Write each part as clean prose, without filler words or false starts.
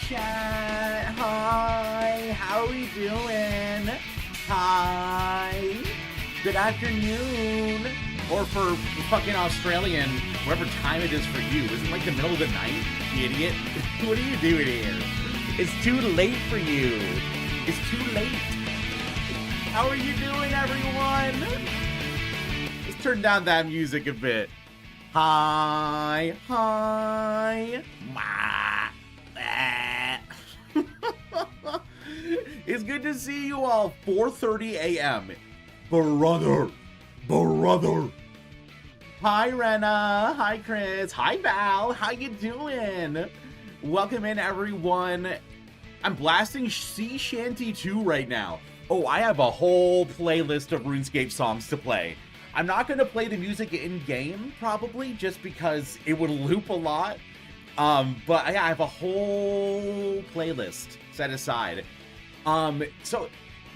chat. Hi, how are we doing? Hi. Good afternoon. Or for fucking Australian, whatever time it is for you. Is it like the middle of the night, you idiot? What are you doing here? It's too late for you. It's too late. How are you doing, everyone? Let's turn down that music a bit. Hi. Hi. It's good to see you all. 4:30 a.m. Brother. Hi, Rena. Hi, Chris. Hi, Val. How you doing? Welcome in, everyone. I'm blasting Sea Shanty 2 right now. Oh, I have a whole playlist of RuneScape songs to play. I'm not going to play the music in-game, probably, just because it would loop a lot. But I have a whole playlist set aside. So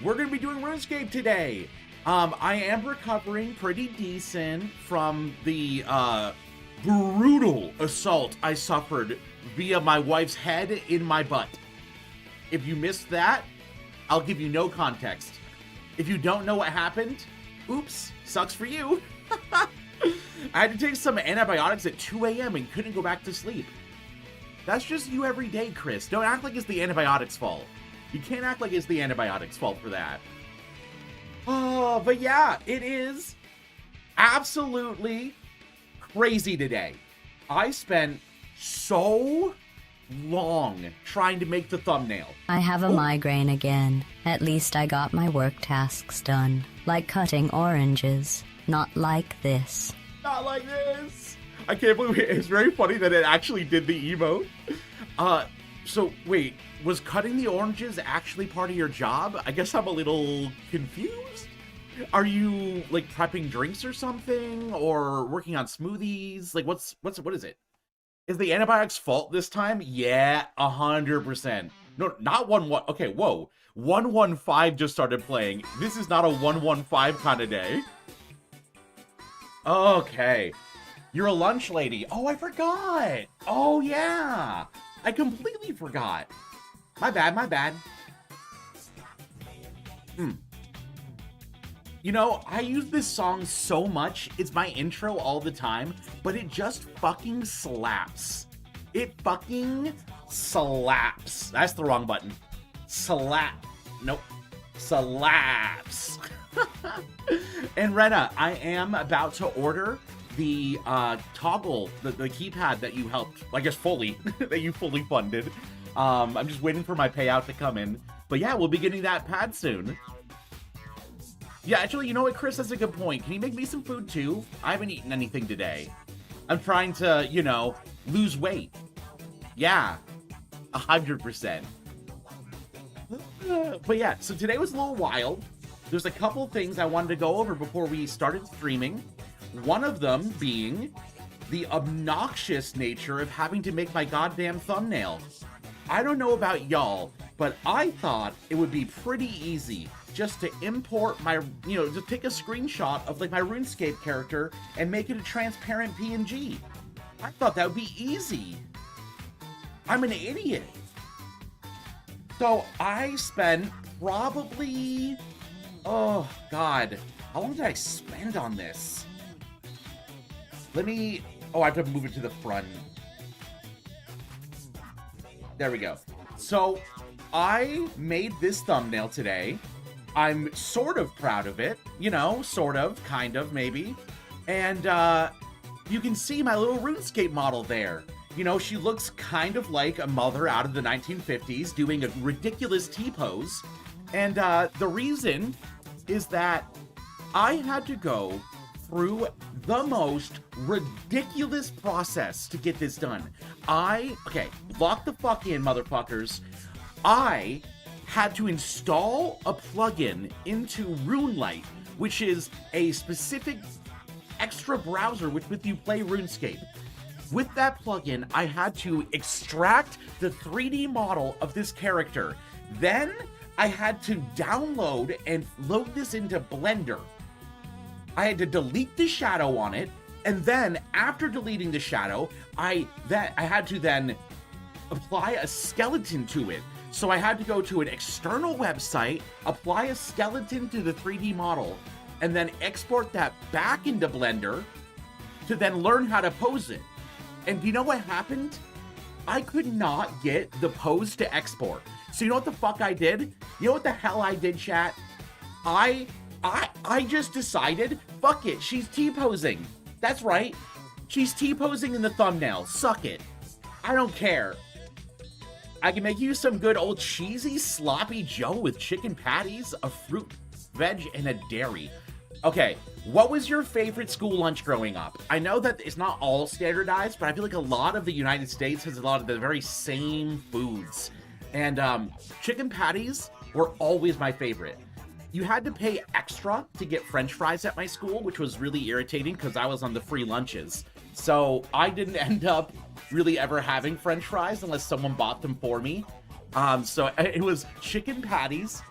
we're going to be doing RuneScape today. I am recovering pretty decent from the brutal assault I suffered via my wife's head in my butt. If you missed that, I'll give you no context. If you don't know what happened, oops, sucks for you. I had to take some antibiotics at 2 a.m. and couldn't go back to sleep. That's just you every day, Chris. Don't act like it's the antibiotics' fault. You can't act like it's the antibiotics' fault for that. Oh, but yeah, it is absolutely crazy today. I spent so long trying to make the thumbnail. I have a migraine again. At least I got my work tasks done. Like cutting oranges. Not like this. Not like this. I can't believe it. It's very funny that it actually did the emote. So wait, was cutting the oranges actually part of your job? I guess I'm a little confused. Are you like prepping drinks or something, or working on smoothies? Like what is it? Is the antibiotics fault this time? Yeah, 100%. No, not 1-1. Okay, whoa. 115 just started playing. This is not a 115 kind of day. Okay. You're a lunch lady. Oh, I forgot. Oh, yeah. I completely forgot. My bad. You know, I use this song so much. It's my intro all the time, but it just fucking slaps. It fucking slaps. That's the wrong button. Nope. Slaps. And Rena, I am about to order the toggle, the keypad that you helped, I guess fully, that you fully funded. I'm just waiting for my payout to come in. But yeah, we'll be getting that pad soon. Yeah, actually, you know what, Chris? That's a good point. Can you make me some food, too? I haven't eaten anything today. I'm trying to, you know, lose weight. Yeah, 100%. But yeah, so today was a little wild. There's a couple things I wanted to go over before we started streaming. One of them being the obnoxious nature of having to make my goddamn thumbnail. I don't know about y'all, but I thought it would be pretty easy just to import my, you know, to take a screenshot of like my RuneScape character and make it a transparent PNG. I thought that would be easy. I'm an idiot. So I spent probably, oh God, how long did I spend on this? I have to move it to the front. There we go. So I made this thumbnail today. I'm sort of proud of it, you know, sort of, kind of, maybe. And you can see my little RuneScape model there. You know, she looks kind of like a mother out of the 1950s doing a ridiculous T-pose. And the reason is that I had to go through the most ridiculous process to get this done. Okay, lock the fuck in, motherfuckers. I had to install a plugin into RuneLite, which is a specific extra browser with you play RuneScape. With that plugin, I had to extract the 3D model of this character. Then I had to download and load this into Blender. I had to delete the shadow on it, and then after deleting the shadow, I had to then apply a skeleton to it. So I had to go to an external website, apply a skeleton to the 3D model, and then export that back into Blender to then learn how to pose it. And do you know what happened? I could not get the pose to export. So you know what the fuck I did? You know what the hell I did, chat? I just decided, fuck it, she's T-posing. That's right. She's T-posing in the thumbnail. Suck it. I don't care. I can make you some good old cheesy sloppy joe with chicken patties, a fruit, veg, and a dairy. Okay, what was your favorite school lunch growing up? I know that it's not all standardized, but I feel like a lot of the United States has a lot of the very same foods. And chicken patties were always my favorite. You had to pay extra to get French fries at my school, which was really irritating because I was on the free lunches. So I didn't end up really ever having French fries unless someone bought them for me. So it was chicken patties,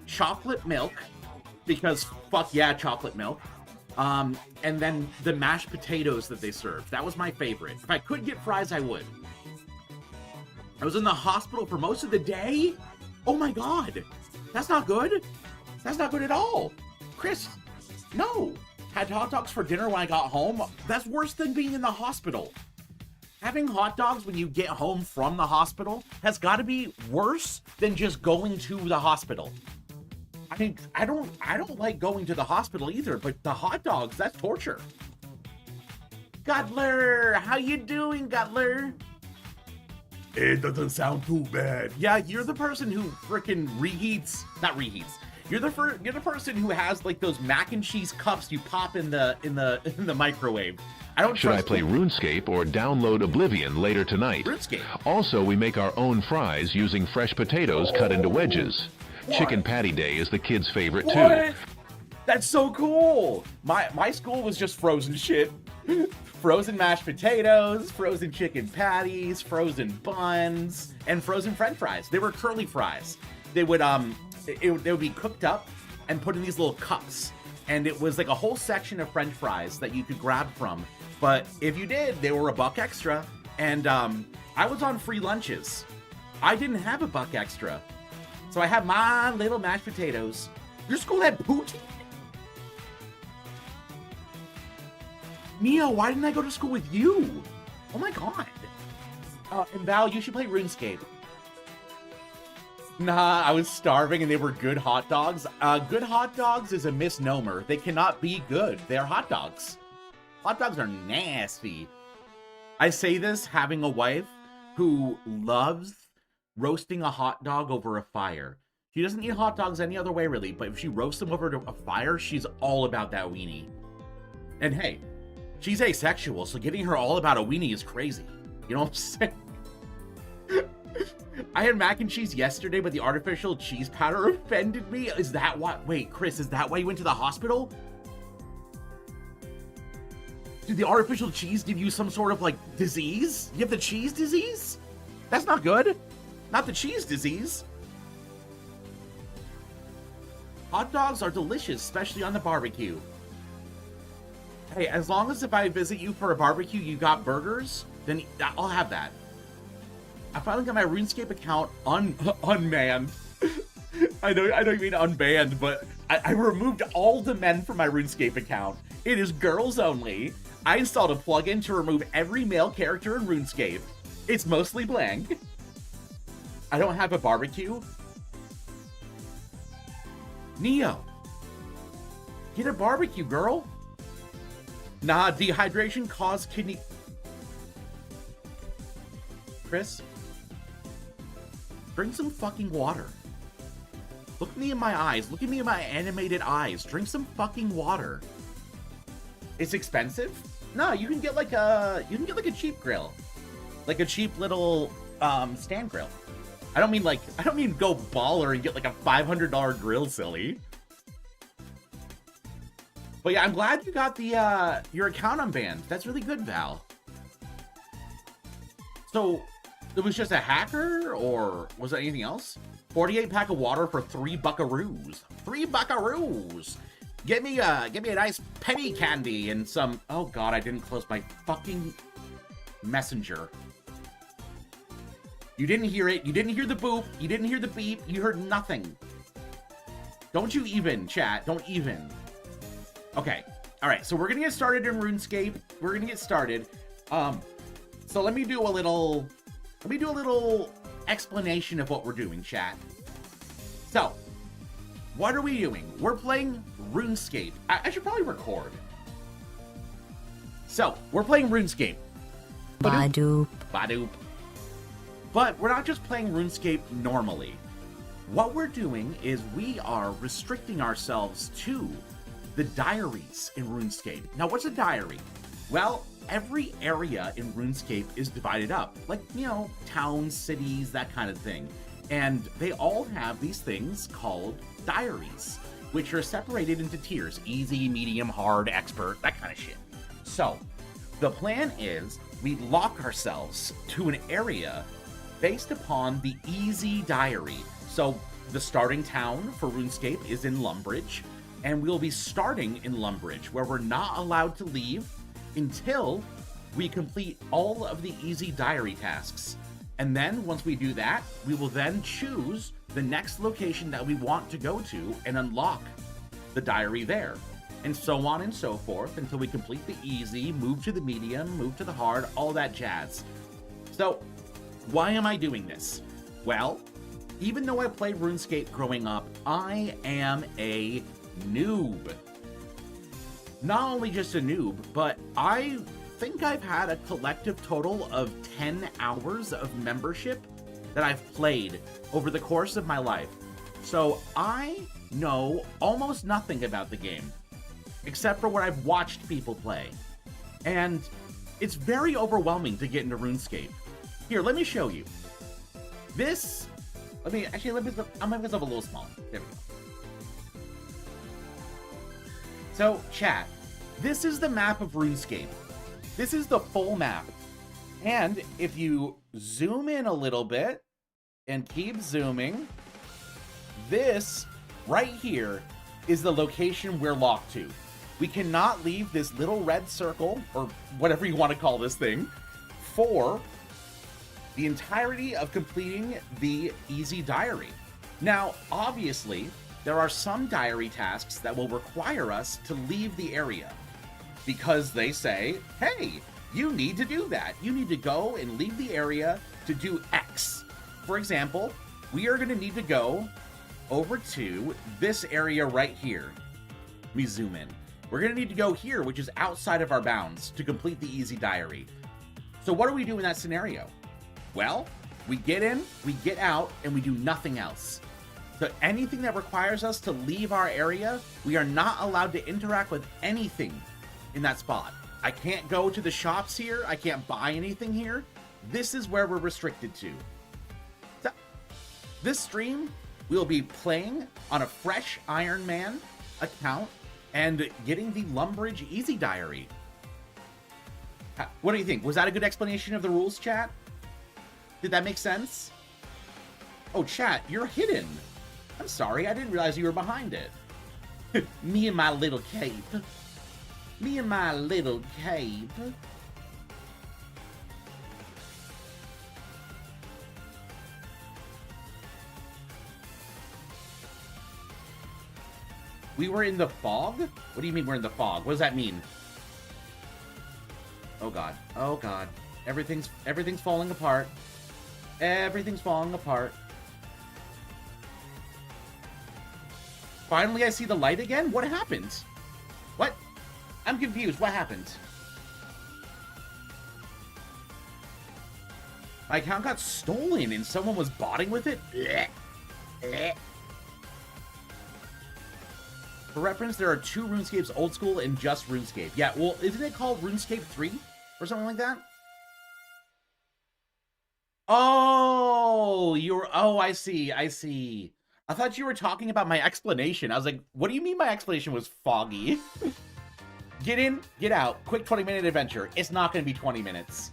chocolate milk, because fuck yeah, chocolate milk. And then the mashed potatoes that they served. That was my favorite. If I could get fries, I would. I was in the hospital for most of the day. Oh my God. That's not good. That's not good at all. Chris, no. Had hot dogs for dinner when I got home. That's worse than being in the hospital. Having hot dogs when you get home from the hospital has got to be worse than just going to the hospital. I mean, I don't like going to the hospital either, but the hot dogs, that's torture. Gutler, how you doing, Gutler? It doesn't sound too bad. Yeah, you're the person who frickin' not reheats. You're the person who has like those mac and cheese cups you pop in the microwave. I don't. Should I play RuneScape or download Oblivion later tonight? RuneScape. Also, we make our own fries using fresh potatoes cut into wedges. What? Chicken patty day is the kids' favorite too. That's so cool. My school was just frozen shit. Frozen mashed potatoes, frozen chicken patties, frozen buns, and frozen French fries. They were curly fries. They would they would be cooked up and put in these little cups, and it was like a whole section of French fries that you could grab from. But if you did, they were $1 extra, and I was on free lunches. I didn't have $1 extra, so I had my little mashed potatoes. Your school had poutine? Neo, why didn't I go to school with you? Oh my God. And Val, you should play RuneScape. Nah, I was starving and they were good hot dogs. Good hot dogs is a misnomer. They cannot be good. They're hot dogs. Hot dogs are nasty. I say this having a wife who loves roasting a hot dog over a fire. She doesn't eat hot dogs any other way, really, but if she roasts them over a fire, she's all about that weenie. And hey, she's asexual, so getting her all about a weenie is crazy. You know what I'm saying? I had mac and cheese yesterday, but the artificial cheese powder offended me. Is that why? Wait, Chris, is that why you went to the hospital? Did the artificial cheese give you some sort of, like, disease? You have the cheese disease? That's not good. Not the cheese disease. Hot dogs are delicious, especially on the barbecue. Hey, as long as if I visit you for a barbecue, you got burgers, then I'll have that. I finally got my RuneScape account unmanned. I know you mean unbanned, but I removed all the men from my RuneScape account. It is girls only. I installed a plugin to remove every male character in RuneScape. It's mostly blank. I don't have a barbecue. Neo, get a barbecue, girl. Nah, dehydration caused kidney... Chris, drink some fucking water. Look me in my eyes. Look at me in my animated eyes. Drink some fucking water. It's expensive? No, you can get like a cheap grill. Like a cheap little stand grill. I don't mean go baller and get like a $500 grill, silly. But yeah, I'm glad you got the your account unbanned. That's really good, Val. So it was just a hacker, or was it anything else? 48 pack of water for 3 buckaroos. 3 buckaroos. Give me a nice penny candy and some. Oh God, I didn't close my fucking messenger. You didn't hear it. You didn't hear the boop. You didn't hear the beep. You heard nothing. Don't you even, chat. Don't even. Okay. All right. So we're going to get started in RuneScape. We're going to get started. So let me do a little explanation of what we're doing, chat. So, what are we doing? We're playing RuneScape. I should probably record. So, we're playing RuneScape. Badoop. Badoop. But we're not just playing RuneScape normally. What we're doing is we are restricting ourselves to the diaries in RuneScape. Now, what's a diary? Well, every area in RuneScape is divided up. Like, you know, towns, cities, that kind of thing. And they all have these things called diaries, which are separated into tiers. Easy, medium, hard, expert, that kind of shit. So, the plan is we lock ourselves to an area based upon the easy diary. So the starting town for RuneScape is in Lumbridge, and we'll be starting in Lumbridge, where we're not allowed to leave until we complete all of the easy diary tasks. And then once we do that, we will then choose the next location that we want to go to and unlock the diary there. And so on and so forth until we complete the easy, move to the medium, move to the hard, all that jazz. So, why am I doing this? Well, even though I played RuneScape growing up, I am a noob. Not only just a noob, but I think I've had a collective total of 10 hours of membership that I've played over the course of my life. So I know almost nothing about the game, except for what I've watched people play. And it's very overwhelming to get into RuneScape. Here, let me show you. This, I'm gonna make myself a little small. There we go. So, chat, this is the map of RuneScape. This is the full map. And if you zoom in a little bit and keep zooming, this right here is the location we're locked to. We cannot leave this little red circle, or whatever you want to call this thing, for the entirety of completing the easy diary. Now, obviously, there are some diary tasks that will require us to leave the area because they say, hey, you need to do that. You need to go and leave the area to do X. For example, we are going to need to go over to this area right here. Let me zoom in. We're going to need to go here, which is outside of our bounds, to complete the easy diary. So what do we do in that scenario? Well, we get in, we get out, and we do nothing else. So anything that requires us to leave our area, we are not allowed to interact with anything in that spot. I can't go to the shops here. I can't buy anything here. This is where we're restricted to. So, this stream, we'll be playing on a fresh Iron Man account and getting the Lumbridge Easy Diary. What do you think? Was that a good explanation of the rules, chat? Did that make sense? Oh, chat, you're hidden. I'm sorry, I didn't realize you were behind it. Me and my little cape. Me and my little cape. We were in the fog? What do you mean we're in the fog? What does that mean? Oh god. Oh god. Everything's falling apart. Everything's falling apart. Finally, I see the light again? What happened? What? I'm confused. What happened? My account got stolen and someone was botting with it? For reference, there are 2 RuneScapes, Old School and just RuneScape. Yeah, well, isn't it called RuneScape 3? Or something like that? Oh, I see. I thought you were talking about my explanation. I was like, what do you mean my explanation was foggy? Get in, get out. Quick 20-minute adventure. It's not going to be 20 minutes.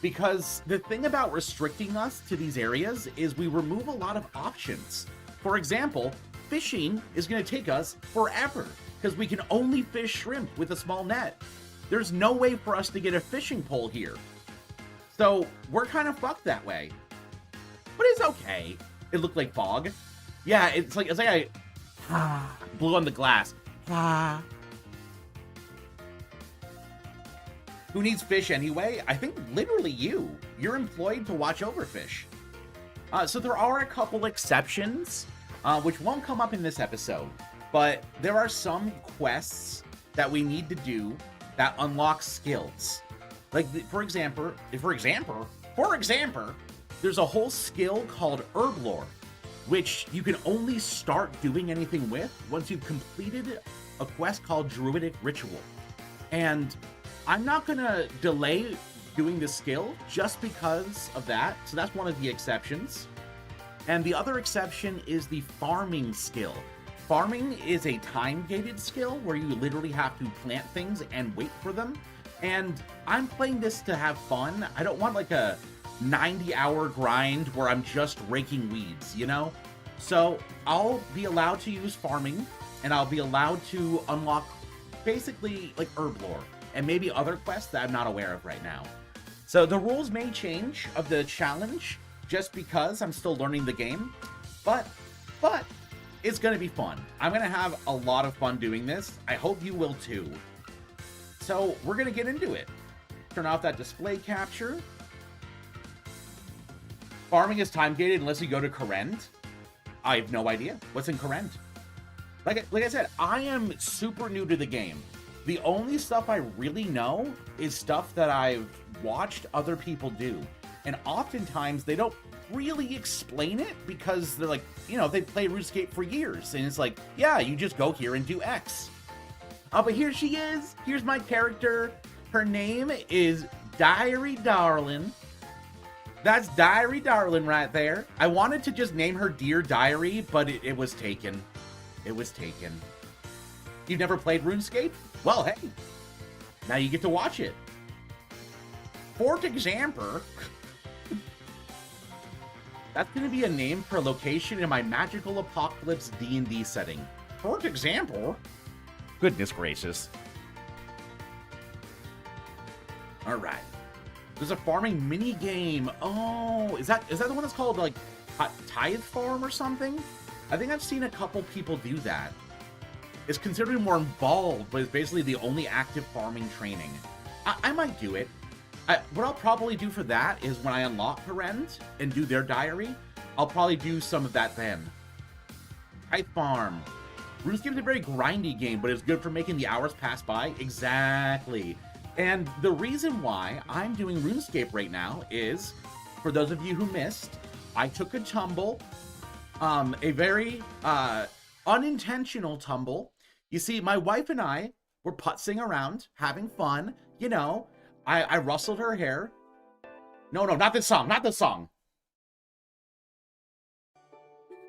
Because the thing about restricting us to these areas is we remove a lot of options. For example, fishing is going to take us forever because we can only fish shrimp with a small net. There's no way for us to get a fishing pole here. So we're kind of fucked that way. but it's okay. It looked like fog. Yeah, it's like I blew on the glass. Who needs fish anyway? I think literally you. You're employed to watch over fish. So there are a couple exceptions, which won't come up in this episode, but there are some quests that we need to do that unlock skills. Like, for example, there's a whole skill called Herblore, which you can only start doing anything with once you've completed a quest called Druidic Ritual. And I'm not gonna delay doing this skill just because of that, so that's one of the exceptions. And the other exception is the farming skill. Farming is a time-gated skill where you literally have to plant things and wait for them. And I'm playing this to have fun. I don't want like a 90-hour grind where I'm just raking weeds, you know? So I'll be allowed to use farming, and I'll be allowed to unlock basically like Herblore and maybe other quests that I'm not aware of right now. So the rules may change of the challenge just because I'm still learning the game, but it's gonna be fun. I'm gonna have a lot of fun doing this. I hope you will too. So we're gonna get into it. Turn off that display capture. Farming is time gated unless you go to Kharid. I have no idea what's in Kharid. Like I said, I am super new to the game. The only stuff I really know is stuff that I've watched other people do. And oftentimes they don't really explain it because they're like, you know, they've played RuneScape for years. And it's like, yeah, you just go here and do X. Oh, but here she is. Here's my character. Her name is Diary Darlin. That's Diary Darlin right there. I wanted to just name her Dear Diary, but it was taken. It was taken. You've never played RuneScape? Well, hey, now you get to watch it. For example, that's going to be a name for a location in my Magical Apocalypse D&D setting. For example, goodness gracious. All right. There's a farming mini game. Oh, is that the one that's called like Tithe Farm or something? I think I've seen a couple people do that. It's considerably more involved, but it's basically the only active farming training. I might do it. What I'll probably do for that is when I unlock Kharid and do their diary, I'll probably do some of that then. Tithe Farm. RuneScape is a very grindy game, but it's good for making the hours pass by. Exactly. And the reason why I'm doing RuneScape right now is, for those of you who missed, I took a tumble, a very unintentional tumble. You see, my wife and I were putzing around, having fun. You know, I rustled her hair. No, not this song, not this song.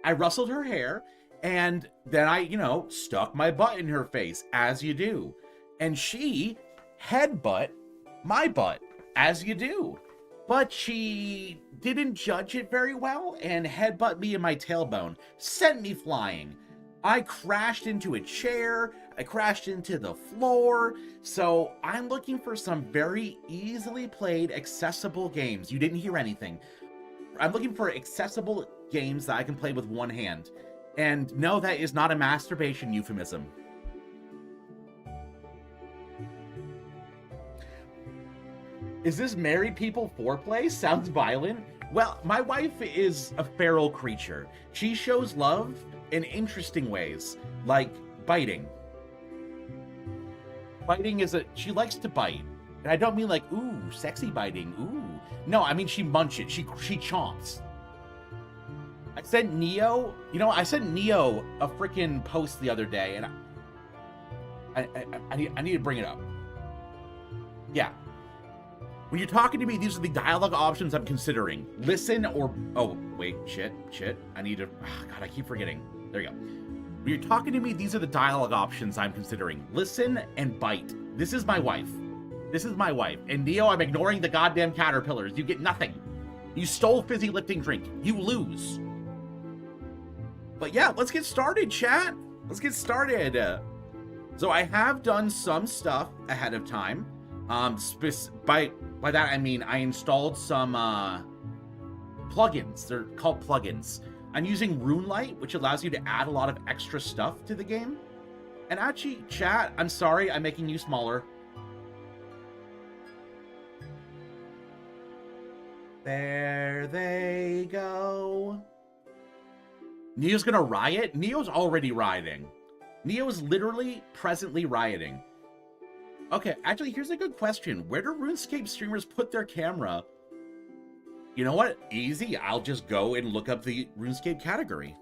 I rustled her hair, and then I, you know, stuck my butt in her face, as you do. And she headbutt my butt, as you do. But she didn't judge it very well and headbutt me in my tailbone, sent me flying. I crashed into a chair, I crashed into the floor, so I'm looking for some very easily played, accessible games. You didn't hear anything. I'm looking for accessible games that I can play with one hand. And no, that is not a masturbation euphemism. Is this married people foreplay? Sounds violent. Well, my wife is a feral creature. She shows love in interesting ways, like biting. Biting is she likes to bite. And I don't mean like, ooh, sexy biting, ooh. No, I mean she munches, she chomps. I sent Neo a freaking post the other day, and I need to bring it up. Yeah. When you're talking to me, these are the dialogue options I'm considering. Listen or... Oh, wait. Shit. I need to... Oh, God, I keep forgetting. There you go. When you're talking to me, these are the dialogue options I'm considering. Listen and bite. This is my wife. And Neo, I'm ignoring the goddamn caterpillars. You get nothing. You stole fizzy lifting drink. You lose. But yeah, let's get started, chat. Let's get started. So I have done some stuff ahead of time. By that I mean I installed some plugins. They're called plugins. I'm using RuneLite, which allows you to add a lot of extra stuff to the game. And actually, chat, I'm sorry, I'm making you smaller. There they go. Neo's gonna riot? Neo's already rioting. Neo's literally presently rioting. Okay, actually, here's a good question. Where do RuneScape streamers put their camera? You know what? Easy. I'll just go and look up the RuneScape category.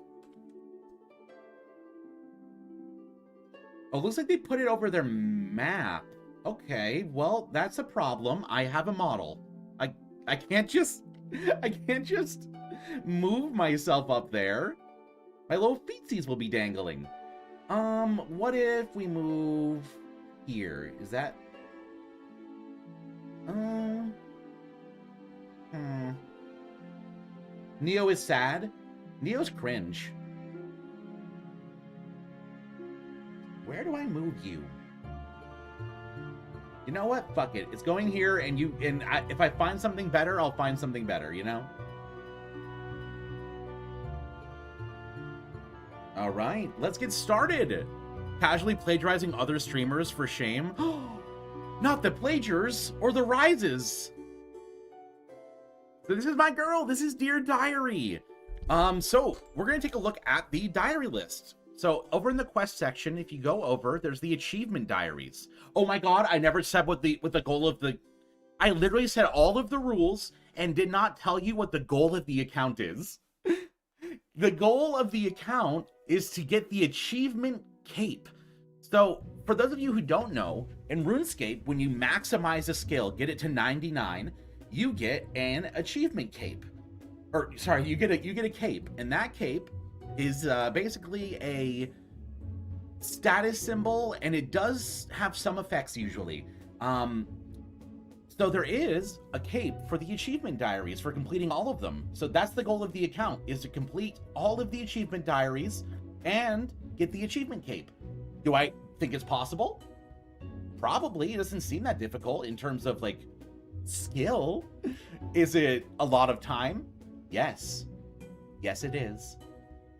Oh, looks like they put it over their map. Okay, well, that's a problem. I have a model. I can't just move myself up there. My little feetsies will be dangling. What if we move here? Is that... Neo is sad. Neo's cringe. Where do I move you? You know what? Fuck it. It's going here, and if I find something better, I'll find something better, you know? All right, let's get started. Casually plagiarizing other streamers for shame. Not the plagiars or the rises. So this is my girl. This is Dear Diary. So we're going to take a look at the diary list. So over in the quest section, if you go over, there's the achievement diaries. Oh my God, I never said what the goal of the... I literally said all of the rules and did not tell you what the goal of the account is. The goal of the account is to get the achievement cape. So for those of you who don't know, in RuneScape, when you maximize a skill, get it to 99, you get an achievement cape. Or sorry, you get a cape, and that cape is basically a status symbol, and it does have some effects usually. So there is a cape for the achievement diaries for completing all of them. So that's the goal of the account, is to complete all of the achievement diaries and get the achievement cape. Do I think it's possible? Probably. It doesn't seem that difficult in terms of like skill. Is it a lot of time? Yes. Yes, it is.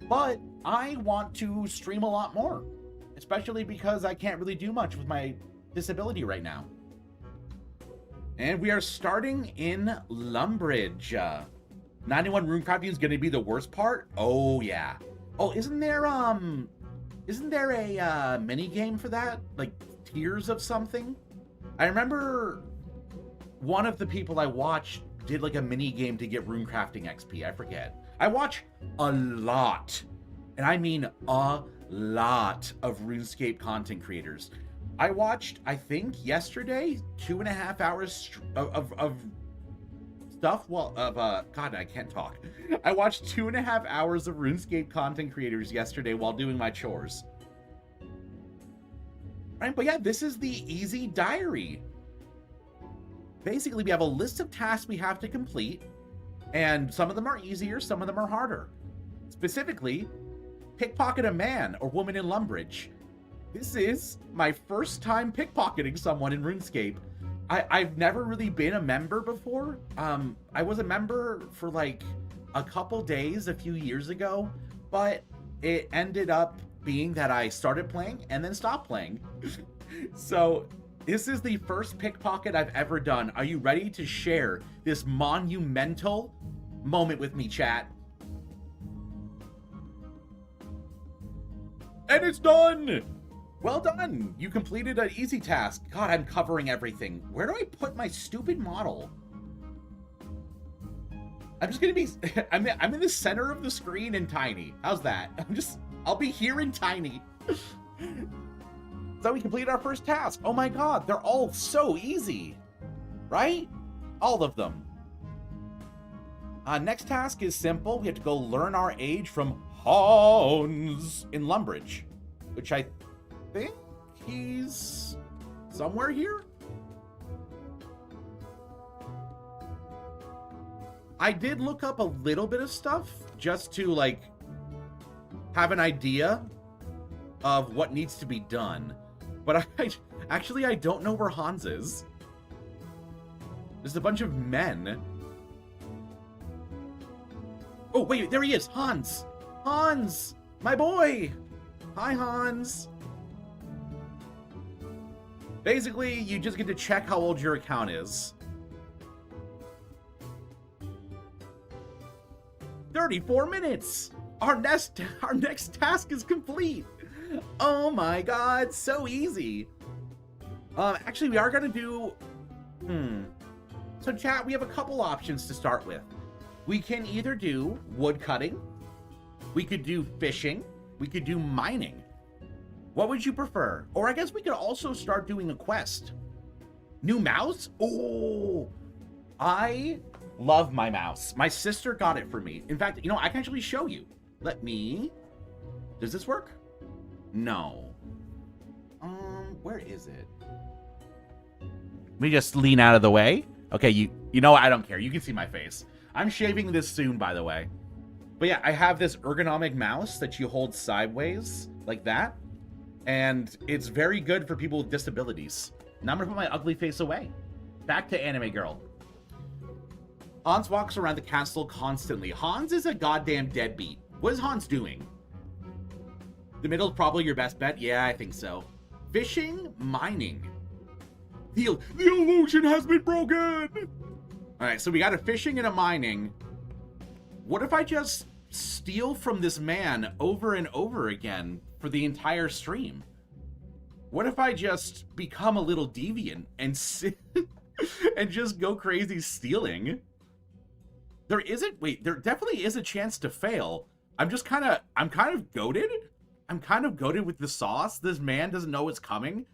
But I want to stream a lot more, especially because I can't really do much with my disability right now. And we are starting in Lumbridge. 91 runecrafting is going to be the worst part? Oh, yeah. Oh, isn't there a mini game for that? Like tiers of something? I remember one of the people I watched did like a mini game to get runecrafting XP. I forget. I watch a lot, and I mean a lot, of RuneScape content creators. I watched, I think yesterday, 2.5 hours of stuff. God, I can't talk. I watched 2.5 hours of RuneScape content creators yesterday while doing my chores. Right, but yeah, this is the easy diary. Basically, we have a list of tasks we have to complete, and some of them are easier, some of them are harder. Specifically, pickpocket a man or woman in Lumbridge. This is my first time pickpocketing someone in RuneScape. I've never really been a member before. I was a member for like a couple days a few years ago, but it ended up being that I started playing and then stopped playing. So this is the first pickpocket I've ever done. Are you ready to share this monumental moment with me, chat? And it's done! Well done! You completed an easy task. God, I'm covering everything. Where do I put my stupid model? I'm just gonna be... I'm in the center of the screen in tiny. How's that? I'll be here in tiny. So we completed our first task. Oh my God, they're all so easy. Right? All of them. Next task is simple. We have to go learn our age from Hans in Lumbridge, which I think he's somewhere here. I did look up a little bit of stuff just to like have an idea of what needs to be done, but I don't know where Hans is. There's a bunch of men. Oh, wait, there he is. Hans. Hans, my boy. Hi, Hans. Basically, you just get to check how old your account is. 34 minutes. Our next task is complete. Oh my god, so easy. Actually, we are gonna do... So chat, we have a couple options to start with. We can either do wood cutting, we could do fishing, we could do mining. What would you prefer? Or I guess we could also start doing a quest. New mouse? Oh, I love my mouse. My sister got it for me. In fact, you know, I can actually show you. Let me... Does this work? No. Where is it? Let me just lean out of the way. Okay, you know what? I don't care. You can see my face. I'm shaving this soon, by the way. But yeah, I have this ergonomic mouse that you hold sideways like that. And it's very good for people with disabilities. Now I'm gonna put my ugly face away. Back to anime girl. Hans walks around the castle constantly. Hans is a goddamn deadbeat. What is Hans doing? The middle is probably your best bet. Yeah, I think so. Fishing, mining. The illusion has been broken. All right, so we got a fishing and a mining. What if I just steal from this man over and over again for the entire stream? What if I just become a little deviant and and just go crazy stealing? There definitely is a chance to fail. I'm kind of goated. I'm kind of goated with the sauce. This man doesn't know what's coming.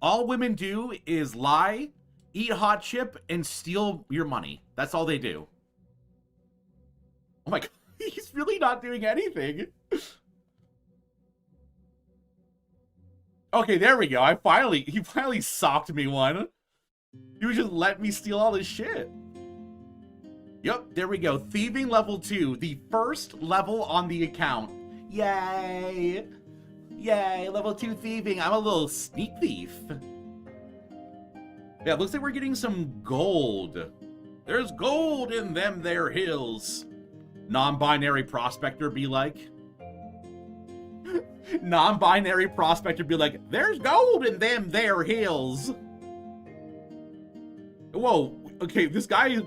All women do is lie, eat hot chip, and steal your money. That's all they do. Oh my god, he's really not doing anything. Okay, there we go. He finally socked me one. He would just let me steal all this shit. Yep, there we go. Thieving level 2, the first level on the account. Yay! Yay, level 2 thieving. I'm a little sneak thief. Yeah, it looks like we're getting some gold. There's gold in them there hills. Non-binary prospector be like. Non-binary prospector be like, there's gold in them there hills. Whoa, okay, this guy,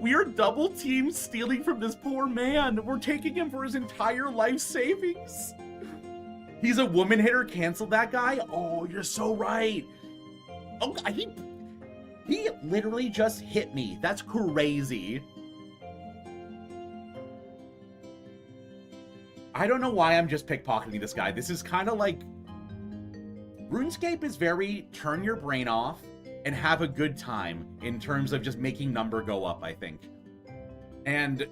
we are double team stealing from this poor man. We're taking him for his entire life savings. He's a woman hitter. Cancel that guy. Oh, you're so right. Oh, he literally just hit me. That's crazy. I don't know why I'm just pickpocketing this guy. This is kind of like... RuneScape is very turn your brain off and have a good time in terms of just making number go up, I think. And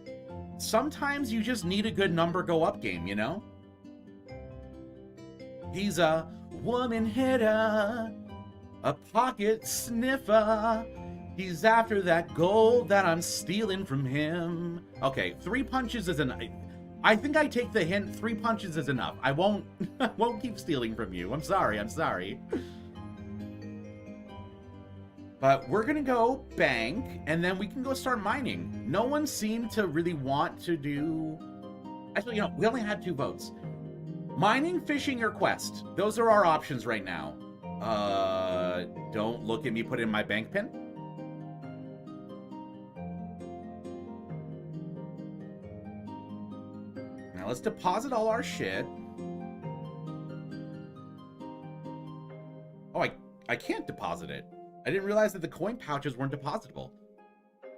sometimes you just need a good number go up game, you know? He's a woman hitter, a pocket sniffer. He's after that gold that I'm stealing from him. Okay, 3 punches is enough. I think I take the hint. 3 punches is enough. I won't keep stealing from you. I'm sorry. But we're gonna go bank, and then we can go start mining. No one seemed to really want to do... Actually, you know, we only had 2 votes. Mining, fishing, or quest. Those are our options right now. Don't look at me put in my bank pin. Now let's deposit all our shit. Oh, I can't deposit it. I didn't realize that the coin pouches weren't depositable.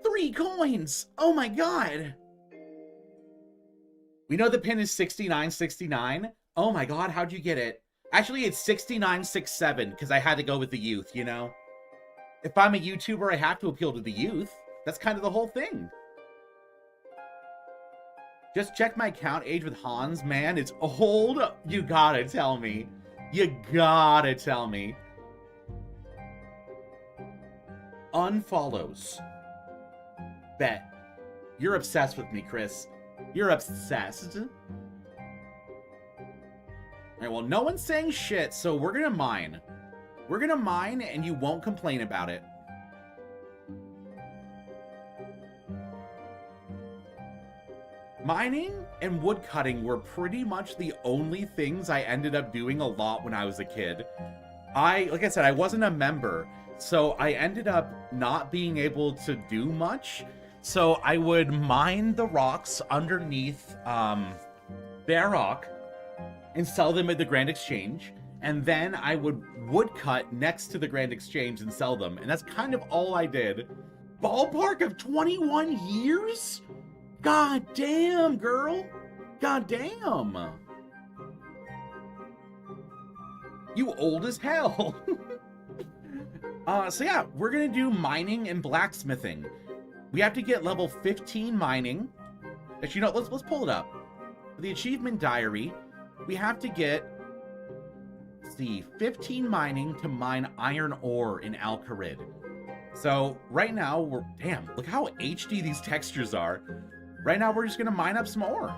3 coins! Oh my god! We know the pin is 6969. Oh my god, how'd you get it? Actually, it's 6967, because I had to go with the youth, you know? If I'm a YouTuber, I have to appeal to the youth. That's kind of the whole thing. Just check my account age with Hans, man. It's old. You gotta tell me. You gotta tell me. Unfollows. Bet. You're obsessed with me, Chris. You're obsessed. Alright, well, no one's saying shit, so we're gonna mine. We're gonna mine, and you won't complain about it. Mining and wood cutting were pretty much the only things I ended up doing a lot when I was a kid. Like I said, I wasn't a member, so I ended up not being able to do much. So I would mine the rocks underneath Bear Rock and sell them at the Grand Exchange. And then I would woodcut next to the Grand Exchange and sell them. And that's kind of all I did. Ballpark of 21 years? God damn, girl. God damn. You old as hell. So yeah, we're gonna do mining and blacksmithing. We have to get level 15 mining. Actually, you know, let's pull it up. For the achievement diary, we have to get, let's see, 15 mining to mine iron ore in Kharid. So right now damn, look how HD these textures are. Right now we're just gonna mine up some ore.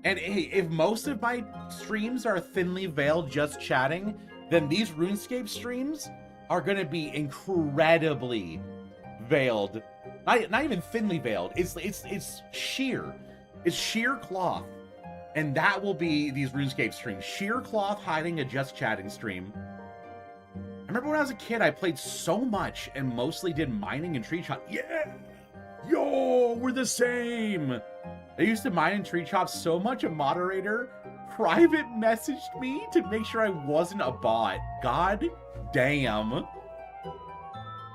And hey, if most of my streams are thinly veiled just chatting, then these RuneScape streams are gonna be incredibly veiled. Not even thinly veiled. It's sheer. It's sheer cloth. And that will be these RuneScape streams. Sheer cloth hiding a just chatting stream. I remember when I was a kid, I played so much and mostly did mining and tree chop. Yeah! Yo, we're the same! I used to mine and tree chop so much a moderator private messaged me to make sure I wasn't a bot. God damn.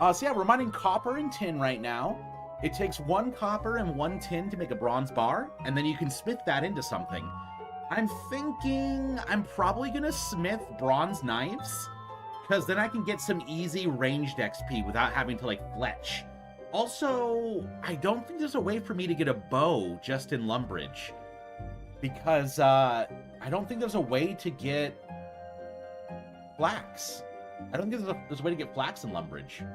So yeah, we're mining copper and tin right now. It takes 1 copper and 1 tin to make a bronze bar, and then you can smith that into something. I'm thinking I'm probably gonna smith bronze knives, because then I can get some easy ranged XP without having to, like, fletch. Also, I don't think there's a way for me to get a bow just in Lumbridge, because I don't think there's a way to get flax. I don't think there's a way to get flax in Lumbridge.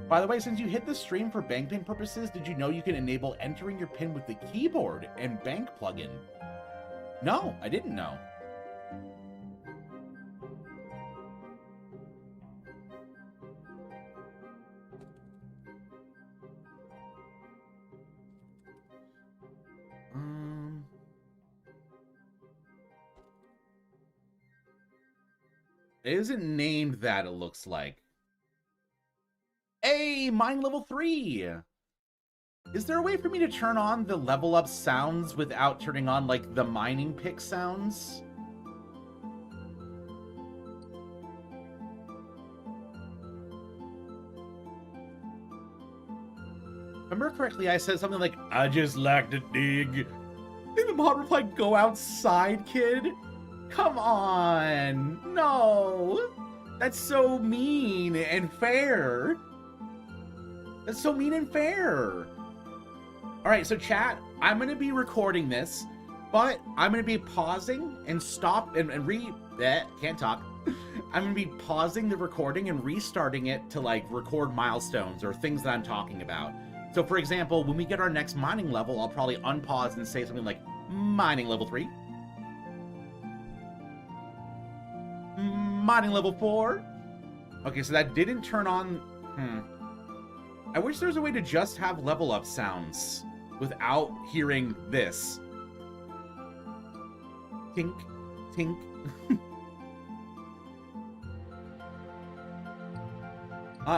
By the way, since you hit the stream for bank pin purposes, did you know you can enable entering your pin with the keyboard and bank plugin? No, I didn't know. It isn't named that, it looks like. Hey, mine level 3! Is there a way for me to turn on the level up sounds without turning on, like, the mining pick sounds? If I remember correctly, I said something like, I just like to dig. And the mod replied, go outside, kid. Come on. No. That's so mean and fair. That's so mean and fair. All right, so chat, I'm going to be recording this, but I'm going to be pausing and stop and can't talk. I'm going to be pausing the recording and restarting it to, like, record milestones or things that I'm talking about. So, for example, when we get our next mining level, I'll probably unpause and say something like, mining level 3. Mining level 4. Okay, so that didn't turn on. I wish there was a way to just have level up sounds without hearing this. Tink, tink.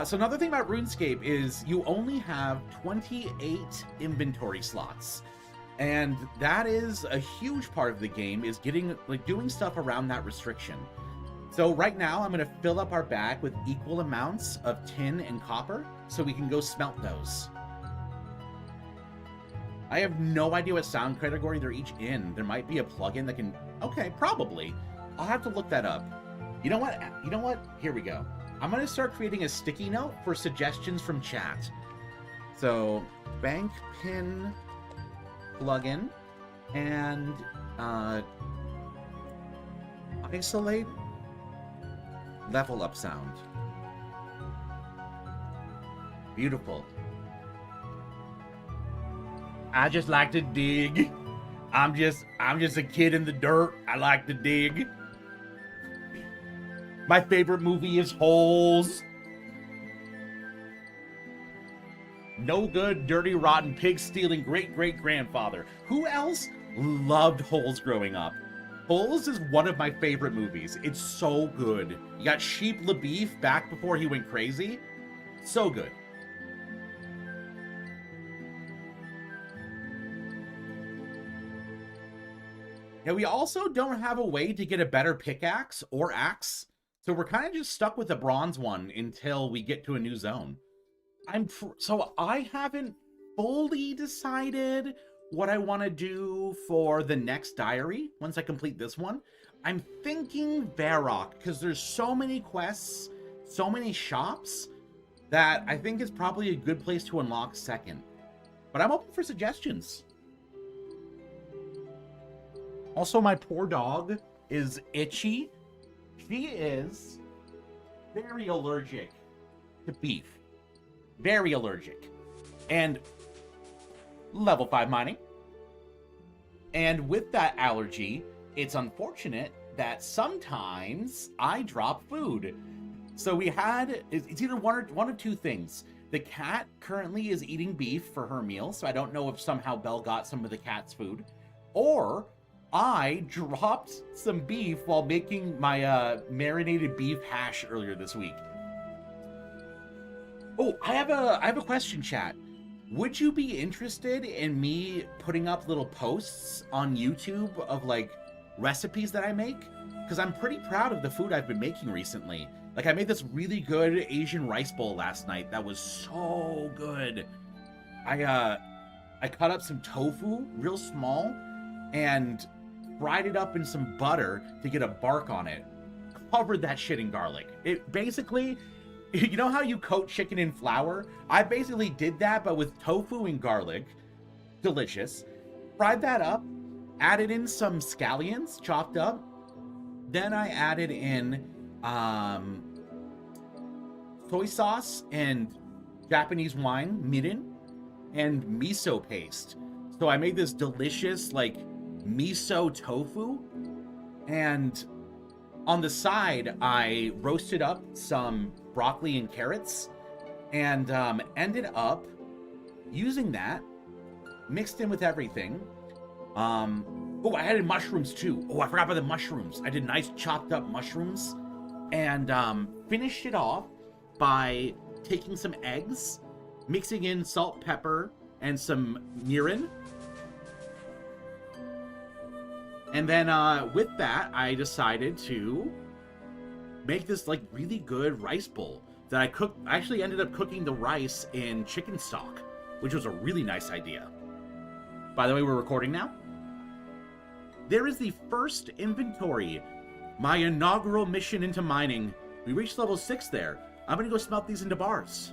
So another thing about RuneScape is you only have 28 inventory slots. And that is a huge part of the game, is doing stuff around that restriction. So right now, I'm going to fill up our bag with equal amounts of tin and copper so we can go smelt those. I have no idea what sound category they're each in. There might be a plugin that can... Okay, probably. I'll have to look that up. You know what? Here we go. I'm going to start creating a sticky note for suggestions from chat. So, bank pin plugin and isolate level up sound. Beautiful. I just like to dig. I'm just a kid in the dirt. I like to dig. My favorite movie is Holes. No good, dirty, rotten, pig-stealing great-great-grandfather. Who else loved Holes growing up? Holes is one of my favorite movies. It's so good. You got Sheep LaBeef back before he went crazy. So good. Now, we also don't have a way to get a better pickaxe or axe, so we're kind of just stuck with the bronze one until we get to a new zone. So I haven't fully decided what I want to do for the next diary once I complete this one. I'm thinking Varrock, because there's so many quests, so many shops, that I think is probably a good place to unlock second. But I'm open for suggestions. Also, my poor dog is itchy. She is very allergic to beef. Very allergic. And level 5 mining. And with that allergy, it's unfortunate that sometimes I drop food. So we had, it's either one of two things. The cat currently is eating beef for her meal, so I don't know if somehow Belle got some of the cat's food. Or I dropped some beef while making my marinated beef hash earlier this week. Oh, I have a question, chat. Would you be interested in me putting up little posts on YouTube of like recipes that I make? Because I'm pretty proud of the food I've been making recently. Like, I made this really good Asian rice bowl last night that was so good. I cut up some tofu real small and fried it up in some butter to get a bark on it. Covered that shit in garlic. It basically, you know how you coat chicken in flour? I basically did that, but with tofu and garlic. Delicious. Fried that up, added in some scallions chopped up. Then I added in soy sauce and Japanese wine, mirin, and miso paste. So I made this delicious, like, miso tofu. And on the side, I roasted up some broccoli and carrots and ended up using that, mixed in with everything. Oh, I added mushrooms too. Oh, I forgot about the mushrooms. I did nice chopped up mushrooms and finished it off by taking some eggs, mixing in salt, pepper, and some mirin. And then with that, I decided to make this like really good rice bowl that I cooked. I actually ended up cooking the rice in chicken stock, which was a really nice idea. By the way, we're recording now. There is the first inventory. My inaugural mission into mining. We reached level 6 there. I'm gonna go smelt these into bars.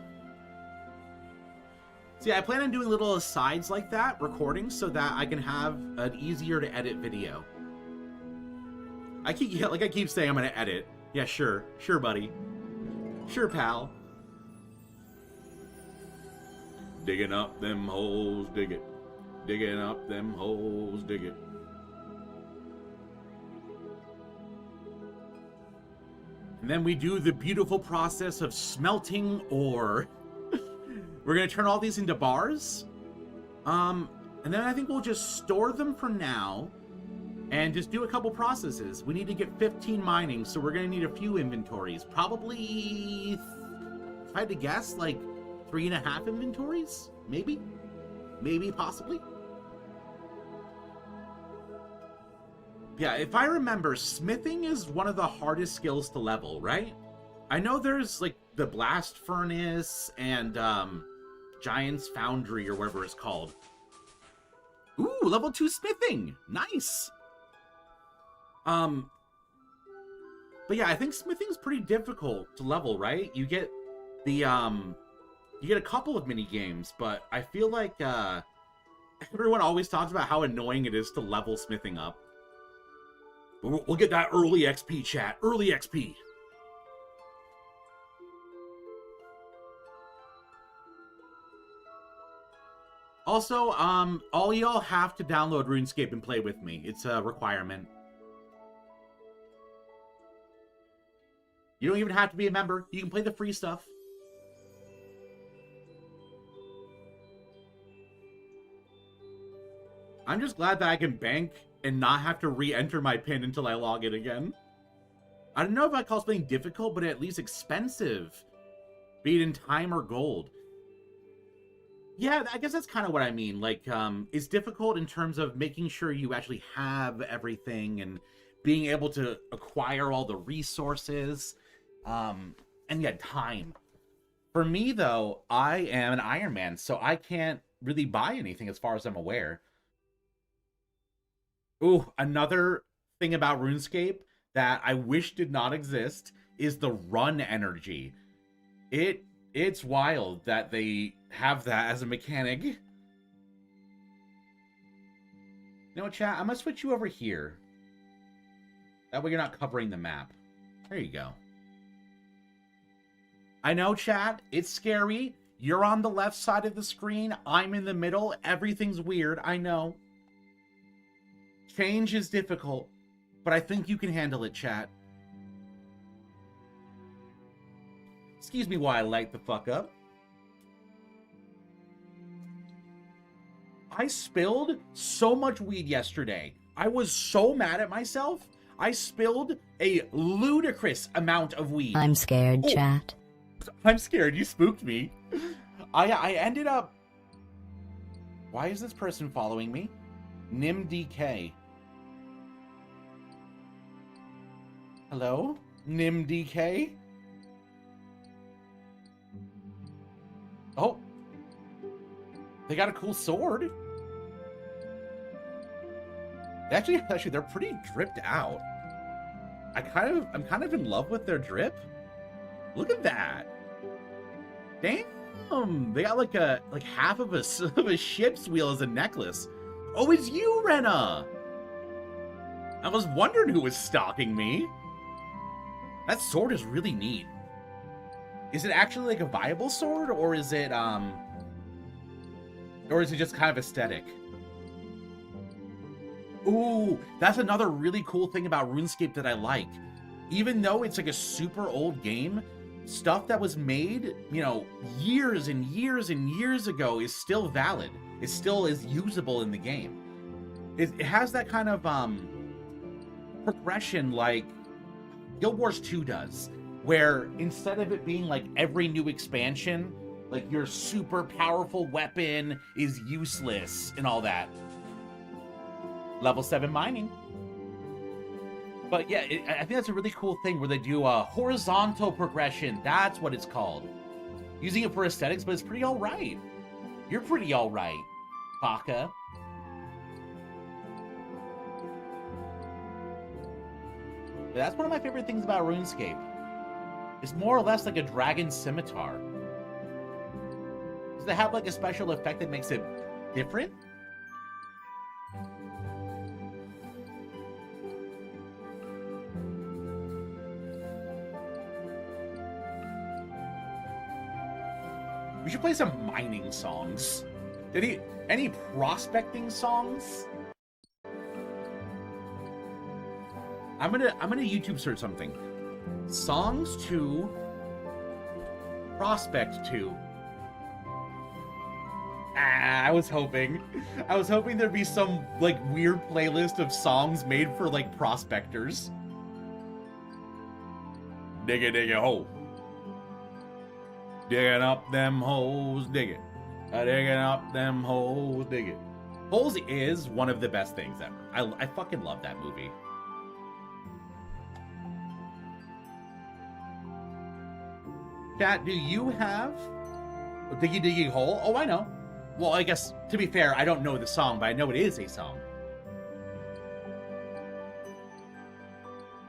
See, I plan on doing little asides like that, recording, so that I can have an easier to edit video. I keep saying I'm gonna edit. Yeah, sure, buddy. Sure, pal. Digging up them holes, dig it. Digging up them holes, dig it. And then we do the beautiful process of smelting ore. We're going to turn all these into bars. And then I think we'll just store them for now and just do a couple processes. We need to get 15 mining, so we're going to need a few inventories. Probably, if I had to guess, like 3.5 inventories? Maybe? Maybe, possibly? Yeah, if I remember, smithing is one of the hardest skills to level, right? I know there's, like, the blast furnace and, Giant's Foundry or whatever it's called. Ooh, level 2 smithing! Nice! But yeah, I think smithing's pretty difficult to level, right? You get the, you get a couple of mini games, but I feel like, everyone always talks about how annoying it is to level smithing up. We'll get that early XP, chat. Early XP. Also, all y'all have to download RuneScape and play with me. It's a requirement. You don't even have to be a member. You can play the free stuff. I'm just glad that I can bank and not have to re-enter my PIN until I log in again. I don't know if I call something difficult, but at least expensive. Be it in time or gold. Yeah, I guess that's kind of what I mean. Like, it's difficult in terms of making sure you actually have everything and being able to acquire all the resources. And yet time. For me, though, I am an Iron Man, so I can't really buy anything as far as I'm aware. Ooh, another thing about RuneScape that I wish did not exist is the run energy. It's wild that they have that as a mechanic. You know what, chat? I'm gonna switch you over here. That way you're not covering the map. There you go. I know, chat, it's scary. You're on the left side of the screen. I'm in the middle. Everything's weird. I know. Change is difficult, but I think you can handle it, chat. Excuse me while I light the fuck up. I spilled so much weed yesterday. I was so mad at myself. I spilled a ludicrous amount of weed. I'm scared, chat. I'm scared. You spooked me. I ended up... Why is this person following me? NimDK. Hello? NimDK? Oh. They got a cool sword. Actually, they're pretty dripped out. I'm kind of in love with their drip. Look at that. Damn. They got like half of a ship's wheel as a necklace. Oh, it's you, Rena. I was wondering who was stalking me. That sword is really neat. Is it actually like a viable sword, or is it just kind of aesthetic? Ooh, that's another really cool thing about RuneScape that I like. Even though it's like a super old game, stuff that was made, you know, years and years and years ago is still valid. It still is usable in the game. It has that kind of progression like Guild Wars 2 does, where instead of it being like every new expansion, like your super powerful weapon is useless and all that. Level 7 mining. But yeah, I think that's a really cool thing where they do a horizontal progression. That's what it's called. Using it for aesthetics, but it's pretty alright. You're pretty alright, Baka. That's one of my favorite things about RuneScape. It's more or less like a dragon scimitar. Does it have like a special effect that makes it different? We should play some mining songs. Any prospecting songs? I'm gonna YouTube search something. Songs to prospect to. I was hoping there'd be some like weird playlist of songs made for like prospectors. Digga digga ho. Digging up them holes, dig it. Digging up them holes, dig it. Holes is one of the best things ever. I fucking love that movie. Chat, do you have Diggy Diggy Hole? Oh, I know. Well, I guess, to be fair, I don't know the song, but I know it is a song.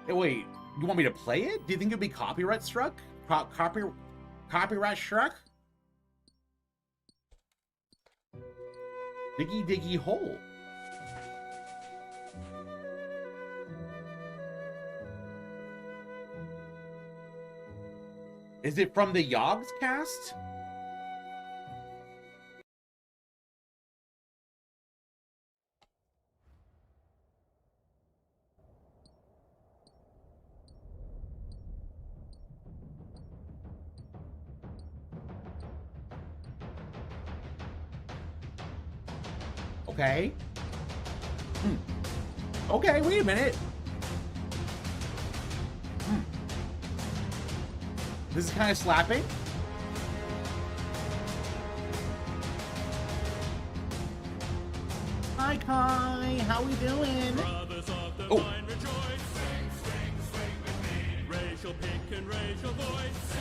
Hey, wait, you want me to play it? Do you think it'd be copyright struck? Copyright struck? Diggy Diggy Hole. Is it from the Yogs cast? Okay. Okay, wait a minute. This is kind of slapping. Hi, Kai. How we doing? Oh. Racial pink and racial voice.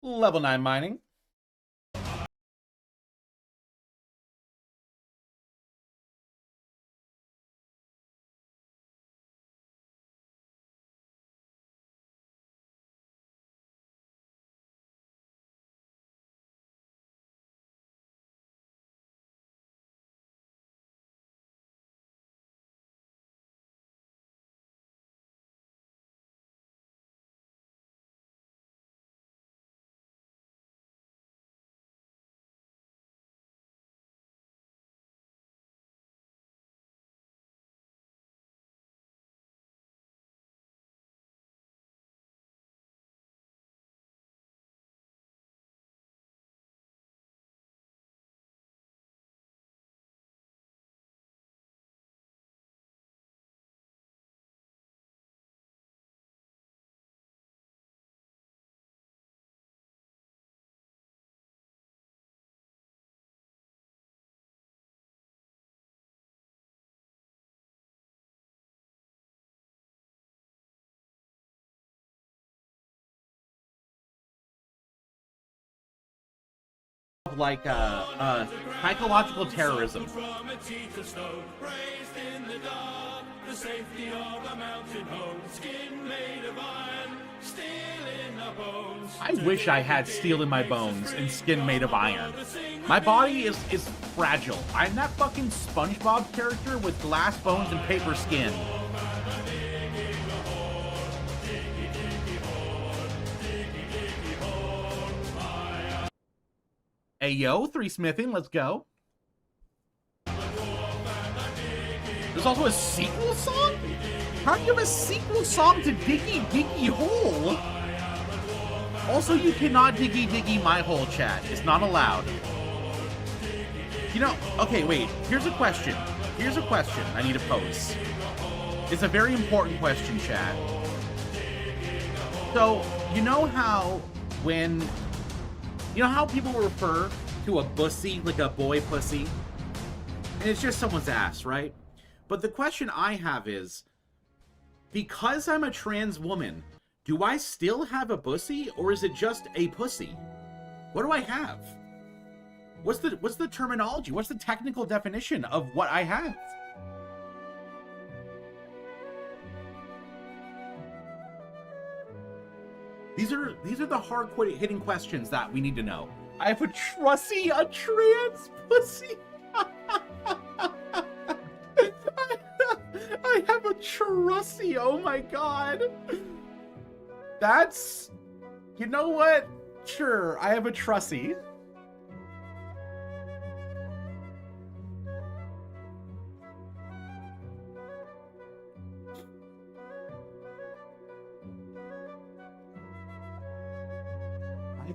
Level 9 mining. Like psychological terrorism. I wish I had steel in my bones and skin made of iron. My body is fragile. I'm that fucking SpongeBob character with glass bones and paper skin. Hey yo, 3 smithing, let's go. There's also a sequel song? How do you have a sequel song to Diggy Diggy Hole? Also, you cannot Diggy Diggy my hole, chat. It's not allowed. You know, okay, wait. Here's a question. Here's a question I need to pose. It's a very important question, chat. So, you know how when... You know how people refer to a bussy, like a boy pussy? And it's just someone's ass, right? But the question I have is, because I'm a trans woman, do I still have a bussy, or is it just a pussy? What do I have? What's the terminology? What's the technical definition of what I have? These are the hard hitting questions that we need to know. I have a trussy, a trans pussy. I have a trussy. Oh my god. That's, you know what? Sure, I have a trussy.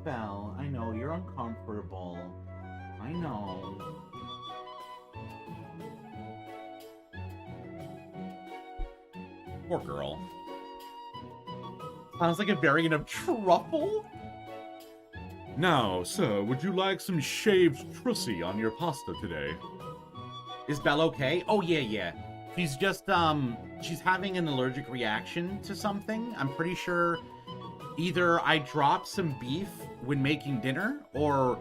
Val, I know you're uncomfortable. I know. Poor girl. Sounds like a variant of truffle. Now, sir, would you like some shaved trussy on your pasta today? Is Belle okay? Oh, yeah, yeah. She's just, she's having an allergic reaction to something. I'm pretty sure either I dropped some beef when making dinner, or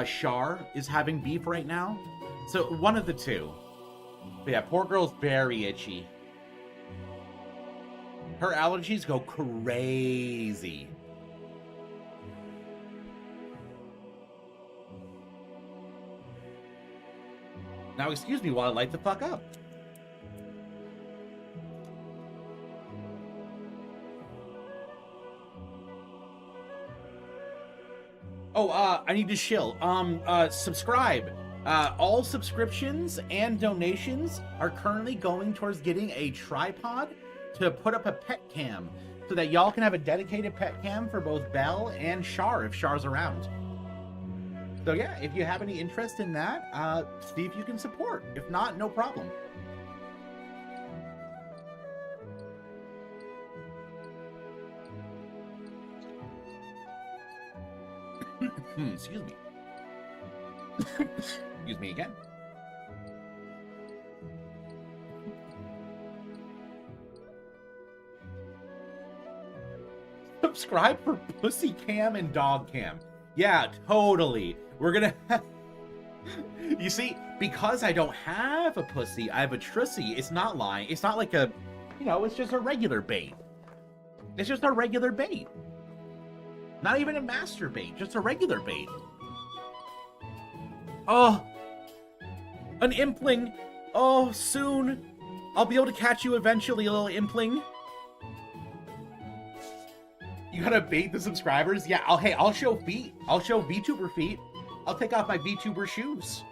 Char is having beef right now. So one of the two. But yeah, poor girl's very itchy. Her allergies go crazy. Now excuse me while I light the fuck up. Oh, I need to chill. Subscribe. All subscriptions and donations are currently going towards getting a tripod to put up a pet cam so that y'all can have a dedicated pet cam for both Belle and Char if Char's around. So yeah, if you have any interest in that, see if you can support. If not, no problem. Excuse me. Excuse me again. Subscribe for Pussy Cam and Dog Cam. Yeah, totally. We're gonna... You see, because I don't have a pussy, I have a trussy. It's not lying. It's not like a... You know, it's just a regular bait. It's just a regular bait. Not even a master bait, just a regular bait. Oh, an impling. Oh, soon. I'll be able to catch you eventually, little impling. You gotta bait the subscribers? Yeah, I'll show feet. I'll show VTuber feet. I'll take off my VTuber shoes.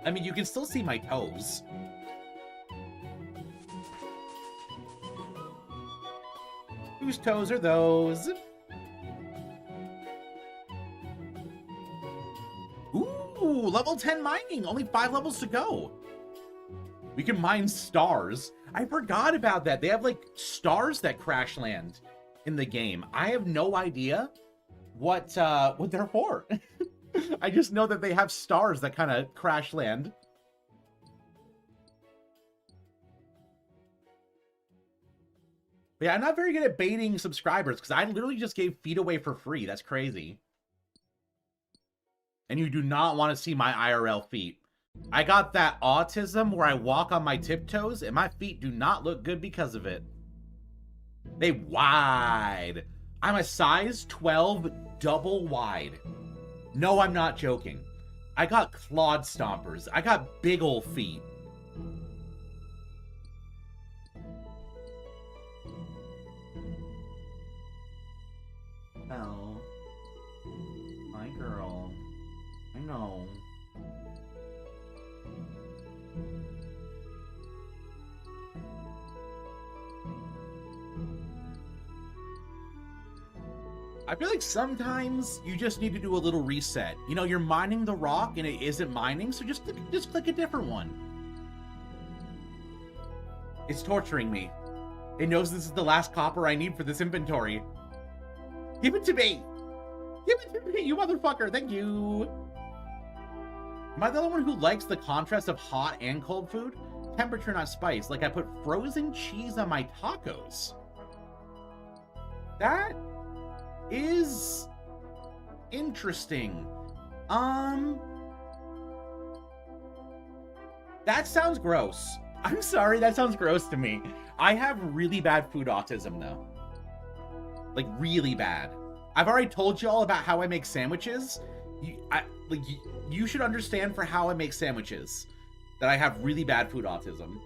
I mean, you can still see my toes. Whose toes are those? Ooh, level 10 mining. Only 5 levels to go. We can mine stars. I forgot about that. They have, like, stars that crash land in the game. I have no idea what they're for. I just know that they have stars that kind of crash land. But yeah, I'm not very good at baiting subscribers because I literally just gave feet away for free. That's crazy. And you do not want to see my IRL feet. I got that autism where I walk on my tiptoes and my feet do not look good because of it. They wide. I'm a size 12 double wide. No, I'm not joking. I got clod stompers. I got big ol' feet. Oh, my girl. I know. I feel like sometimes you just need to do a little reset. You know, you're mining the rock and it isn't mining, so just click a different one. It's torturing me. It knows this is the last copper I need for this inventory. Give it to me! Give it to me, you motherfucker! Thank you! Am I the only one who likes the contrast of hot and cold food? Temperature, not spice. Like I put frozen cheese on my tacos. That is interesting. That sounds gross. I'm sorry, that sounds gross to me. I have really bad food autism though. Like really bad. I've already told you all about how I make sandwiches. You should understand for how I make sandwiches that I have really bad food autism.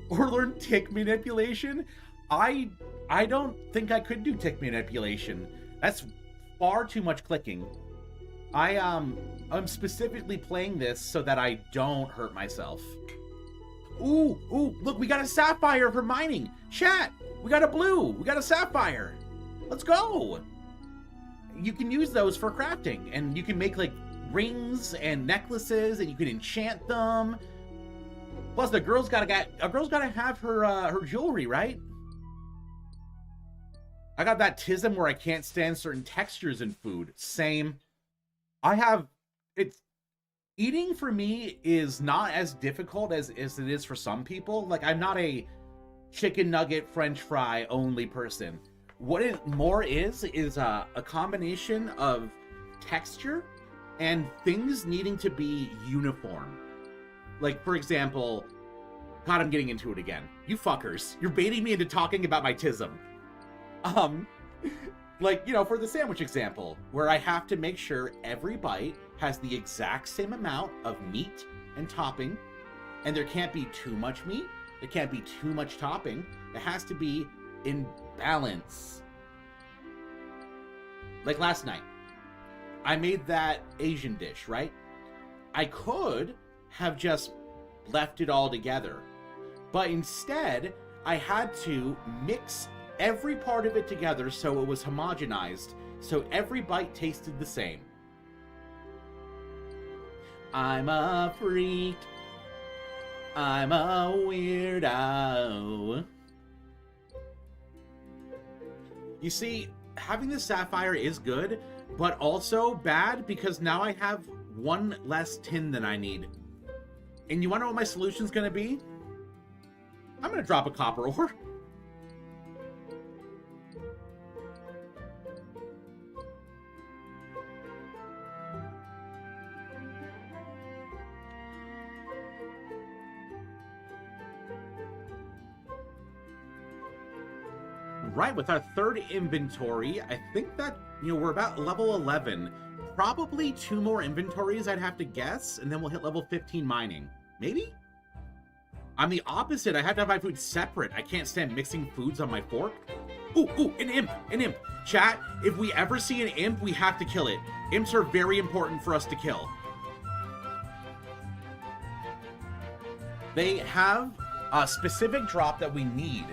Or learn tick manipulation. I don't think I could do tick manipulation. That's far too much clicking. I'm specifically playing this so that I don't hurt myself. Ooh, look, we got a sapphire for mining. Chat, we got a blue, we got a sapphire. Let's go. You can use those for crafting, and you can make like rings and necklaces, and you can enchant them. Plus, a girl's gotta have her jewelry, right? I got that tism where I can't stand certain textures in food. Same. Eating for me is not as difficult as it is for some people. Like, I'm not a chicken nugget, French fry only person. What it more is a combination of texture and things needing to be uniform. Like, for example, God, I'm getting into it again. You fuckers. You're baiting me into talking about my tism. Like, you know, for the sandwich example, where I have to make sure every bite has the exact same amount of meat and topping, and there can't be too much meat, there can't be too much topping. It has to be in balance. Like last night, I made that Asian dish, right? I could have just left it all together, but instead, I had to mix every part of it together so it was homogenized, so every bite tasted the same. I'm a freak. I'm a weirdo. You see, having the sapphire is good, but also bad because now I have one less tin than I need. And you want to know what my solution's going to be? I'm going to drop a copper ore. Right, with our third inventory, I think that, you know, we're about level 11. Probably 2 more inventories, I'd have to guess, and then we'll hit level 15 mining. Maybe? I'm the opposite. I have to have my food separate. I can't stand mixing foods on my fork. Ooh, an imp, an imp. Chat, if we ever see an imp, we have to kill it. Imps are very important for us to kill. They have a specific drop that we need.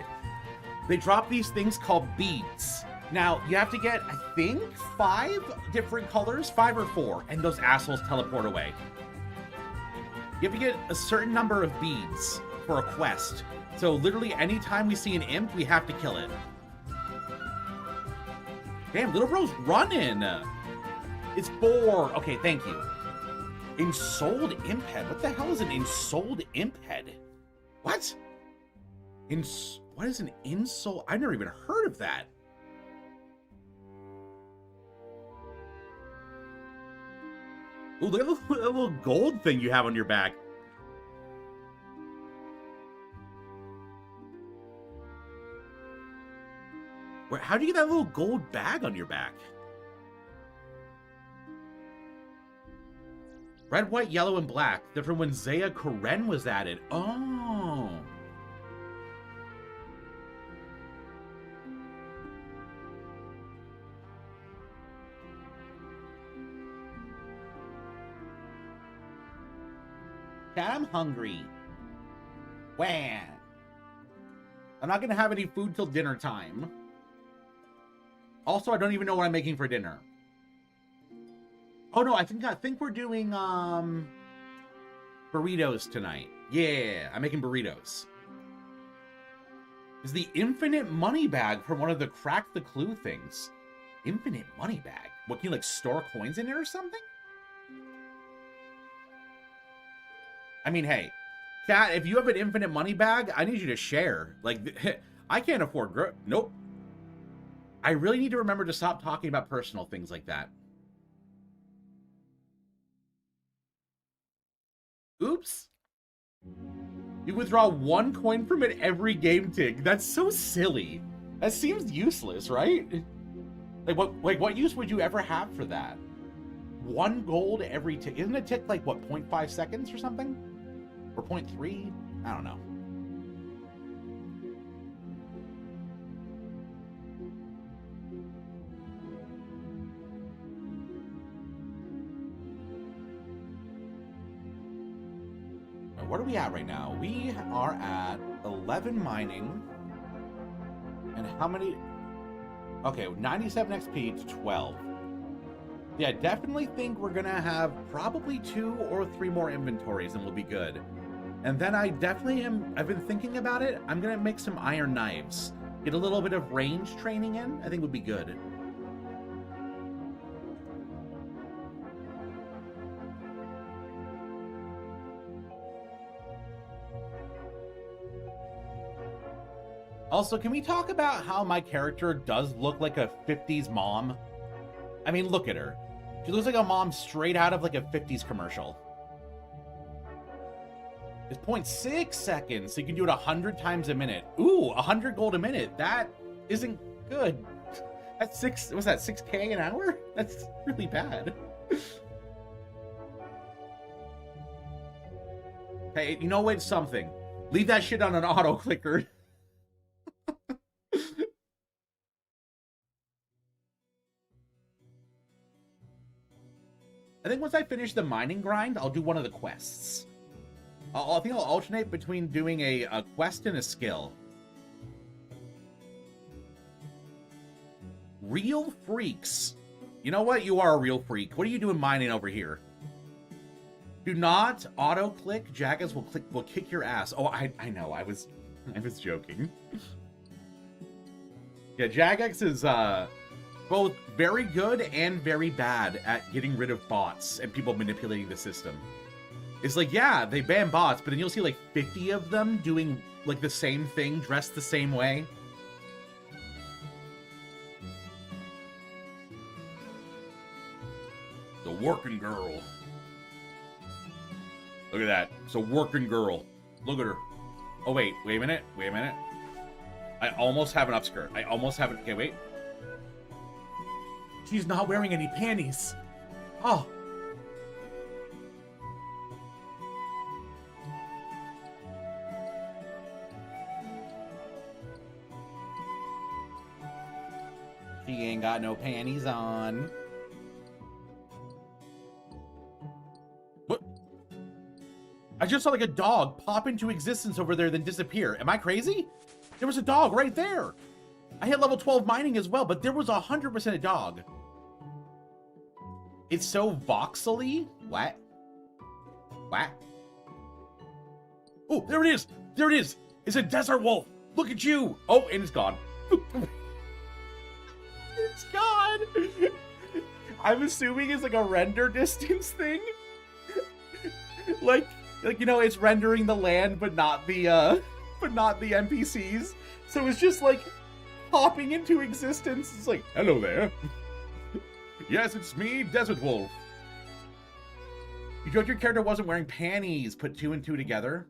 They drop these things called beads. Now, you have to get, I think, 5 different colors, 5 or 4, and those assholes teleport away. You have to get a certain number of beads for a quest. So literally anytime we see an imp, we have to kill it. Damn, little bro's running. It's 4. Okay, thank you. Ensouled imp head. What the hell is an ensouled imp head? What? What is an insole? I've never even heard of that. Ooh, look at the little gold thing you have on your back. How do you get that little gold bag on your back? Red, white, yellow, and black. They're from when Zaya Karen was added. Oh. I'm hungry. Wham! I'm not gonna have any food till dinner time. Also, I don't even know what I'm making for dinner. Oh no, I think we're doing burritos tonight. Yeah, I'm making burritos. Is the infinite money bag from one of the crack the clue things? Infinite money bag? What, can you like store coins in there or something? I mean, hey, chat, if you have an infinite money bag, I need you to share. Like, I can't afford nope. I really need to remember to stop talking about personal things like that. Oops. You withdraw 1 coin from it every game tick. That's so silly. That seems useless, right? What use would you ever have for that? 1 gold every tick. Isn't a tick like, what, 0.5 seconds or something? Or 0.3? I don't know. What are we at right now? We are at 11 mining. And how many? Okay, 97 XP to 12. Yeah, definitely think we're gonna have probably 2 or 3 more inventories and we'll be good. And then I definitely I've been thinking about it. I'm gonna make some iron knives. Get a little bit of range training in, I think would be good. Also, can we talk about how my character does look like a 50s mom? I mean, look at her. She looks like a mom straight out of like a 50s commercial. It's 0.6 seconds, so you can do it 100 times a minute. Ooh, 100 gold a minute. That isn't good. That's was that 6K an hour? That's really bad. Hey, you know what? Something. Leave that shit on an auto clicker. I think once I finish the mining grind, I'll do one of the quests. I think I'll alternate between doing a quest and a skill. Real freaks. You know what? You are a real freak. What are you doing mining over here? Do not auto-click. Jagas will kick your ass. Oh, I know. I was joking. Yeah, Jagex is both very good and very bad at getting rid of bots and people manipulating the system. It's like, yeah, they ban bots, but then you'll see like 50 of them doing like the same thing, dressed the same way. The working girl. Look at that. It's a working girl. Look at her. Oh, wait a minute. I almost have an upskirt. Okay, wait. She's not wearing any panties. Oh. She ain't got no panties on. What? I just saw like a dog pop into existence over there, then disappear. Am I crazy? There was a dog right there. I hit level 12 mining as well, but there was 100% a dog. It's so voxely. What? What? Oh, there it is. There it is. It's a desert wolf. Look at you. Oh, and it's gone. It's gone. I'm assuming it's like a render distance thing. like you know, it's rendering the land, but not the NPCs. So it's just like popping into existence. It's like, hello there. Yes, it's me, Desert Wolf. You joked your character wasn't wearing panties. Put 2 and 2 together.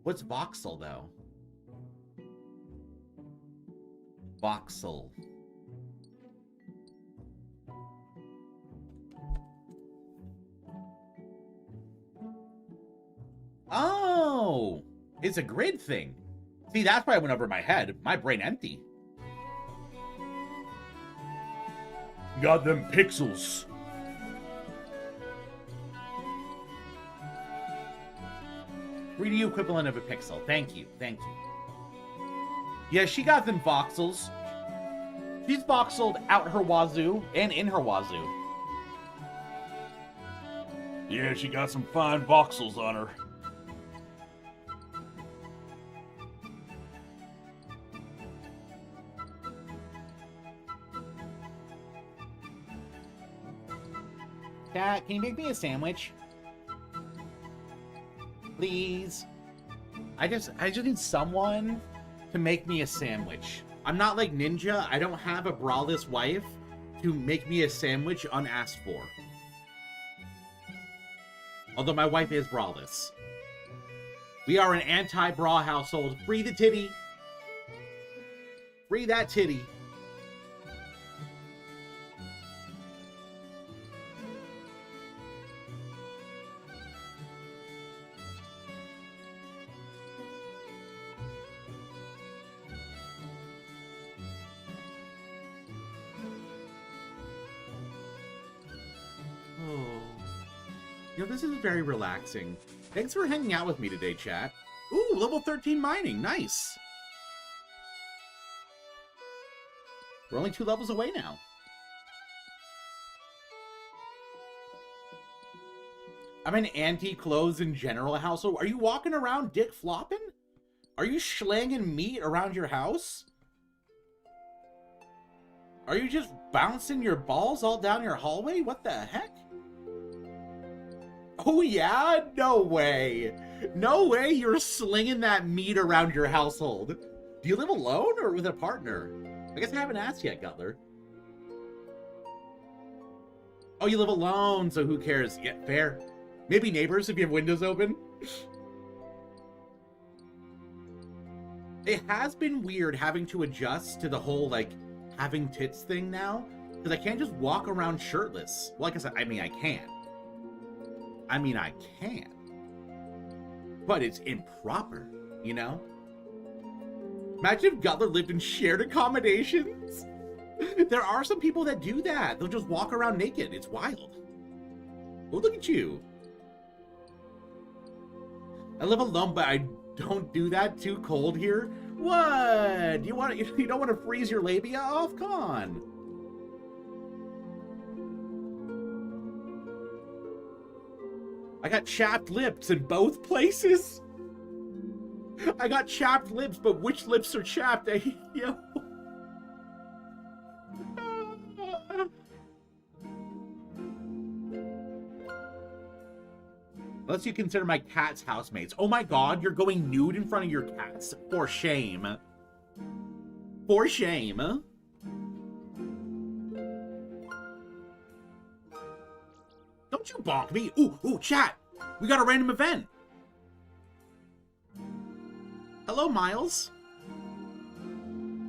What's voxel though? Voxel. Oh, it's a grid thing. See, that's why I went over my head. My brain empty. Got them pixels. 3D equivalent of a pixel. Thank you. Thank you. Yeah, she got them voxels. She's voxeled out her wazoo and in her wazoo. Yeah, she got some fine voxels on her. Cat, can you make me a sandwich? Please. I just need someone to make me a sandwich. I'm not like Ninja. I don't have a braless wife to make me a sandwich unasked for. Although my wife is braless. We are an anti-bra household. Free the titty. Free that titty. You know, this is very relaxing. Thanks for hanging out with me today, chat. Ooh, level 13 mining. Nice. We're only 2 levels away now. I'm an anti-clothes in general household. Are you walking around dick flopping? Are you slanging meat around your house? Are you just bouncing your balls all down your hallway? What the heck? Oh yeah? No way. No way you're slinging that meat around your household. Do you live alone or with a partner? I guess I haven't asked yet, Gutler. Oh, you live alone, so who cares? Yeah, fair. Maybe neighbors if you have windows open. It has been weird having to adjust to the whole, like, having tits thing now. Because I can't just walk around shirtless. Well, like I said, I mean, I can. But it's improper, you know? Imagine if Gutler lived in shared accommodations. There are some people that do that. They'll just walk around naked. It's wild. Oh, look at you. I live alone, but I don't do that. Too cold here. What? You don't want to freeze your labia off? Come on. I got chapped lips in both places. I got chapped lips, but which lips are chapped? Yo. Unless you consider my cat's housemates. Oh my god, you're going nude in front of your cats? For shame. For shame. Don't you bonk me. Ooh, chat. We got a random event. Hello, Miles.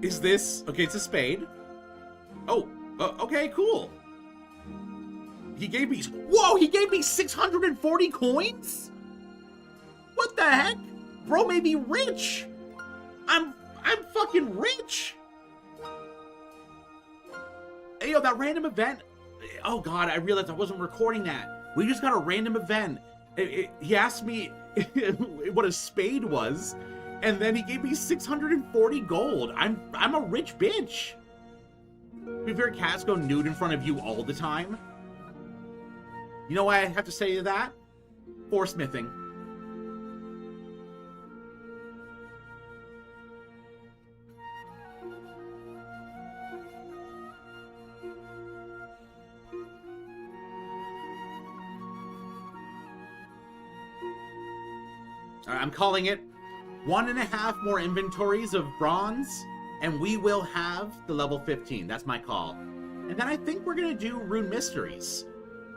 Is this... Okay, it's a spade. Oh, okay, cool. He gave me... Whoa, he gave me 640 coins? What the heck? Bro made me rich. I'm fucking rich. Hey, yo, that random event... Oh, God, I realized I wasn't recording that. We just got a random event. He asked me what a spade was, and then he gave me 640 gold. I'm a rich bitch. If your cats go nude in front of you all the time... You know why I have to say that? For smithing. All right, I'm calling it 1.5 more inventories of bronze, and we will have the level 15. That's my call. And then I think we're going to do Rune Mysteries.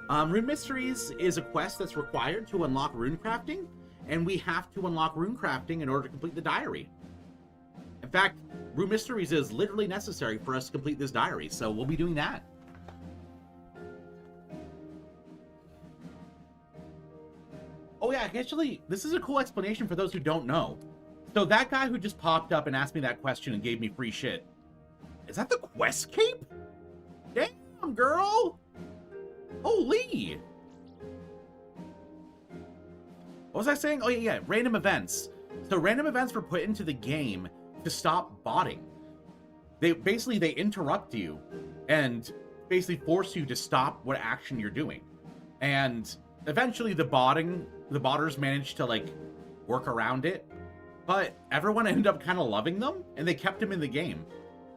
Rune Mysteries is a quest that's required to unlock rune crafting, and we have to unlock rune crafting in order to complete the diary. In fact, Rune Mysteries is literally necessary for us to complete this diary, so we'll be doing that. Oh yeah, actually, this is a cool explanation for those who don't know. So that guy who just popped up and asked me that question and gave me free shit, is that the quest cape? Damn, girl! Holy! What was I saying? Oh yeah, random events. So random events were put into the game to stop botting. They interrupt you and basically force you to stop what action you're doing. And eventually the botters managed to like work around it, but everyone ended up kind of loving them and they kept them in the game.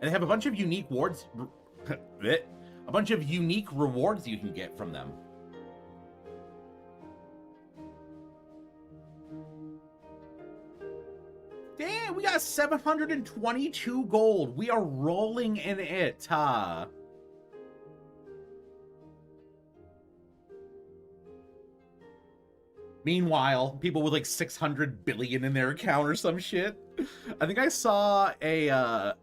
And they have a bunch of unique rewards. A bunch of unique rewards you can get from them. Damn, we got 722 gold. We are rolling in it, huh? Meanwhile, people with like 600 billion in their account or some shit. I think I saw a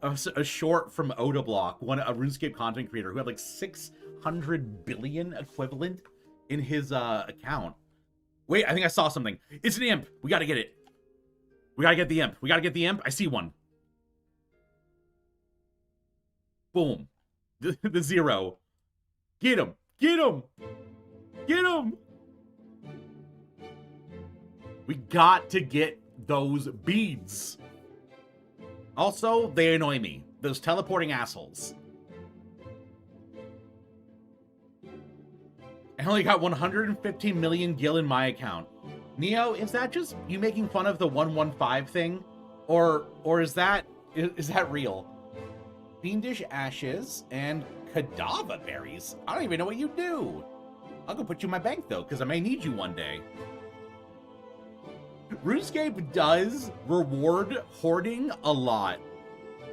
short from Odablock, a RuneScape content creator who had like 600 billion equivalent in his account. Wait, I think I saw something. It's an imp. We gotta get it. We gotta get the imp. We gotta get the imp. I see one. Boom. The 0. Get him. Get him. Get him. We got to get those beads. Also, they annoy me. Those teleporting assholes. I only got 115 million gil in my account. Neo, is that just you making fun of the 115 thing? Or is that real? Fiendish ashes and cadaver berries. I don't even know what you do. I'll go put you in my bank though, because I may need you one day. RuneScape does reward hoarding a lot.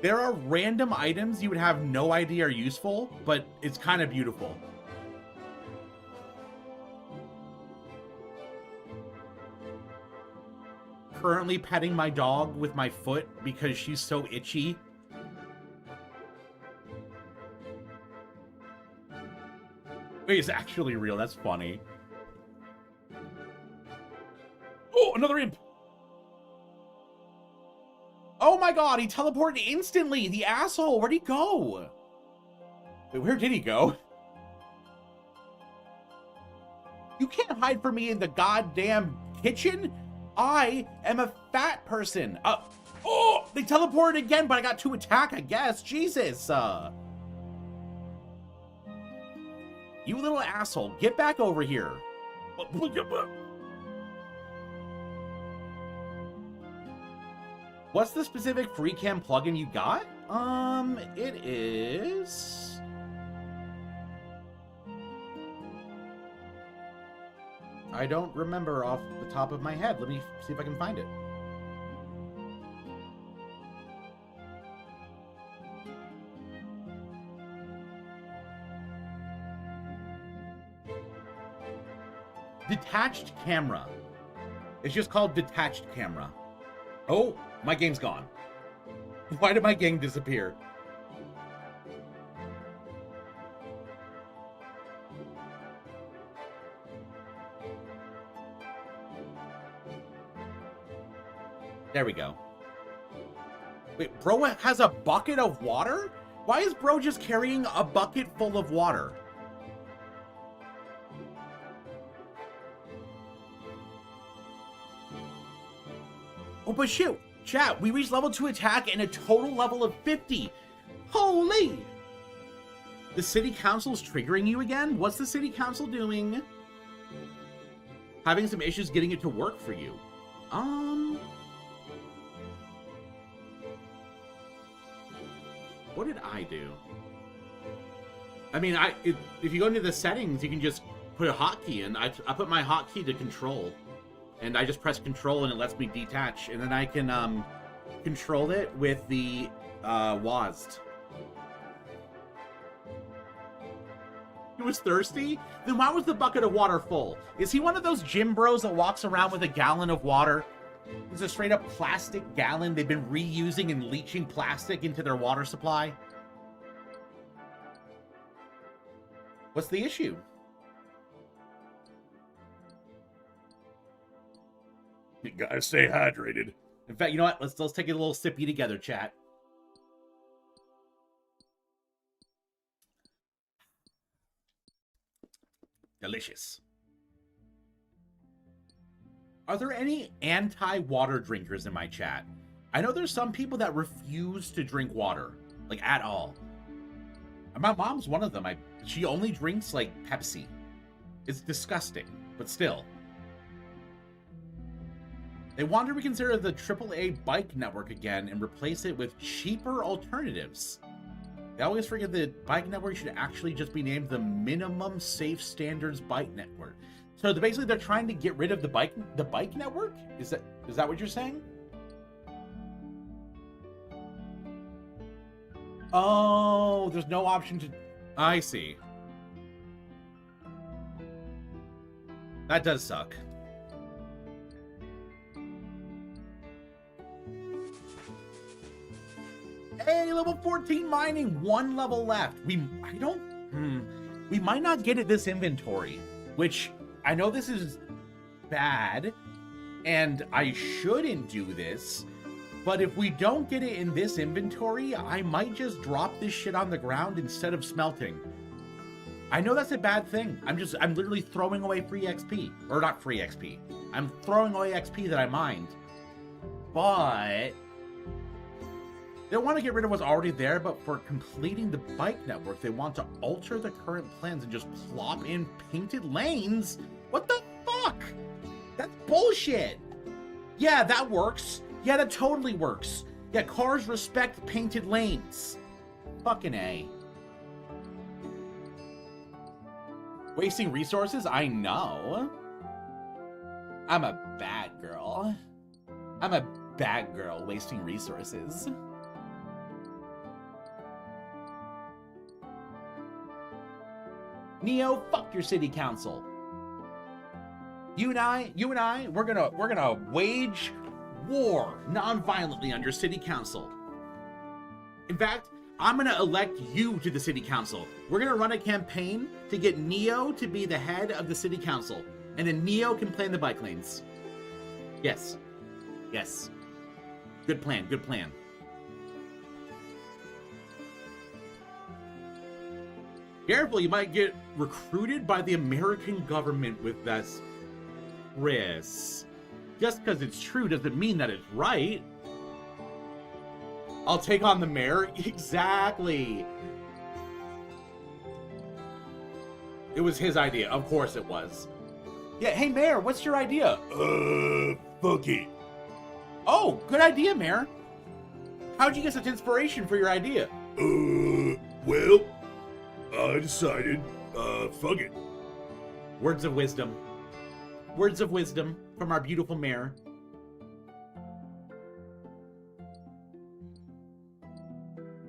There are random items you would have no idea are useful, but it's kind of beautiful. Currently petting my dog with my foot because she's so itchy. Wait, it's actually real. That's funny. Oh, another imp. Oh my god, he teleported instantly. The asshole. Where'd he go? Wait, where did he go? You can't hide from me in the goddamn kitchen. I am a fat person. Oh, they teleported again, but I got 2 attack, I guess. Jesus. You little asshole. Get back over here. What's the specific free cam plugin you got? It is... I don't remember off the top of my head. Let me see if I can find it. Detached camera. It's just called detached camera. Oh, my game's gone. Why did my game disappear? There we go. Wait, bro has a bucket of water? Why is bro just carrying a bucket full of water? Oh, but shoot, chat, we reached level 2 attack and a total level of 50. Holy! The city council's triggering you again? What's the city council doing? Having some issues getting it to work for you. What did I do? I mean, if you go into the settings, you can just put a hotkey in. I put my hotkey to control. And I just press control and it lets me detach. And then I can control it with the WASD. He was thirsty? Then why was the bucket of water full? Is he one of those gym bros that walks around with a gallon of water? It's a straight up plastic gallon they've been reusing and leaching plastic into their water supply. What's the issue? You gotta stay hydrated. In fact, you know what? Let's take a little sippy together, chat. Delicious. Are there any anti-water drinkers in my chat? I know there's some people that refuse to drink water, like at all. My mom's one of them. She only drinks like Pepsi. It's disgusting, but still. They want to reconsider the AAA bike network again and replace it with cheaper alternatives. They always forget that bike network should actually just be named the Minimum Safe Standards Bike Network. So basically they're trying to get rid of the bike network? Is that what you're saying? Oh, there's no option to... I see. That does suck. Hey, level 14 mining, 1 level left. We might not get it this inventory, which I know this is bad and I shouldn't do this, but if we don't get it in this inventory, I might just drop this shit on the ground instead of smelting. I know that's a bad thing. I'm literally throwing away free XP, or not free XP. I'm throwing away XP that I mined, but they want to get rid of what's already there, but for completing the bike network, they want to alter the current plans and just plop in painted lanes? What the fuck? That's bullshit. Yeah, that works. Yeah, that totally works. Yeah, cars respect painted lanes. Fucking A. Wasting resources? I know. I'm a bad Batgirl. I'm a Batgirl wasting resources. Neo, fuck your city council. You and I, we're gonna wage war non-violently on your city council. In fact, I'm gonna elect you to the city council. We're gonna run a campaign to get Neo to be the head of the city council, and then Neo can plan the bike lanes. Yes. Yes. Good plan, good plan. Careful, you might get recruited by the American government with this, Chris. Just because it's true doesn't mean that it's right. I'll take on the mayor? Exactly. It was his idea. Of course it was. Yeah, hey, Mayor, what's your idea? Fuck it. Oh, good idea, Mayor. How'd you get such inspiration for your idea? Well, I decided, fuck it. Words of wisdom. Words of wisdom from our beautiful mayor.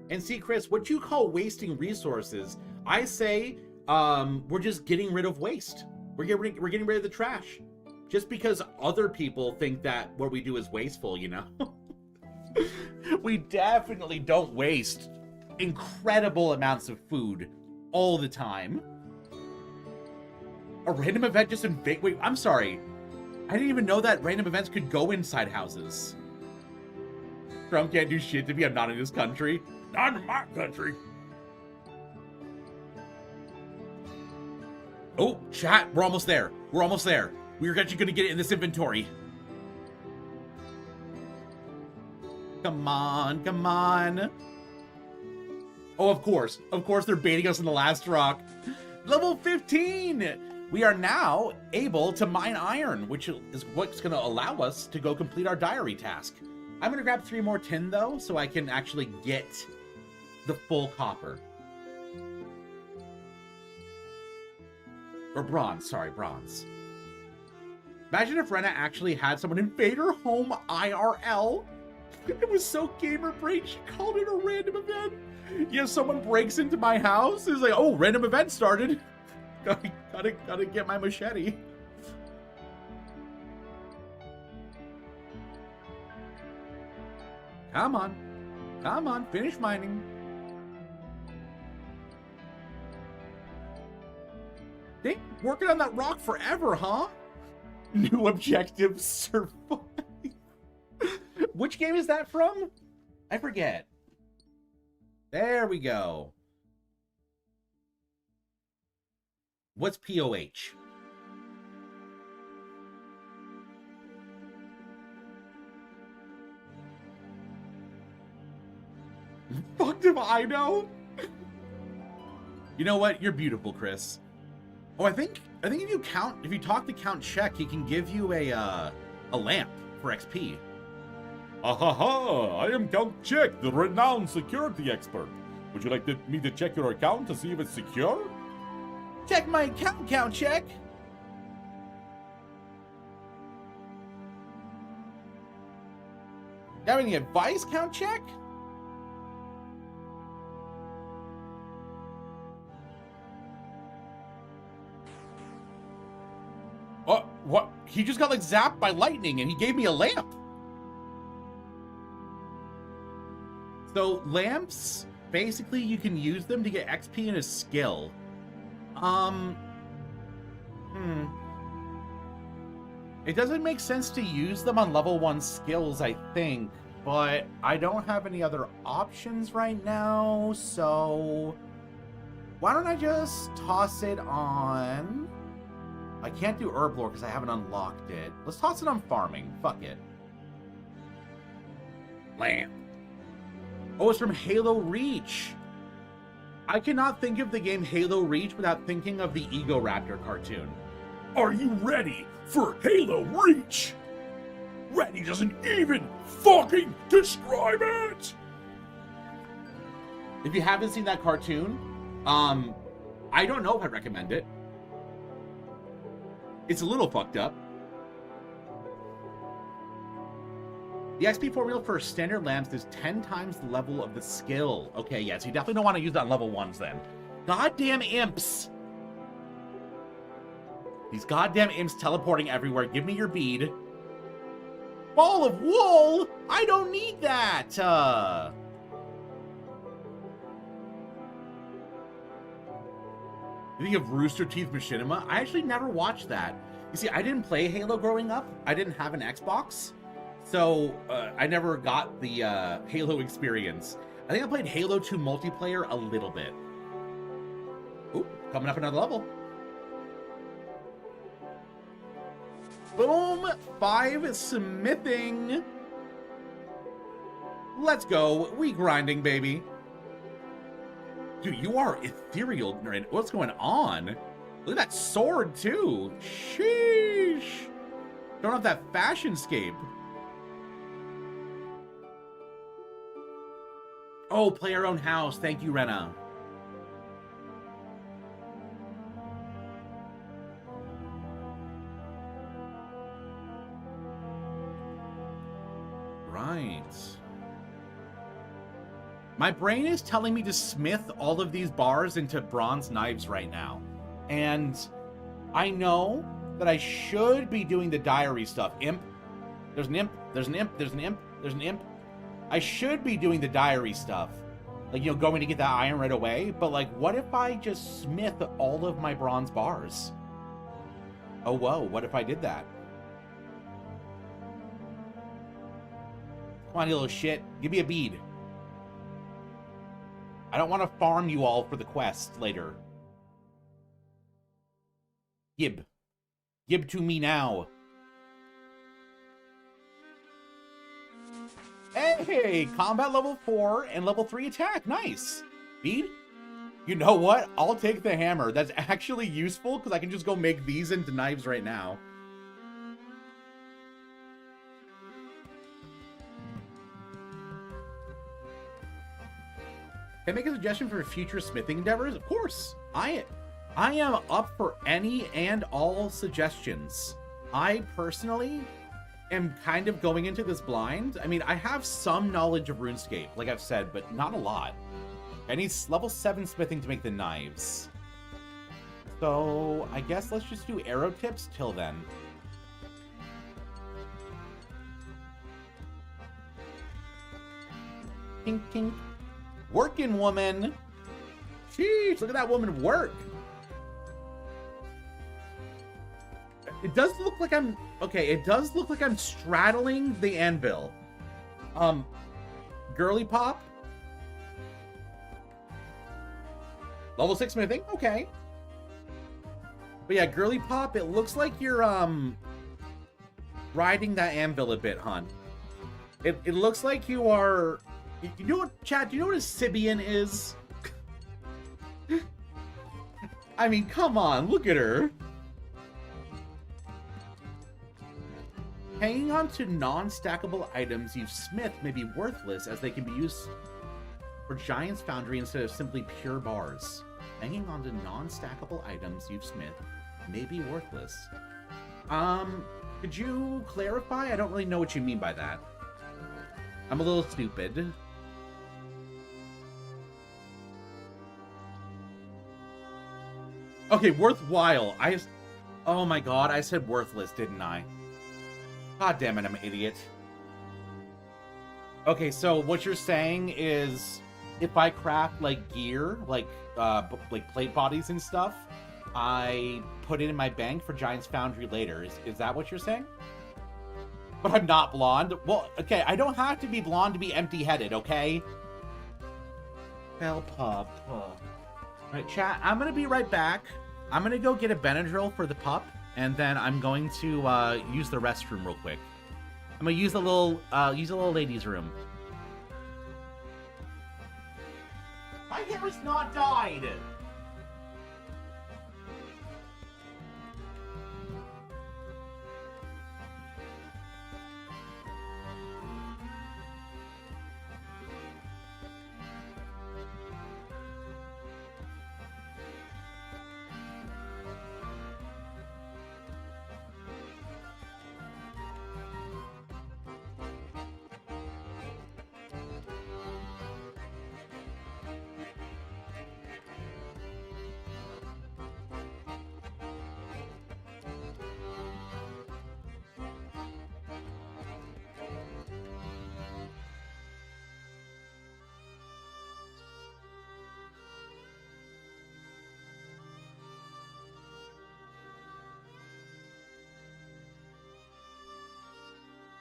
And see, Chris, what you call wasting resources, I say, we're just getting rid of waste. We're getting rid of the trash. Just because other people think that what we do is wasteful, you know? We definitely don't waste incredible amounts of food all the time. A random event just invade. Wait, I'm sorry. I didn't even know that random events could go inside houses. Trump can't do shit to me. I'm not in his country. Not in my country. Oh, chat. We're almost there. We're almost there. We're actually going to get it in this inventory. Come on. Come on. Oh, of course. Of course, they're baiting us in the last rock. Level 15. We are now able to mine iron, which is what's going to allow us to go complete our diary task. I'm going to grab 3 more tin, though, so I can actually get the full copper. Or bronze, sorry, bronze. Imagine if Rena actually had someone invade her home IRL. It was so gamer brain, she called it a random event. Yeah, someone breaks into my house. It's like, oh, random event started. Gotta get my machete. Come on. Come on, finish mining. They working on that rock forever, huh? New objective, survive. Which game is that from? I forget. There we go. What's POH? Fuck if I know. You know what? You're beautiful, Chris. Oh, I think if you talk to Count Check, he can give you a lamp for XP. Ahaha! I am Count Check, the renowned security expert. Would you like me to check your account to see if it's secure? Check my account, Count Check. You have any advice, Count Check? What? He just got like zapped by lightning and he gave me a lamp. So lamps, basically you can use them to get XP and a skill. It doesn't make sense to use them on level 1 skills, I think, but I don't have any other options right now, so why don't I just toss it on... I can't do Herblore because I haven't unlocked it. Let's toss it on farming. Fuck it. Lamp. Oh, it's from Halo Reach. I cannot think of the game Halo Reach without thinking of the Ego Raptor cartoon. Are you ready for Halo Reach? Ready doesn't even fucking describe it! If you haven't seen that cartoon, I don't know if I'd recommend it. It's a little fucked up. The XP formula for standard lamps is 10 times the level of the skill. Okay, yes, you definitely don't want to use that on level 1s then. Goddamn imps! These goddamn imps teleporting everywhere. Give me your bead. Ball of wool? I don't need that! You think of Rooster Teeth Machinima? I actually never watched that. You see, I didn't play Halo growing up. I didn't have an Xbox. So, I never got the Halo experience. I think I played Halo 2 multiplayer a little bit. Ooh, coming up another level. Boom! 5 smithing. Let's go. We grinding, baby. Dude, you are ethereal. What's going on? Look at that sword, too. Sheesh. Don't have that fashionscape. Oh, play our own house. Thank you, Rena. Right. My brain is telling me to smith all of these bars into bronze knives right now. And I know that I should be doing the diary stuff. Imp. There's an imp. There's an imp. There's an imp. There's an imp. I should be doing the diary stuff. Like, you know, going to get that iron right away. But, like, what if I just smith all of my bronze bars? Oh, whoa. What if I did that? Come on, you little shit. Give me a bead. I don't want to farm you all for the quest later. Gib. Gib to me now. Hey, combat level 4 and level 3 attack. Nice. Bead? You know what? I'll take the hammer. That's actually useful because I can just go make these into knives right now. Can I make a suggestion for future smithing endeavors? Of course. I am up for any and all suggestions. I personally am kind of going into this blind. I mean, I have some knowledge of RuneScape, like I've said, but not a lot. I need level 7 smithing to make the knives. So I guess let's just do arrow tips till then. Tink, tink. Working woman. Jeez, look at that woman work. It does look like I'm... Okay, it does look like I'm straddling the anvil. Girly pop. Level 6 smithing. Okay. But yeah, girly pop, it looks like you're, riding that anvil a bit, hon. It looks like you are... You know what, chat? Do you know what a Sibian is? I mean, come on, look at her. Hanging on to non-stackable items you've smithed may be worthless as they can be used for Giant's Foundry instead of simply pure bars. Hanging on to non-stackable items you've smithed may be worthless. Could you clarify? I don't really know what you mean by that. I'm a little stupid. Okay, worthwhile. Oh my god, I said worthless, didn't I? God damn it, I'm an idiot. Okay, so what you're saying is if I craft, like, gear, like plate bodies and stuff, I put it in my bank for Giant's Foundry later. Is that what you're saying? But I'm not blonde. Well, okay, I don't have to be blonde to be empty-headed, okay? Help up. Alright, chat, I'm gonna be right back. I'm gonna go get a Benadryl for the pup, and then I'm going to use the restroom real quick. I'm gonna use a little ladies' room. My hair is not dyed!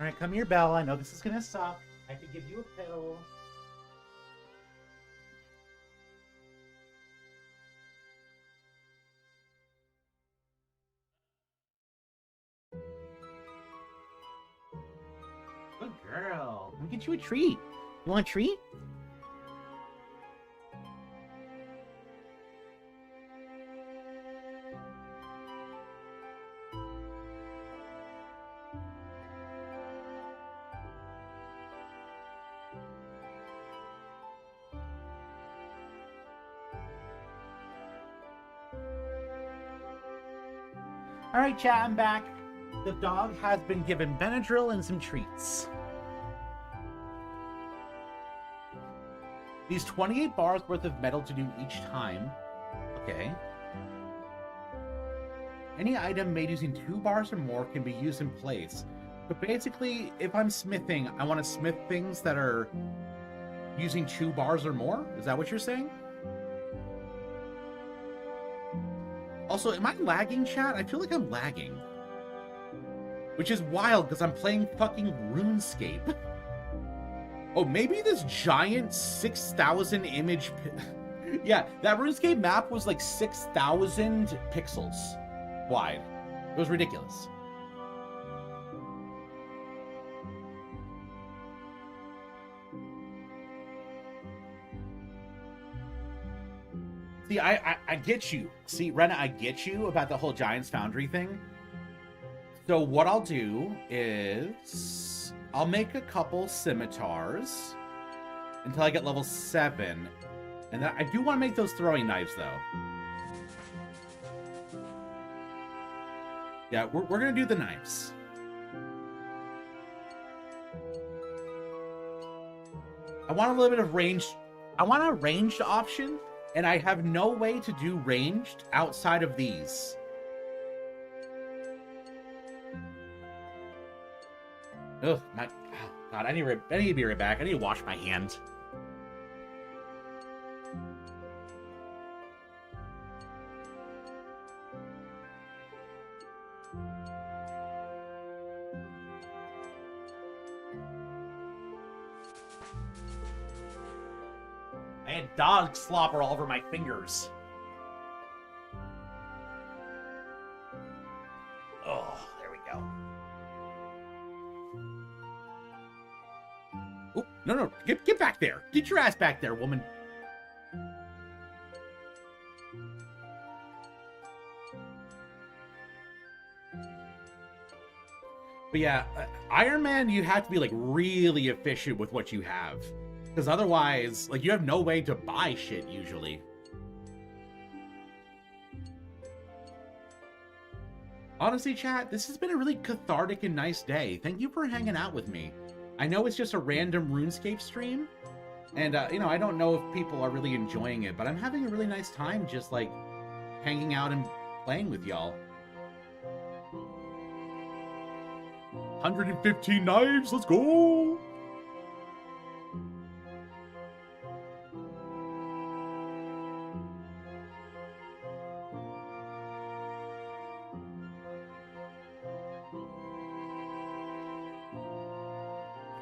Alright, come here, Belle. I know this is gonna suck. I have to give you a pill. Good girl. Let me get you a treat. You want a treat? Alright, chat, I'm back. The dog has been given Benadryl and some treats. These 28 bars worth of metal to do each time. Okay. Any item made using 2 bars or more can be used in place. But basically, if I'm smithing, I want to smith things that are using 2 bars or more? Is that what you're saying? Also, am I lagging, chat? I feel like I'm lagging. Which is wild, because I'm playing fucking RuneScape. Oh, maybe this giant 6,000 image... yeah, that RuneScape map was like 6,000 pixels wide. It was ridiculous. See, I get you. See, Rena, I get you about the whole Giants Foundry thing. So what I'll do is I'll make a couple scimitars until I get level 7. And then I do want to make those throwing knives, though. Yeah, we're going to do the knives. I want a little bit of range. I want a ranged option. And I have no way to do ranged outside of these. Ugh, my... Oh, God, I need to be right back. I need to wash my hands. I had dog slobber all over my fingers. Oh, there we go. Oh, no, get back there. Get your ass back there, woman. But yeah, Iron Man, you have to be like really efficient with what you have. Because otherwise, like, you have no way to buy shit, usually. Honestly, chat, this has been a really cathartic and nice day. Thank you for hanging out with me. I know it's just a random RuneScape stream. And, you know, I don't know if people are really enjoying it, but I'm having a really nice time just, like, hanging out and playing with y'all. 115 knives, let's go!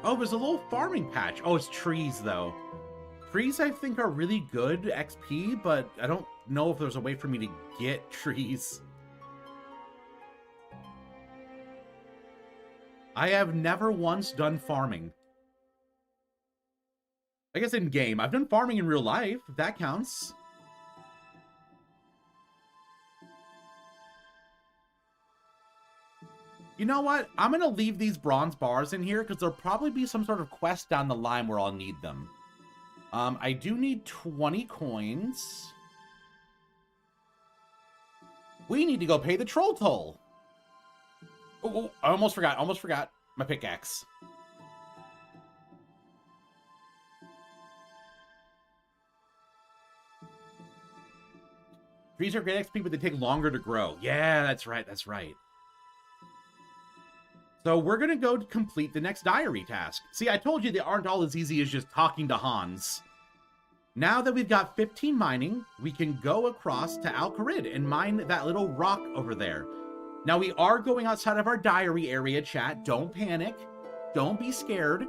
Oh, there's a little farming patch. Oh, it's trees, though. Trees, I think, are really good XP, but I don't know if there's a way for me to get trees. I have never once done farming. I guess in game. I've done farming in real life, if that counts. You know what? I'm going to leave these bronze bars in here because there'll probably be some sort of quest down the line where I'll need them. I do need 20 coins. We need to go pay the troll toll. Oh, I almost forgot my pickaxe. Trees are great XP, but they take longer to grow. Yeah, that's right. So we're going to go complete the next diary task. See, I told you they aren't all as easy as just talking to Hans. Now that we've got 15 mining, we can go across to Kharid and mine that little rock over there. Now, we are going outside of our diary area, chat. Don't panic. Don't be scared.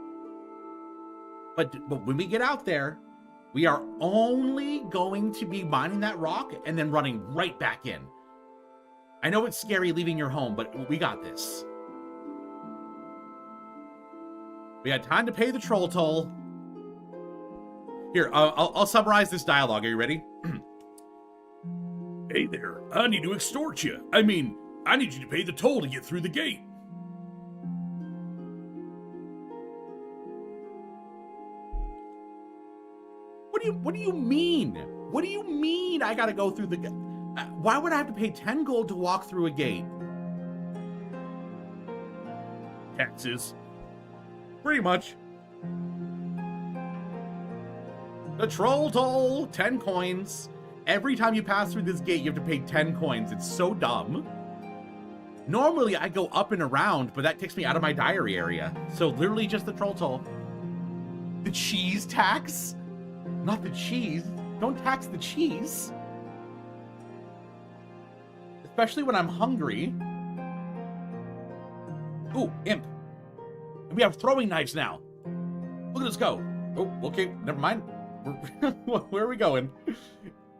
But when we get out there, we are only going to be mining that rock and then running right back in. I know it's scary leaving your home, but we got this. We got time to pay the troll toll. Here, I'll summarize this dialogue. Are you ready? Hey there, I need to extort you. I mean, I need you to pay the toll to get through the gate. What do you mean? What do you mean I gotta go through the gate? Why would I have to pay 10 gold to walk through a gate? Taxes. Pretty much. The troll toll, 10 coins. Every time you pass through this gate, you have to pay 10 coins. It's so dumb. Normally, I go up and around, but that takes me out of my diary area. So literally just the troll toll. The cheese tax? Not the cheese. Don't tax the cheese. Especially when I'm hungry. Ooh, imp. And we have throwing knives now. Look at us go. Oh, okay, never mind. Where are we going?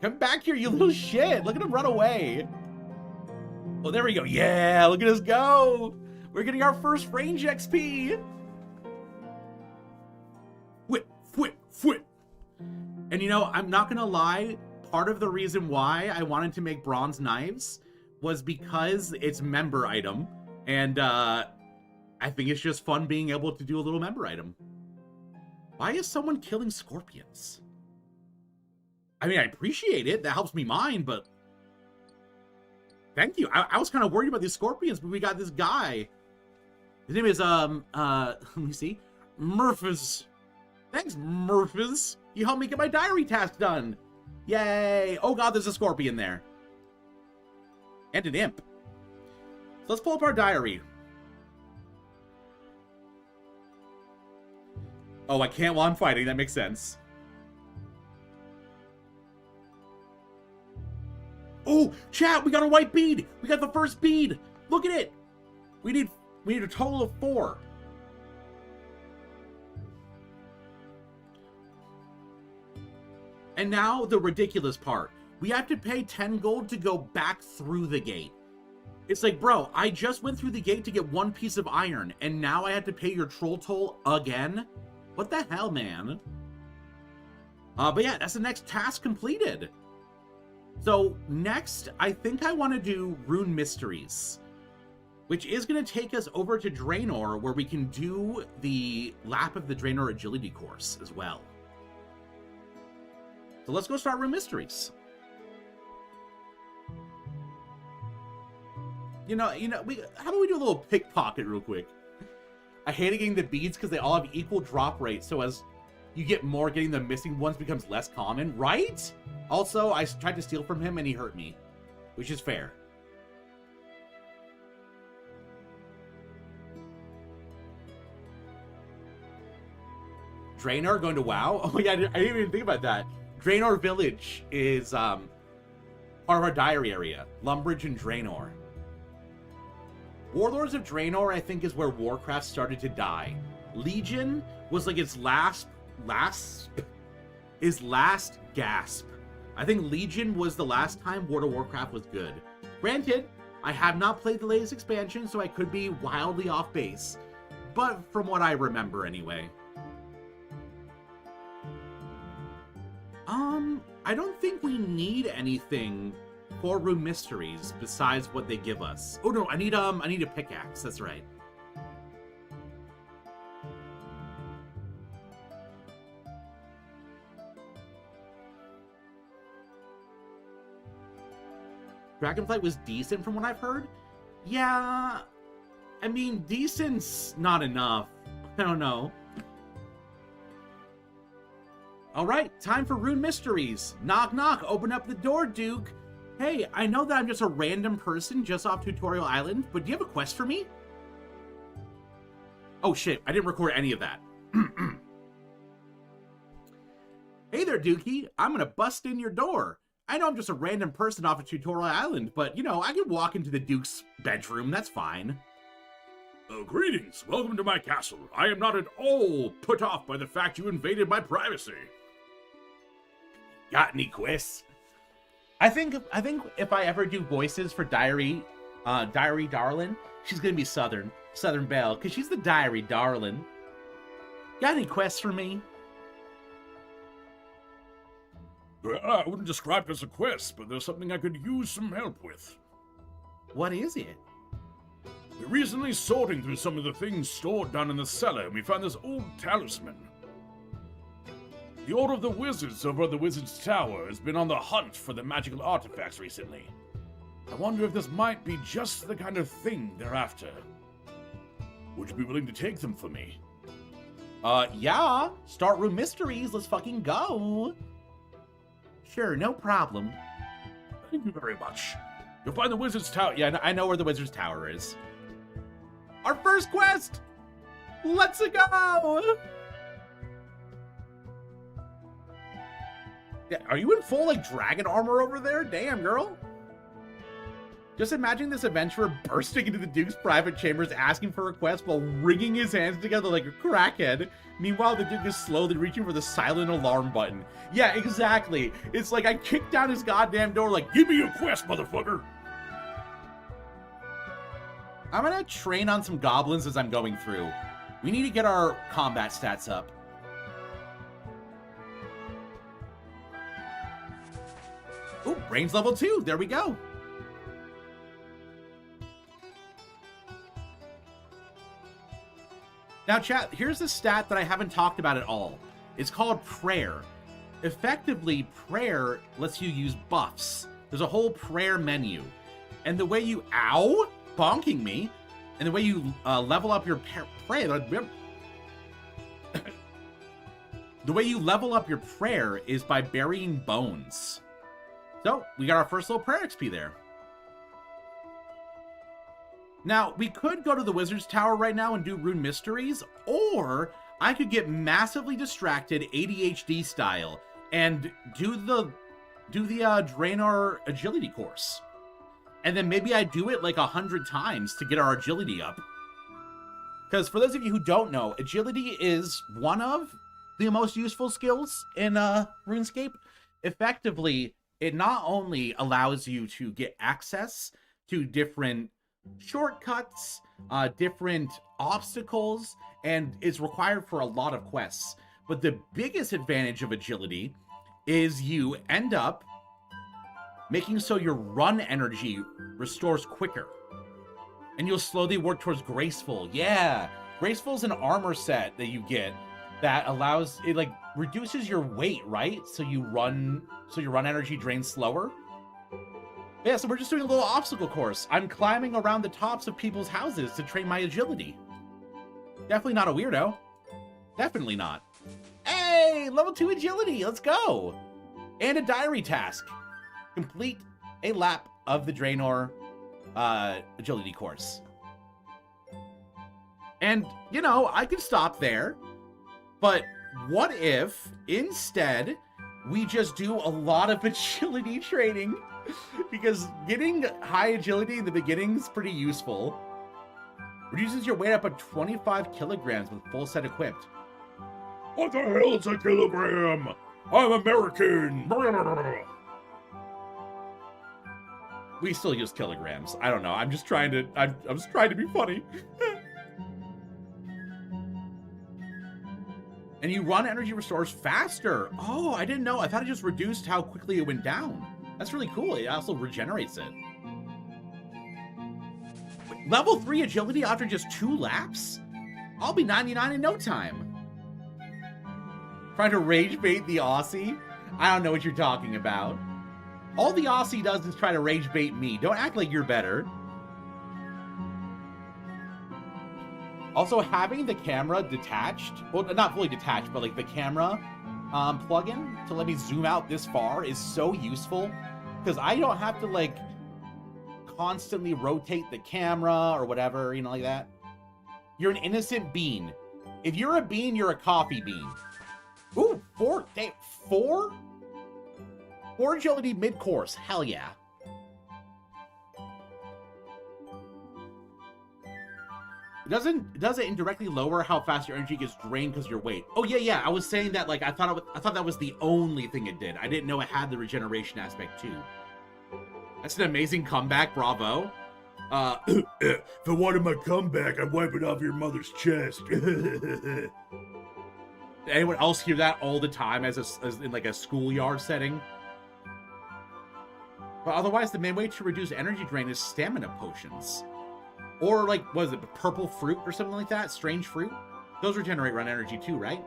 Come back here, you little shit. Look at him run away. Oh, there we go. Yeah, look at us go. We're getting our first range XP. Whip, whip, whip. And you know, I'm not gonna lie, part of the reason why I wanted to make bronze knives was because it's member item. And I think it's just fun being able to do a little member item. Why is someone killing scorpions? I mean, I appreciate it. That helps me mine, but thank you. I was kind of worried about these scorpions, but we got this guy. His name is, let me see. Murphys. Thanks, Murphys. You helped me get my diary task done. Yay. Oh god, there's a scorpion there. And an imp. So let's pull up our diary. Oh, I can't while I'm fighting. That makes sense. Oh, chat, we got a white bead. We got the first bead. Look at it. We need a total of 4. And now the ridiculous part. We have to pay 10 gold to go back through the gate. It's like, bro, I just went through the gate to get 1 piece of iron, and now I have to pay your troll toll again? What the hell, man? But yeah, that's the next task completed. So next, I think I want to do Rune Mysteries, which is going to take us over to Draenor, where we can do the Lap of the Draenor Agility course as well. So let's go start Rune Mysteries. You know, how about we do a little pickpocket real quick? I hated getting the beads because they all have equal drop rate, so as you get more, getting the missing ones becomes less common, right? Also, I tried to steal from him and he hurt me, which is fair. Draenor going to WoW? Oh yeah, I didn't even think about that. Draenor Village is part of our diary area. Lumbridge and Draenor. Warlords of Draenor, I think, is where Warcraft started to die. Legion was like its last gasp. I think Legion was the last time World of Warcraft was good. Granted, I have not played the latest expansion, so I could be wildly off base. But from what I remember anyway. I don't think we need anything for Rune Mysteries besides what they give us. Oh no, I need a pickaxe, that's right. Dragonflight was decent from what I've heard. Yeah, I mean, decent's not enough. I don't know. All right, time for Rune Mysteries. Knock, knock, open up the door, Duke. Hey, I know that I'm just a random person just off Tutorial Island, but do you have a quest for me? Oh shit, I didn't record any of that. Hey there, Dookie. I'm gonna bust in your door. I know I'm just a random person off of Tutorial Island, but, you know, I can walk into the Duke's bedroom, that's fine. Greetings. Welcome to my castle. I am not at all put off by the fact you invaded my privacy. Got any quests? I think if I ever do voices for Diary Darlin, she's gonna be Southern Belle, because she's the Diary Darlin. Got any quests for me? I wouldn't describe it as a quest, but there's something I could use some help with. What is it? We're recently sorting through some of the things stored down in the cellar, and we found this old talisman. The Order of the Wizards over at the Wizard's Tower has been on the hunt for the magical artifacts recently. I wonder if this might be just the kind of thing they're after. Would you be willing to take them for me? Yeah. Start room mysteries. Let's fucking go. Sure, no problem. Thank you very much. You'll find the Wizard's Tower. Yeah, I know where the Wizard's Tower is. Our first quest! Let's go! Yeah, are you in full, like, dragon armor over there? Damn, girl. Just imagine this adventurer bursting into the Duke's private chambers asking for a quest while wringing his hands together like a crackhead. Meanwhile, the Duke is slowly reaching for the silent alarm button. Yeah, exactly. It's like I kicked down his goddamn door like, Give me your quest, motherfucker! I'm gonna train on some goblins as I'm going through. We need to get our combat stats up. Ooh, brains level 2. There we go. Now, chat, here's a stat that I haven't talked about at all. It's called prayer. Effectively, prayer lets you use buffs. There's a whole prayer menu. And the way you... Ow! Bonking me. And the way you level up your prayer... The way you level up your prayer is by burying bones. So, we got our first little prayer XP there. Now, we could go to the Wizard's Tower right now and do Rune Mysteries, or I could get massively distracted ADHD style and do the Draenor agility course. And then maybe I do it like 100 times to get our agility up. Because for those of you who don't know, agility is one of the most useful skills in RuneScape. Effectively, it not only allows you to get access to different shortcuts, different obstacles, and is required for a lot of quests. But the biggest advantage of agility is you end up making so your run energy restores quicker. And you'll slowly work towards Graceful. Yeah, Graceful is an armor set that you get that allows, it like reduces your weight, right? So your run energy drains slower. Yeah, so we're just doing a little obstacle course. I'm climbing around the tops of people's houses to train my agility. Definitely not a weirdo. Definitely not. Hey, level 2 agility, let's go. And a diary task. Complete a lap of the Draenor agility course. And, you know, I could stop there, but what if instead we just do a lot of agility training? Because getting high agility in the beginning is pretty useful. Reduces your weight up by 25 kilograms with full set equipped. What the hell is a kilogram? I'm American! We still use kilograms. I don't know. I'm just trying to... I'm just trying to be funny. And you run energy restores faster. Oh, I didn't know. I thought it just reduced how quickly it went down. That's really cool. It also regenerates it. Level 3 agility after just 2 laps? I'll be 99 in no time. Trying to rage bait the Aussie? I don't know what you're talking about. All the Aussie does is try to rage bait me. Don't act like you're better. Also, having the camera detached, well, not fully detached, but like the camera plugin to let me zoom out this far is so useful, because I don't have to like constantly rotate the camera or whatever, you know, like that. You're an innocent bean. If you're a bean, you're a coffee bean. Ooh, 4 agility mid-course. Hell yeah. does it indirectly lower how fast your energy gets drained because of your weight? Oh yeah. I was saying that like I thought that was the only thing it did. I didn't know it had the regeneration aspect too. That's an amazing comeback, bravo. If I wanted my comeback, I'd wipe it off your mother's chest. Anyone else hear that all the time as in like a schoolyard setting? But otherwise, the main way to reduce energy drain is stamina potions. Or like, what is it, purple fruit or something like that? Strange fruit? Those regenerate run energy too, right?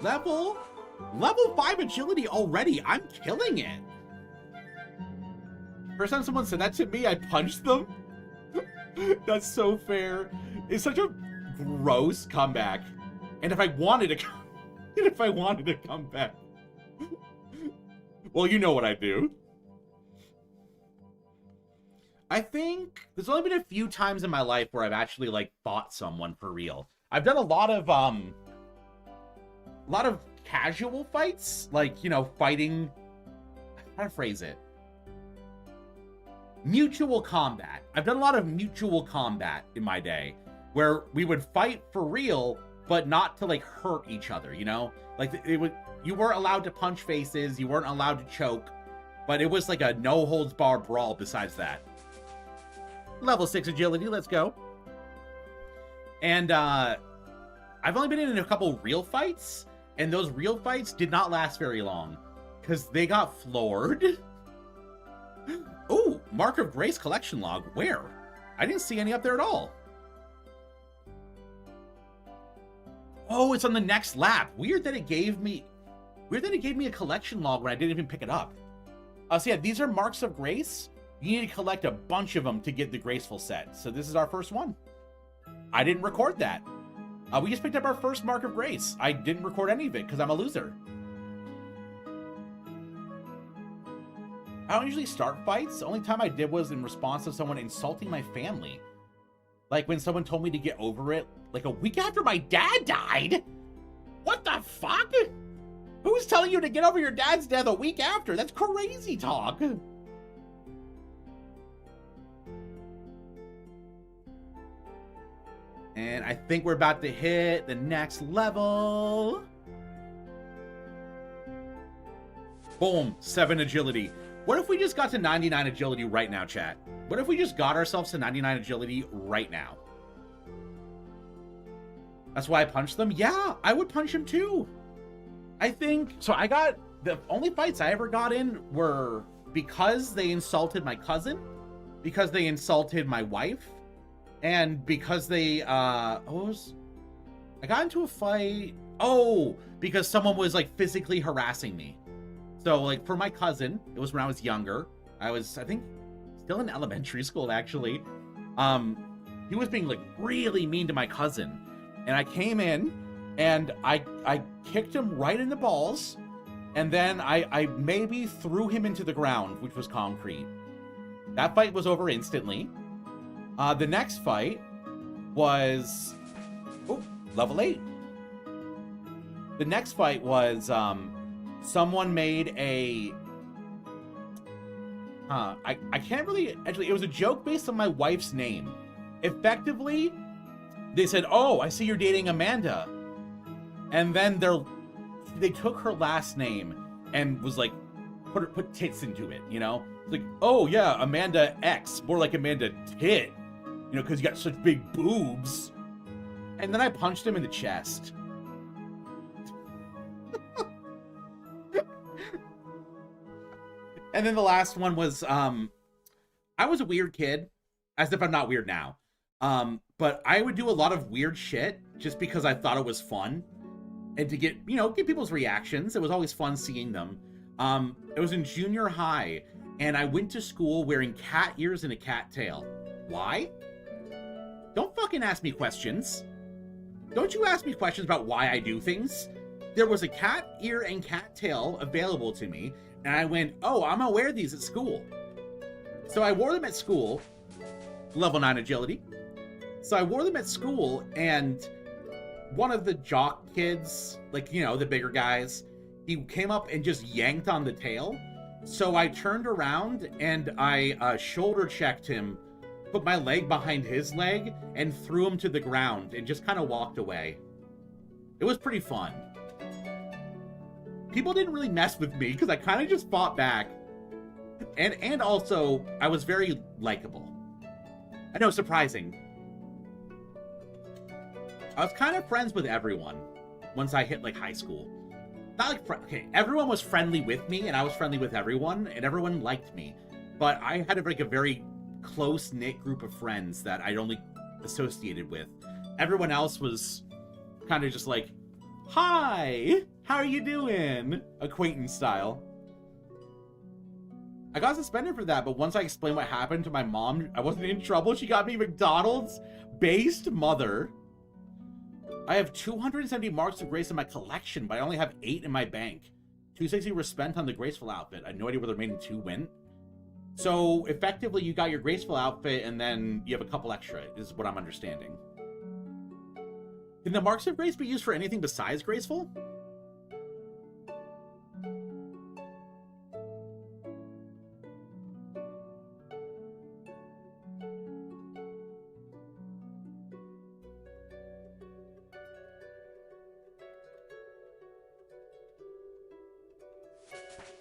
Level 5 agility already. I'm killing it. First time someone said that to me, I punched them. That's so fair. It's such a gross comeback. And if I wanted to come back, well, you know what I do. I think there's only been a few times in my life where I've actually like fought someone for real. I've done a lot of casual fights, like, you know, fighting, how to phrase it? Mutual combat. I've done a lot of mutual combat in my day where we would fight for real, but not to like hurt each other, you know? Like you weren't allowed to punch faces, you weren't allowed to choke, but it was like a no holds barred brawl besides that. Level 6 agility, let's go. And I've only been in a couple real fights, and those real fights did not last very long because they got floored. Ooh, Mark of Grace collection log. Where? I didn't see any up there at all. Oh, it's on the next lap. Weird that it gave me a collection log when I didn't even pick it up. So yeah, these are Marks of Grace. You need to collect a bunch of them to get the Graceful set. So this is our first one. I didn't record that. We just picked up our first Mark of Grace. I didn't record any of it because I'm a loser. I don't usually start fights. The only time I did was in response to someone insulting my family. Like when someone told me to get over it, like a week after my dad died? What the fuck? Who's telling you to get over your dad's death a week after? That's crazy talk. And I think we're about to hit the next level. Boom, 7 agility. What if we just got to 99 agility right now, chat? What if we just got ourselves to 99 agility right now? That's why I punched them? Yeah, I would punch him too. I think, so I got, the only fights I ever got in were because they insulted my cousin, because they insulted my wife, and because they, I got into a fight, because someone was like physically harassing me. So like for my cousin, it was when I was younger. I was, I think, still in elementary school actually. He was being like really mean to my cousin. And I came in and I kicked him right in the balls. And then I maybe threw him into the ground, which was concrete. That fight was over instantly. The next fight was, level 8. The next fight was, someone made a, I can't really, actually, it was a joke based on my wife's name. Effectively, they said, oh, I see you're dating Amanda. And then they took her last name and was like, put tits into it, you know? It's like, oh yeah, Amanda X, more like Amanda Tit, you know, because you got such big boobs. And then I punched him in the chest. And then the last one was, I was a weird kid, as if I'm not weird now. But I would do a lot of weird shit just because I thought it was fun. And to get, you know, get people's reactions. It was always fun seeing them. It was in junior high, and I went to school wearing cat ears and a cat tail. Why? Don't fucking ask me questions. Don't you ask me questions about why I do things. There was a cat ear and cat tail available to me, and I went, oh, I'm gonna wear these at school. So I wore them at school, level 9 agility. So I wore them at school, and one of the jock kids, like, you know, the bigger guys, he came up and just yanked on the tail. So I turned around and I shoulder checked him, put my leg behind his leg, and threw him to the ground and just kind of walked away. It was pretty fun. People didn't really mess with me because I kind of just fought back. And also, I was very likable. I know, surprising. I was kind of friends with everyone once I hit, like, high school. Not like, okay, everyone was friendly with me, and I was friendly with everyone, and everyone liked me. But I had, like, a very close-knit group of friends that I'd only associated with. Everyone else was kind of just like, hi, how are you doing? Acquaintance style. I got suspended for that, but once I explained what happened to my mom, I wasn't in trouble. She got me McDonald's based mother. I have 270 marks of grace in my collection, but I only have 8 in my bank. 260 were spent on the graceful outfit. I had no idea where the remaining 2 went. So effectively, you got your graceful outfit, and then you have a couple extra, is what I'm understanding. Can the marks of grace be used for anything besides graceful?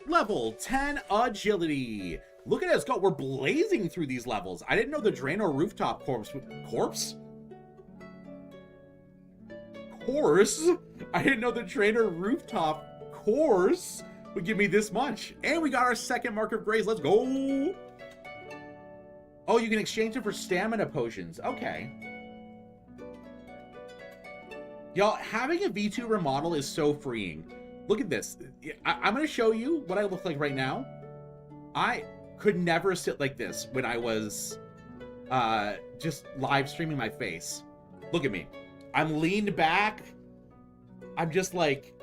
Level 10 agility. Look at us go. We're blazing through these levels. I didn't know the Draenor rooftop course. I didn't know the Draenor rooftop course would give me this much. And we got our second mark of grace. Let's go. Oh, you can exchange them for stamina potions. Okay. Y'all, having a V2 remodel is so freeing. Look at this. I'm going to show you what I look like right now. I could never sit like this when I was just live streaming my face. Look at me. I'm leaned back. I'm just like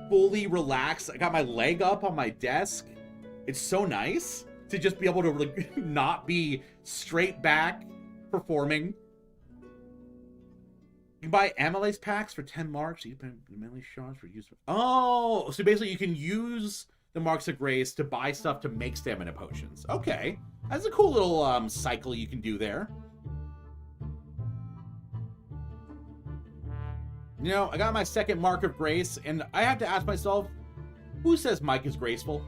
fully relaxed. I got my leg up on my desk. It's so nice to just be able to like, not be straight back performing. You can buy amylase packs for 10 marks. You can buy melee shards for use. Oh, so basically you can use the marks of grace to buy stuff to make stamina potions. Okay, that's a cool little cycle you can do there. You know, I got my second mark of grace, and I have to ask myself, who says Mike is graceful?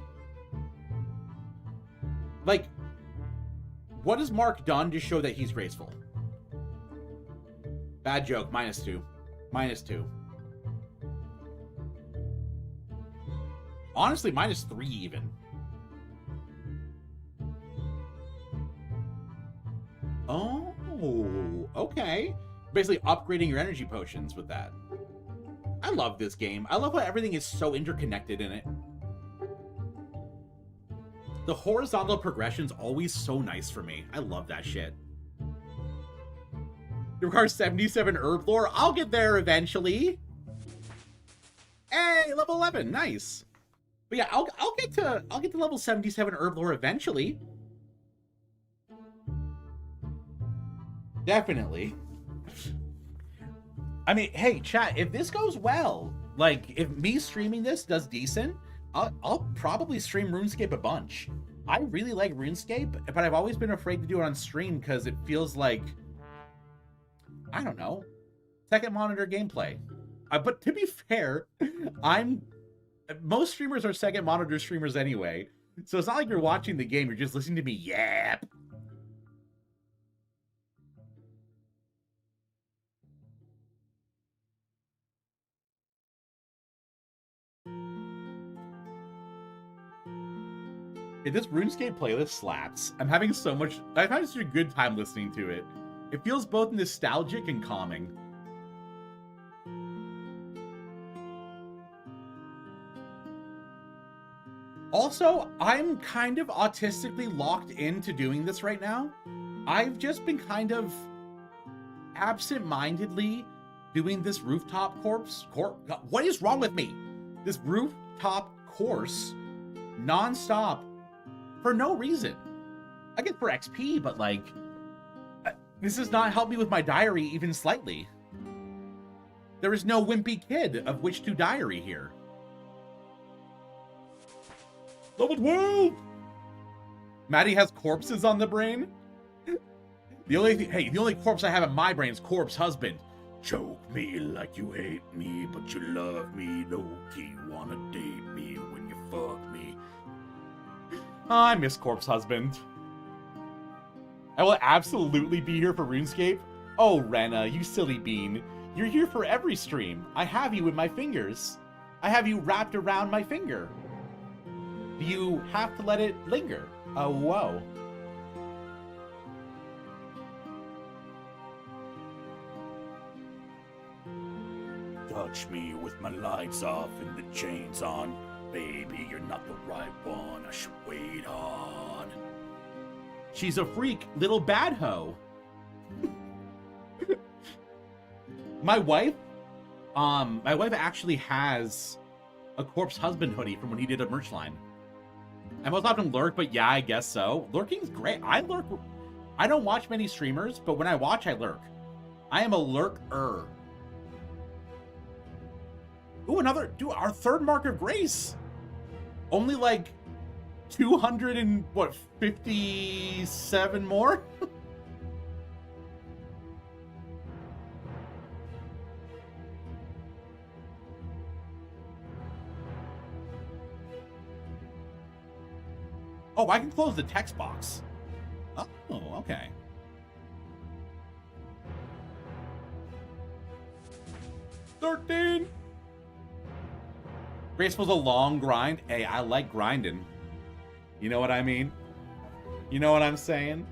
Like, what has Mark done to show that he's graceful? Bad joke. -2. -2. Honestly, -3 even. Oh, okay. Basically upgrading your energy potions with that. I love this game. I love how everything is so interconnected in it. The horizontal progression's always so nice for me. I love that shit. It requires 77 Herblore. I'll get there eventually. Hey, level 11, nice. But yeah, I'll get to level 77 Herblore eventually. Definitely. I mean, hey, chat, if this goes well, like if me streaming this does decent, I'll probably stream RuneScape a bunch. I really like RuneScape, but I've always been afraid to do it on stream because it feels like, I don't know, second monitor gameplay. But to be fair, most streamers are second monitor streamers anyway. So it's not like you're watching the game, you're just listening to me yap. Hey, this RuneScape playlist slaps. I've had such a good time listening to it. It feels both nostalgic and calming. Also, I'm kind of autistically locked into doing this right now. I've just been kind of absent-mindedly doing this rooftop what is wrong with me? This rooftop course non-stop for no reason. I get for XP, but like, this has not helped me with my diary even slightly. There is no wimpy kid of which to diary here. Level 12! Maddie has corpses on the brain? The only corpse I have in my brain is corpse husband. Choke me like you hate me, but you love me. Low-key wanna date me when you fuck me. Oh, I miss corpse husband. I will absolutely be here for RuneScape. Oh, Rena, you silly bean. You're here for every stream. I have you in my fingers. I have you wrapped around my finger. Do you have to let it linger? Oh, whoa. Touch me with my lights off and the chains on. Baby, you're not the right one. I should wait on. She's a freak, little bad hoe. My wife actually has a corpse husband hoodie from when he did a merch line. I most often lurk, but yeah, I guess so. Lurking's great. I lurk. I don't watch many streamers, but when I watch, I lurk. I am a lurker. Ooh, our third mark of grace. Only like 257 more? Oh, I can close the text box. Oh, okay. $13. Grace was a long grind. Hey, I like grinding. You know what I mean? You know what I'm saying?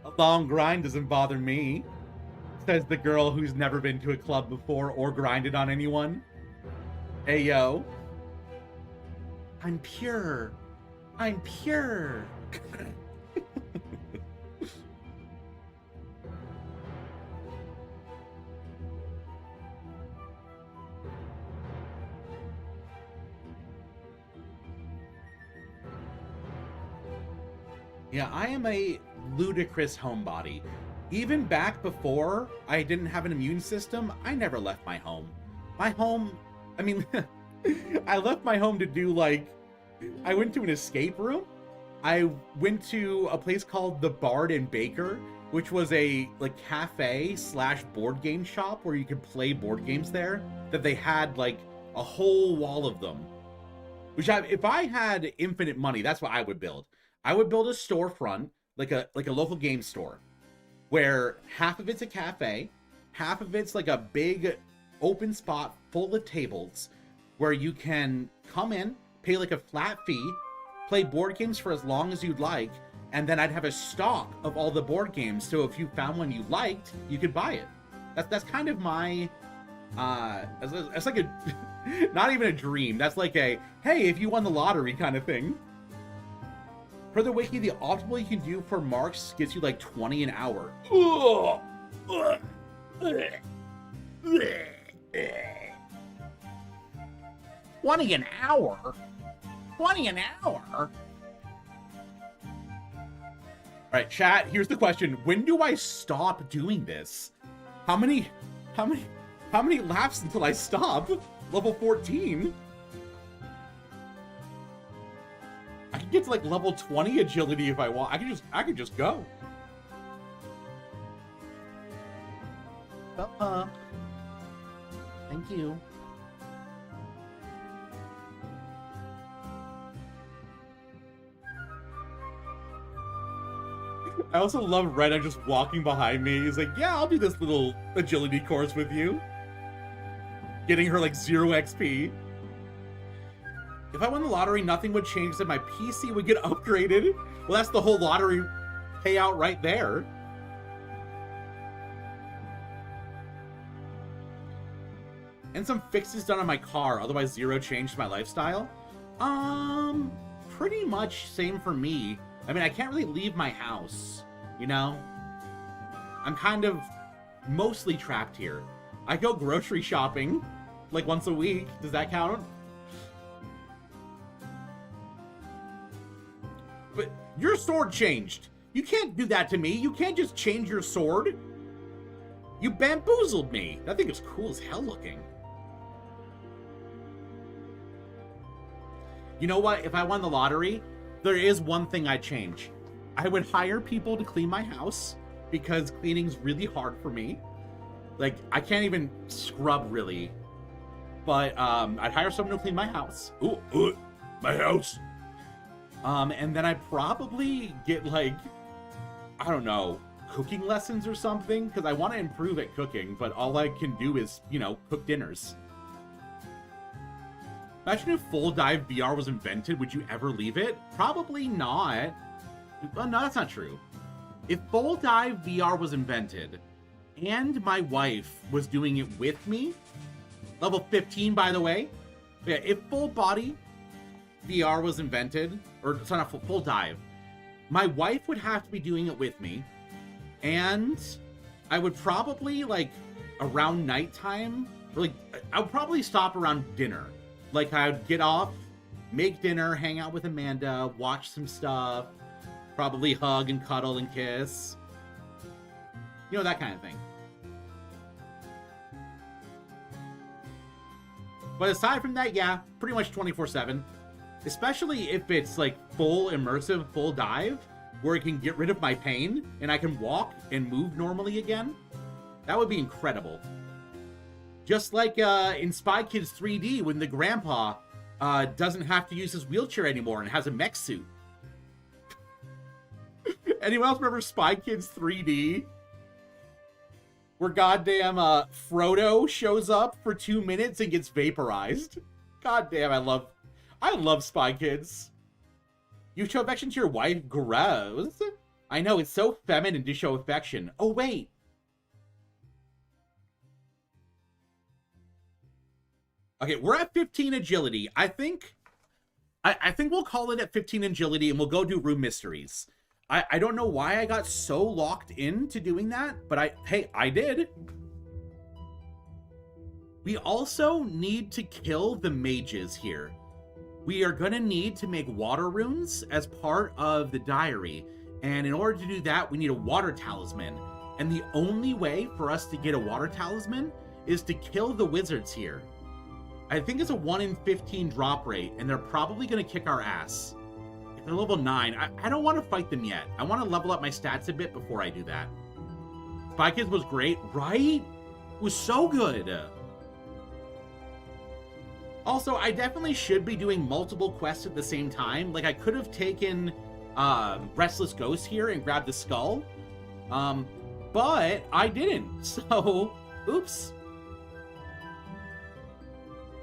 A long grind doesn't bother me. Says the girl who's never been to a club before or grinded on anyone. Hey, yo. I'm pure. I'm pure. Yeah, I am a ludicrous homebody. Even back before I didn't have an immune system, I never left my home. My home, I mean, I left my home to do like, I went to an escape room. I went to a place called the Bard and Baker, which was a like cafe / board game shop where you could play board games there. That they had like a whole wall of them. Which if I had infinite money, that's what I would build. I would build a storefront, like a local game store, where half of it's a cafe, half of it's like a big open spot full of tables, where you can come in, pay like a flat fee, play board games for as long as you'd like, and then I'd have a stock of all the board games, so if you found one you liked, you could buy it. That's kind of my, it's like a, not even a dream, that's like a, hey, if you won the lottery kind of thing. Per the wiki, the optimal you can do for marks gets you like 20 an hour. 20 an hour? 20 an hour? Alright, chat, here's the question. When do I stop doing this? How many laps until I stop? Level 14? I can get to like level 20 agility if I want. I could just go. Thank you. I also love Rena just walking behind me. He's like, yeah, I'll do this little agility course with you. Getting her like 0 XP. If I won the lottery, nothing would change, that my PC would get upgraded. Well, that's the whole lottery payout right there. And some fixes done on my car, otherwise 0 change to my lifestyle. Pretty much same for me. I mean, I can't really leave my house, you know? I'm kind of mostly trapped here. I go grocery shopping like once a week. Does that count? But your sword changed. You can't do that to me. You can't just change your sword. You bamboozled me. That thing is cool as hell looking. You know what? If I won the lottery, there is one thing I'd change. I would hire people to clean my house because cleaning's really hard for me. Like, I can't even scrub really. But I'd hire someone to clean my house. Ooh, my house. And then I'd probably get, like, I don't know, cooking lessons or something, because I want to improve at cooking, but all I can do is, you know, cook dinners. Imagine if full dive VR was invented, would you ever leave it? Probably not. Well, no, that's not true. If full dive VR was invented, and my wife was doing it with me, level 15, by the way, yeah, if full body VR was invented, or it's not full dive, my wife would have to be doing it with me, and I would probably, like, around nighttime, or like, I would probably stop around dinner. Like, I would get off, make dinner, hang out with Amanda, watch some stuff, probably hug and cuddle and kiss. You know, that kind of thing. But aside from that, yeah, pretty much 24/7. Especially if it's like full immersive, full dive, where it can get rid of my pain and I can walk and move normally again. That would be incredible. Just like in Spy Kids 3D when the grandpa doesn't have to use his wheelchair anymore and has a mech suit. Anyone else remember Spy Kids 3D? Where goddamn Frodo shows up for 2 minutes and gets vaporized. Goddamn, I love Spy Kids. You show affection to your wife? Gross. I know, it's so feminine to show affection. Oh, wait. Okay, we're at 15 agility. I think we'll call it at 15 agility and we'll go do room mysteries. I don't know why I got so locked into doing that, but I did. We also need to kill the mages here. We are going to need to make water runes as part of the diary. And in order to do that, we need a water talisman. And the only way for us to get a water talisman is to kill the wizards here. I think it's a 1 in 15 drop rate, and they're probably going to kick our ass. If they're level 9, I don't want to fight them yet. I want to level up my stats a bit before I do that. Spy Kids was great, right? It was so good. Also, I definitely should be doing multiple quests at the same time. Like, I could have taken Restless Ghost here and grabbed the skull. But I didn't. So, oops.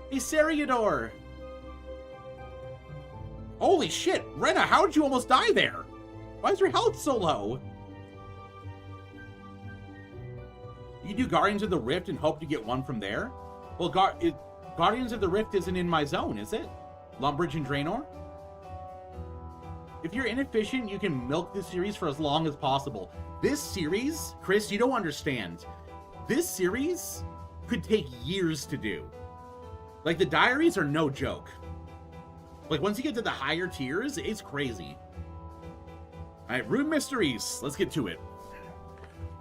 Hey, Seriador. Holy shit, Rena, how did you almost die there? Why is your health so low? You do Guardians of the Rift and hope to get one from there? Well, Guardians of the Rift isn't in my zone, is it? Lumbridge and Draenor? If you're inefficient, you can milk this series for as long as possible. This series, Chris, you don't understand. This series could take years to do. Like, the diaries are no joke. Like, once you get to the higher tiers, it's crazy. Alright, Rune Mysteries. Let's get to it.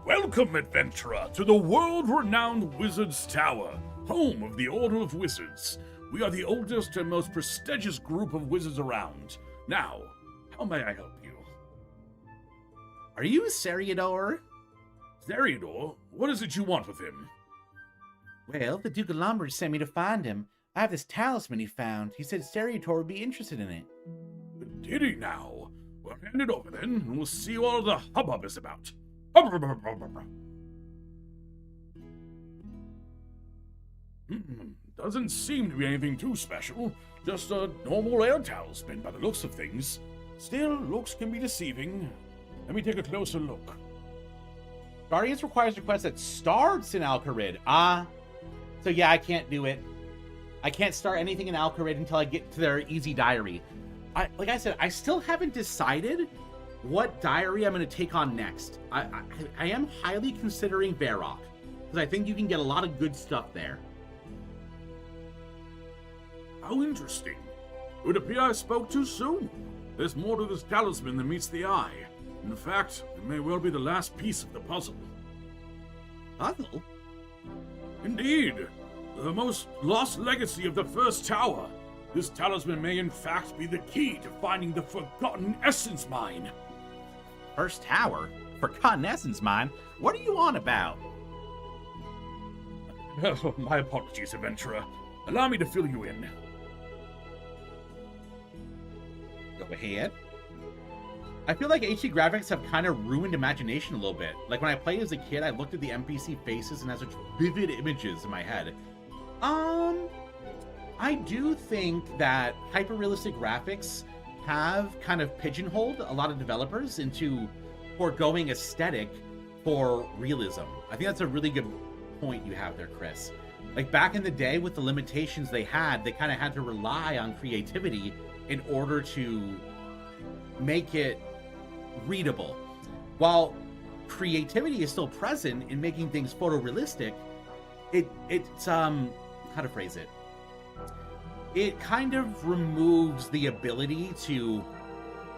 Welcome, adventurer, to the world-renowned Wizard's Tower, home of the Order of Wizards. We are the oldest and most prestigious group of wizards around. Now, how may I help you? Are you Seriador? Seriador? What is it you want with him? Well, the Duke of Lumbridge sent me to find him. I have this talisman he found. He said Seriador would be interested in it. Did he now? Well, hand it over then, and we'll see what all the hubbub is about. Doesn't seem to be anything too special. Just a normal air talisman by the looks of things. Still, looks can be deceiving. Let me take a closer look. Guardians requires a quest that starts in Kharid. So yeah, I can't do it. I can't start anything in Kharid until I get to their easy diary. Like I said, I still haven't decided what diary I'm going to take on next. I am highly considering Varrock, because I think you can get a lot of good stuff there. How interesting. It would appear I spoke too soon. There's more to this talisman than meets the eye. In fact, it may well be the last piece of the puzzle. Puzzle? Indeed. The most lost legacy of the first tower. This talisman may in fact be the key to finding the forgotten essence mine. First tower? Forgotten essence mine? What are you on about? Oh, my apologies, adventurer. Allow me to fill you in. Go ahead. I feel like HD graphics have kind of ruined imagination a little bit. Like when I played as a kid, I looked at the NPC faces and had such vivid images in my head. I do think that hyper-realistic graphics have kind of pigeonholed a lot of developers into foregoing aesthetic for realism. I think that's a really good point you have there, Chris. Like back in the day with the limitations they kind of had to rely on creativity in order to make it readable. While creativity is still present in making things photorealistic, it's how to phrase it? It kind of removes the ability to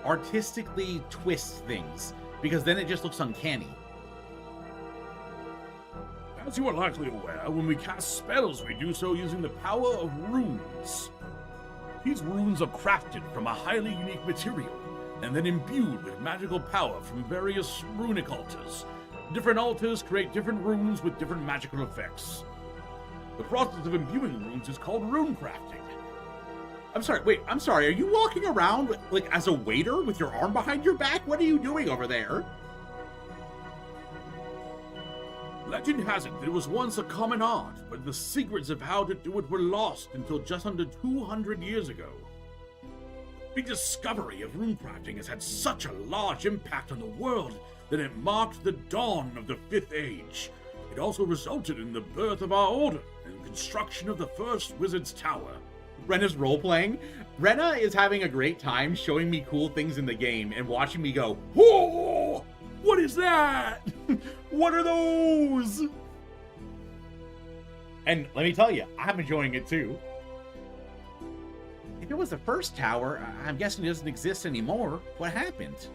artistically twist things, because then it just looks uncanny. As you are likely aware, when we cast spells, we do so using the power of runes. These runes are crafted from a highly unique material, and then imbued with magical power from various runic altars. Different altars create different runes with different magical effects. The process of imbuing runes is called rune crafting. I'm sorry, are you walking around like as a waiter with your arm behind your back? What are you doing over there? Legend has it that it was once a common art, but the secrets of how to do it were lost until just under 200 years ago. The discovery of runecrafting has had such a large impact on the world that it marked the dawn of the Fifth Age. It also resulted in the birth of our order and construction of the first Wizard's Tower. Rena's role-playing. Rena is having a great time showing me cool things in the game and watching me go, "Whoa! What is that? What are those?" And let me tell you, I'm enjoying it too. If it was the first tower, I'm guessing it doesn't exist anymore. What happened?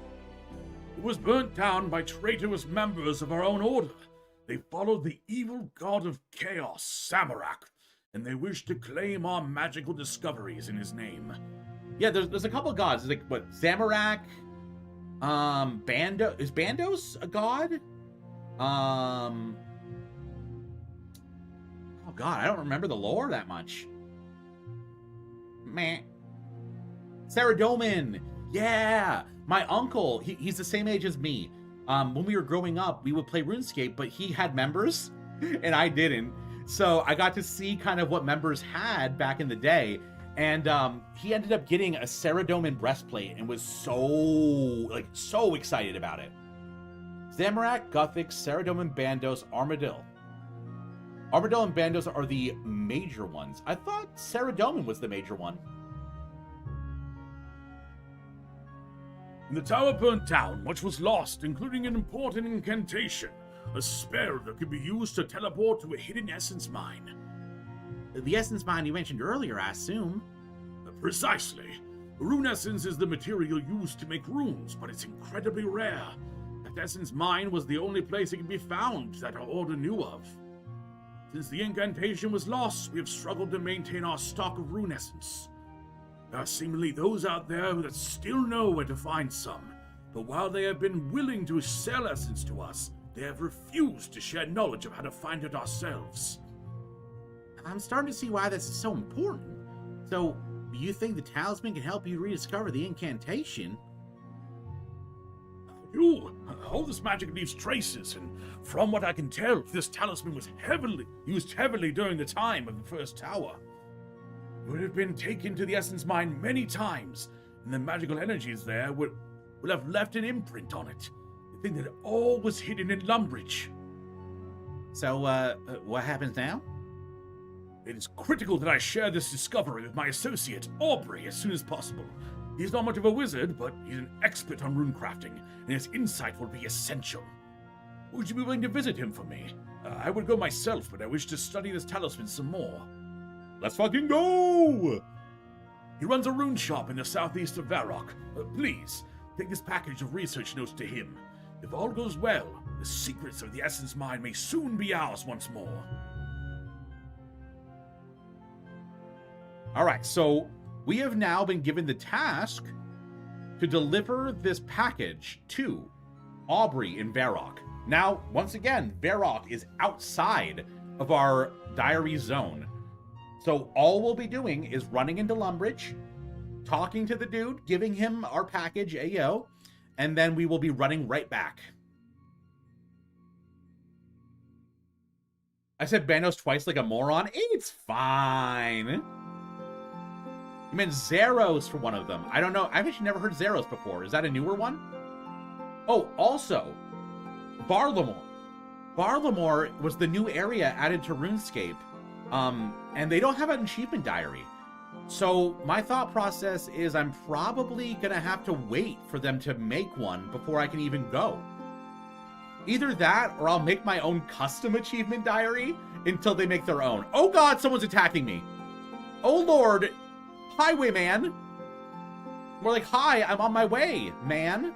It was burnt down by traitorous members of our own order. They followed the evil god of chaos, Samarak, and they wished to claim our magical discoveries in his name. Yeah, there's a couple of gods. There's like, what, Zamorak? Bando... Is Bandos a god? Oh god, I don't remember the lore that much. Meh. Saradomin! Yeah! My uncle, he's the same age as me. When we were growing up, we would play RuneScape, but he had members, and I didn't. So I got to see kind of what members had back in the day, and he ended up getting a Saradomin breastplate and was so excited about it. Zamorak, Gothic, Saradomin, Bandos, Armadillo. Armadillo and Bandos are the major ones. I thought Saradomin was the major one. The tower burnt down, much was lost, including an important incantation, a spell that could be used to teleport to a hidden essence mine. The essence mine you mentioned earlier, I assume. Precisely. Rune essence is the material used to make runes, but it's incredibly rare. That essence mine was the only place it could be found that our order knew of. Since the incantation was lost, we have struggled to maintain our stock of rune essence. There are seemingly those out there that still know where to find some, but while they have been willing to sell essence to us, they have refused to share knowledge of how to find it ourselves. I'm starting to see why this is so important. So, you think the talisman can help you rediscover the incantation? All this magic leaves traces, and from what I can tell, this talisman was used heavily during the time of the first tower. It would have been taken to the essence mine many times, and the magical energies there will have left an imprint on it. I think that it all was hidden in Lumbridge. So, what happens now? It is critical that I share this discovery with my associate, Aubrey, as soon as possible. He's not much of a wizard, but he's an expert on runecrafting, and his insight will be essential. Would you be willing to visit him for me? I would go myself, but I wish to study this talisman some more. Let's fucking go! He runs a rune shop in the southeast of Varrock. Please, take this package of research notes to him. If all goes well, the secrets of the essence mine may soon be ours once more. Alright, so we have now been given the task to deliver this package to Aubrey in Varrock. Now, once again, Varrock is outside of our diary zone. So all we'll be doing is running into Lumbridge, talking to the dude, giving him our package, Ayo, and then we will be running right back. I said Bandos twice like a moron. It's fine. You meant Zeros for one of them. I don't know. I've actually never heard Zeros before. Is that a newer one? Oh, also, Varlamore. Varlamore was the new area added to RuneScape. And they don't have an achievement diary. So my thought process is I'm probably going to have to wait for them to make one before I can even go. Either that, or I'll make my own custom achievement diary until they make their own. Oh god, someone's attacking me. Oh lord, highwayman. More like, hi, I'm on my way, man.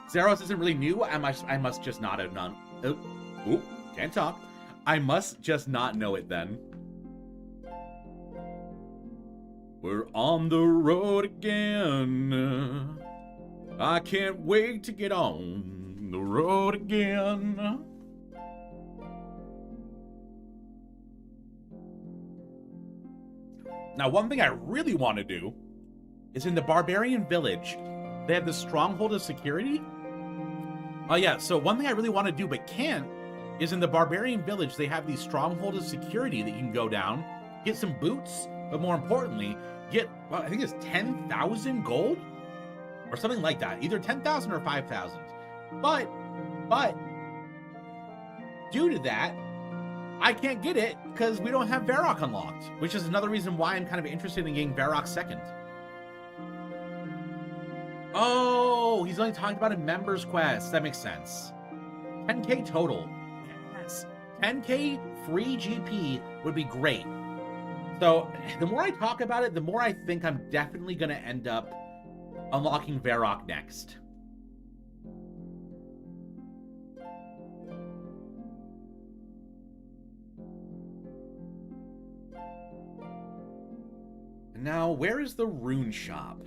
Zeros isn't really new. I must just not have known. Oh, can't talk. I must just not know it then. We're on the road again. I can't wait to get on the road again. Now, one thing I really want to do is in the Barbarian Village, they have the Stronghold of Security. Oh yeah, so one thing I really want to do but can't is in the Barbarian Village, they have the Stronghold of Security that you can go down, get some boots, but more importantly, get, well, I think it's 10,000 gold? Or something like that. Either 10,000 or 5,000. But, due to that, I can't get it because we don't have Varrock unlocked, which is another reason why I'm kind of interested in getting Varrock second. Oh, he's only talking about a members quest. That makes sense. 10k total. Yes. 10k free GP would be great. So, the more I talk about it, the more I think I'm definitely going to end up unlocking Varrock next. And now, where is the rune shop?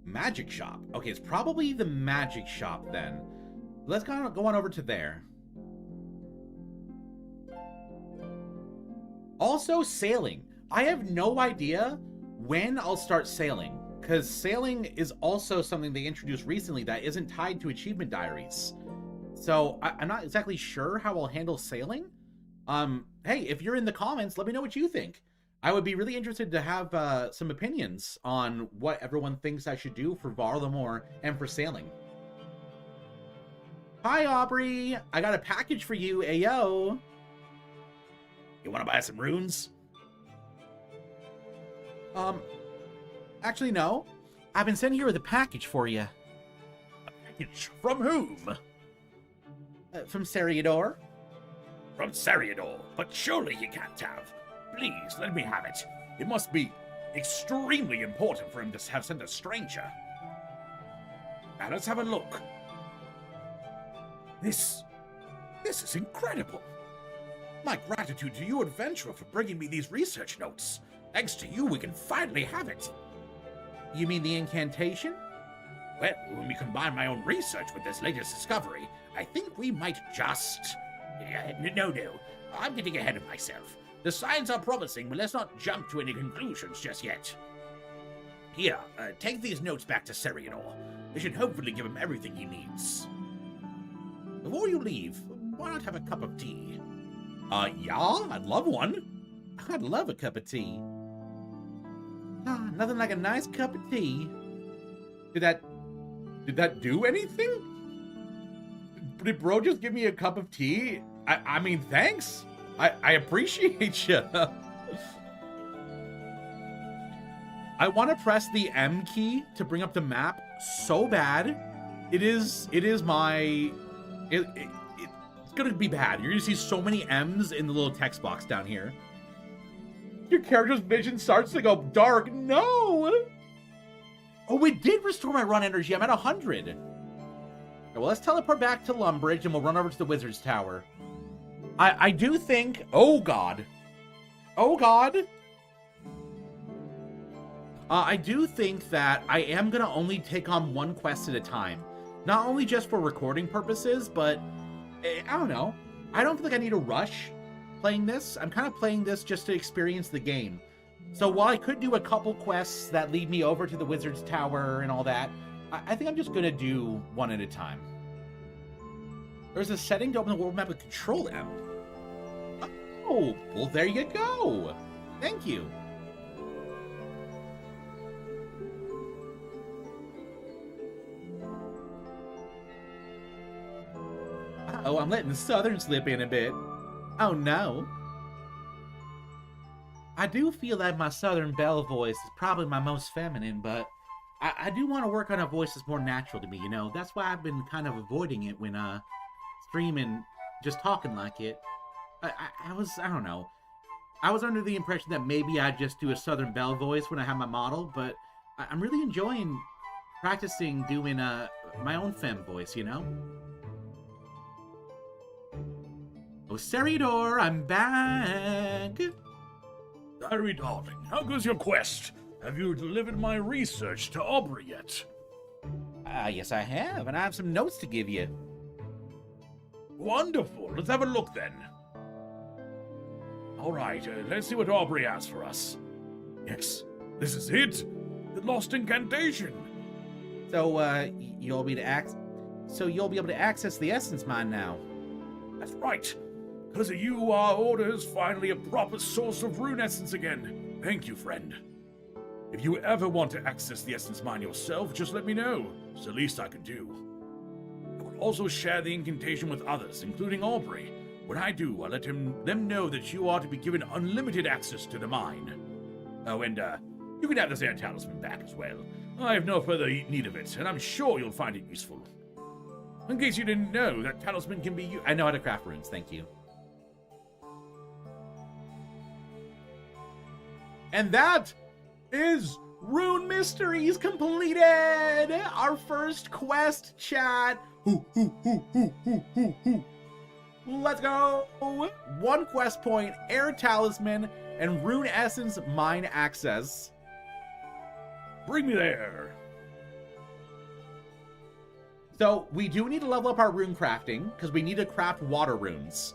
Magic shop. Okay, it's probably the magic shop then. Let's go on over to there. Also, sailing. I have no idea when I'll start sailing, because sailing is also something they introduced recently that isn't tied to achievement diaries. So I'm not exactly sure how I'll handle sailing. Hey, if you're in the comments, let me know what you think. I would be really interested to have some opinions on what everyone thinks I should do for Varlamore and for sailing. Hi, Aubrey. I got a package for you, ayo. You want to buy some runes? Actually, no. I've been sent here with a package for you. A package from whom? From Seriador. From Seriador, but surely he can't have. Please, let me have it. It must be extremely important for him to have sent a stranger. Now let's have a look. This is incredible. My gratitude to you, adventurer, for bringing me these research notes. Thanks to you, we can finally have it. You mean the incantation? Well, when we combine my own research with this latest discovery, I think we might just... No, I'm getting ahead of myself. The signs are promising, but let's not jump to any conclusions just yet. Here, take these notes back to Seriador. They should hopefully give him everything he needs. Before you leave, why not have a cup of tea? Yeah, I'd love one. I'd love a cup of tea. Nothing like a nice cup of tea. Did that do anything? Did bro just give me a cup of tea? I mean, thanks. I appreciate you. I want to press the M key to bring up the map so bad. It's gonna be bad. You're gonna see so many M's in the little text box down here. Your character's vision starts to go dark. No! Oh, it did restore my run energy. I'm at 100. Okay, well, let's teleport back to Lumbridge and we'll run over to the Wizard's Tower. I do think... Oh, God. Oh, God. I do think that I am going to only take on one quest at a time. Not only just for recording purposes, but I don't know. I don't feel like I need to rush playing this. I'm kind of playing this just to experience the game. So while I could do a couple quests that lead me over to the Wizard's Tower and all that, I think I'm just going to do one at a time. There's a setting to open the world map with Control M. Oh, well, there you go. Thank you. Oh, I'm letting the Southern slip in a bit. Oh, no. I do feel like my Southern Belle voice is probably my most feminine, but I do want to work on a voice that's more natural to me, you know? That's why I've been kind of avoiding it when streaming, just talking like it. I don't know. I was under the impression that maybe I'd just do a Southern Belle voice when I have my model, but I'm really enjoying practicing doing my own femme voice, you know? Oh, Seridor, I'm back! Diary darling, how goes your quest? Have you delivered my research to Aubrey yet? Yes I have, and I have some notes to give you. Wonderful, let's have a look then. Alright, let's see what Aubrey has for us. Yes, this is it! The lost incantation! So, you'll be able to access the Essence Mine now. That's right. Because of you, our order is finally a proper source of rune essence again. Thank you, friend. If you ever want to access the Essence Mine yourself, just let me know. It's the least I can do. I will also share the incantation with others, including Aubrey. When I do, I'll let them know that you are to be given unlimited access to the mine. Oh, and you can have this air talisman back as well. I have no further need of it, and I'm sure you'll find it useful. In case you didn't know, that talisman can be used. I know how to craft runes, thank you. And that is Rune Mysteries completed! Our first quest, chat. Let's go! 1 quest point, Air Talisman, and Rune Essence Mine Access. Bring me there! So, we do need to level up our rune crafting, because we need to craft water runes.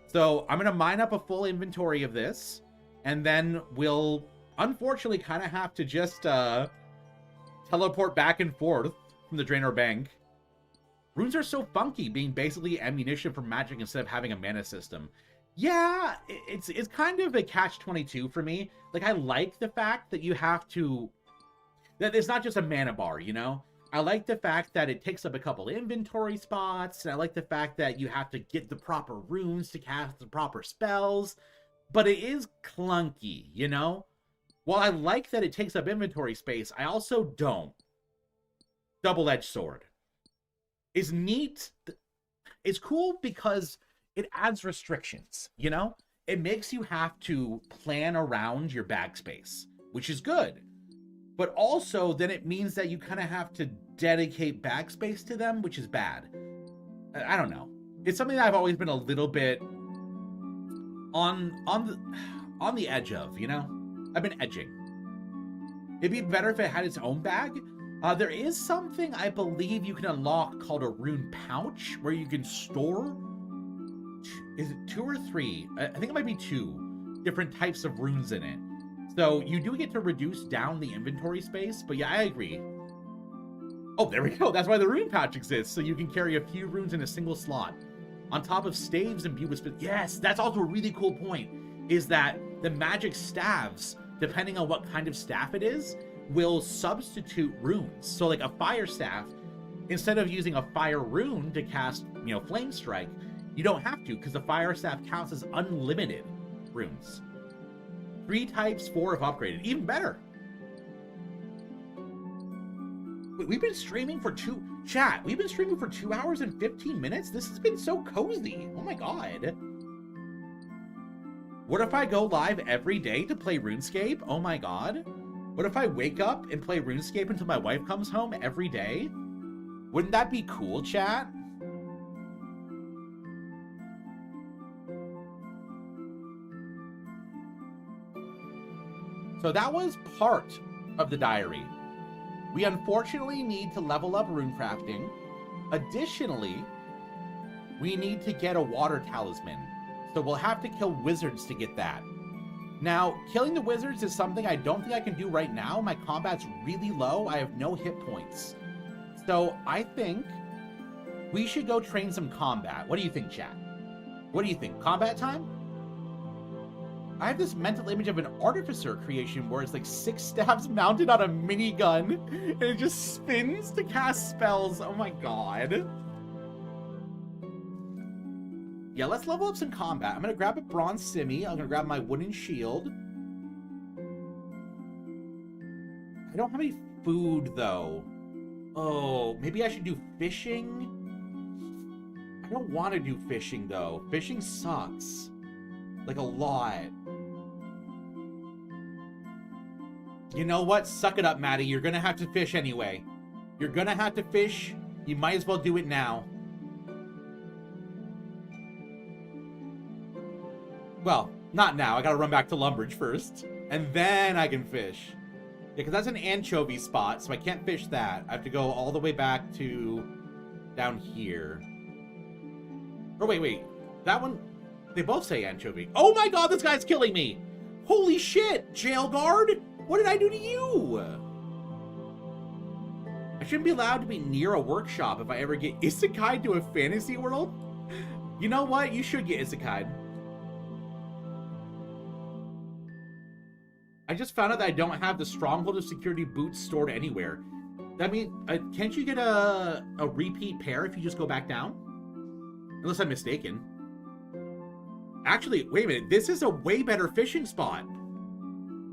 So, I'm going to mine up a full inventory of this. And then we'll, unfortunately, kind of have to just teleport back and forth from the Draenor Bank. Runes are so funky, being basically ammunition for magic instead of having a mana system. Yeah, it's kind of a catch-22 for me. Like, I like the fact that you have to... that it's not just a mana bar, you know? I like the fact that it takes up a couple inventory spots, and I like the fact that you have to get the proper runes to cast the proper spells. But it is clunky, you know? While I like that it takes up inventory space, I also don't. Double-edged sword. Is neat. It's cool because it adds restrictions, you know? It makes you have to plan around your bag space, which is good. But also, then it means that you kind of have to dedicate bag space to them, which is bad. I don't know. It's something that I've always been a little bit... on the edge of, you know? I've been edging. It'd be better if it had its own bag. There is something I believe you can unlock called a rune pouch, where you can store, is it 2 or 3? I think it might be 2 different types of runes in it. So you do get to reduce down the inventory space, but yeah, I agree. Oh, there we go. That's why the rune pouch exists, so you can carry a few runes in a single slot. On top of staves and bulas. Yes, that's also a really cool point, is that the magic staves, depending on what kind of staff it is, will substitute runes. So like a fire staff, instead of using a fire rune to cast, you know, flame strike, you don't have to, because the fire staff counts as unlimited runes. 3 types, 4 if upgraded. Even better. Wait, we've been streaming for we've been streaming for 2 hours and 15 minutes? This has been so cozy. Oh my god. What if I go live every day to play RuneScape? Oh my god. What if I wake up and play RuneScape until my wife comes home every day? Wouldn't that be cool, chat? So that was part of the diary. We unfortunately need to level up runecrafting. Additionally, we need to get a water talisman. So we'll have to kill wizards to get that. Now, killing the wizards is something I don't think I can do right now. My combat's really low. I have no hit points. So I think we should go train some combat. What do you think, chat? What do you think? Combat time? I have this mental image of an artificer creation where it's like 6 staffs mounted on a minigun and it just spins to cast spells. Oh my god. Yeah, let's level up some combat. I'm going to grab a bronze simi. I'm going to grab my wooden shield. I don't have any food, though. Oh, maybe I should do fishing? I don't want to do fishing, though. Fishing sucks. Like, a lot. You know what? Suck it up, Maddie. You're going to have to fish anyway. You're going to have to fish. You might as well do it now. Well, not now. I gotta run back to Lumbridge first. And then I can fish. Yeah, because that's an anchovy spot, so I can't fish that. I have to go all the way back to down here. Or wait. That one, they both say anchovy. Oh my god, this guy's killing me! Holy shit, jail guard! What did I do to you? I shouldn't be allowed to be near a workshop if I ever get isekai to a fantasy world. You know what? You should get isekai. I just found out that I don't have the Stronghold of Security boots stored anywhere. That means, can't you get a repeat pair if you just go back down? Unless I'm mistaken. Actually, wait a minute. This is a way better fishing spot.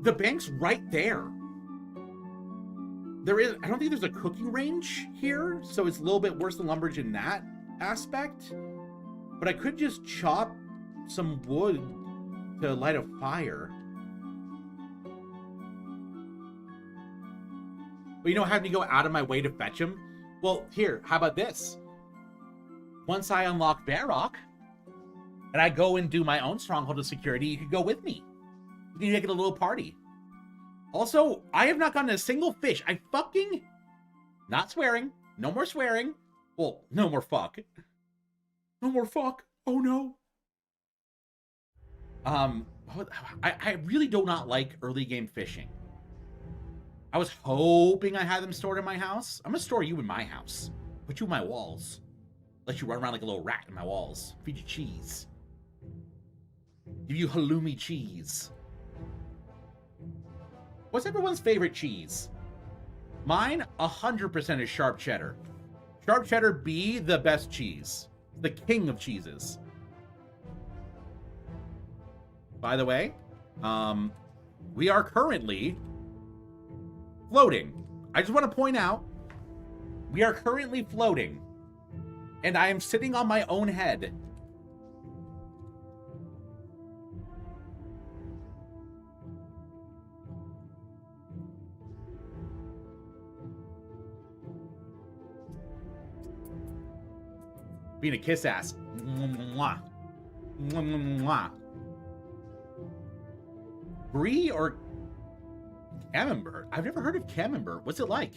The bank's right there. I don't think there's a cooking range here, so it's a little bit worse than Lumbridge in that aspect. But I could just chop some wood to light a fire. But you know, having to go out of my way to fetch him? Well, here, how about this? Once I unlock Varrock, and I go and do my own Stronghold of Security, you could go with me. You can make it a little party. Also, I have not gotten a single fish. I fucking... Not swearing. No more swearing. Well, no more fuck. No more fuck. Oh, no. I really do not like early game fishing. I was hoping I had them stored in my house. I'm gonna store you in my house. Put you in my walls. Let you run around like a little rat in my walls. Feed you cheese. Give you halloumi cheese. What's everyone's favorite cheese? Mine, 100% is sharp cheddar. Sharp cheddar be the best cheese. The king of cheeses. By the way, we are currently floating. I just want to point out, we are currently floating, and I am sitting on my own head. Being a kiss ass. Mwah. Mwah. Brie or Camembert? I've never heard of Camembert. What's it like?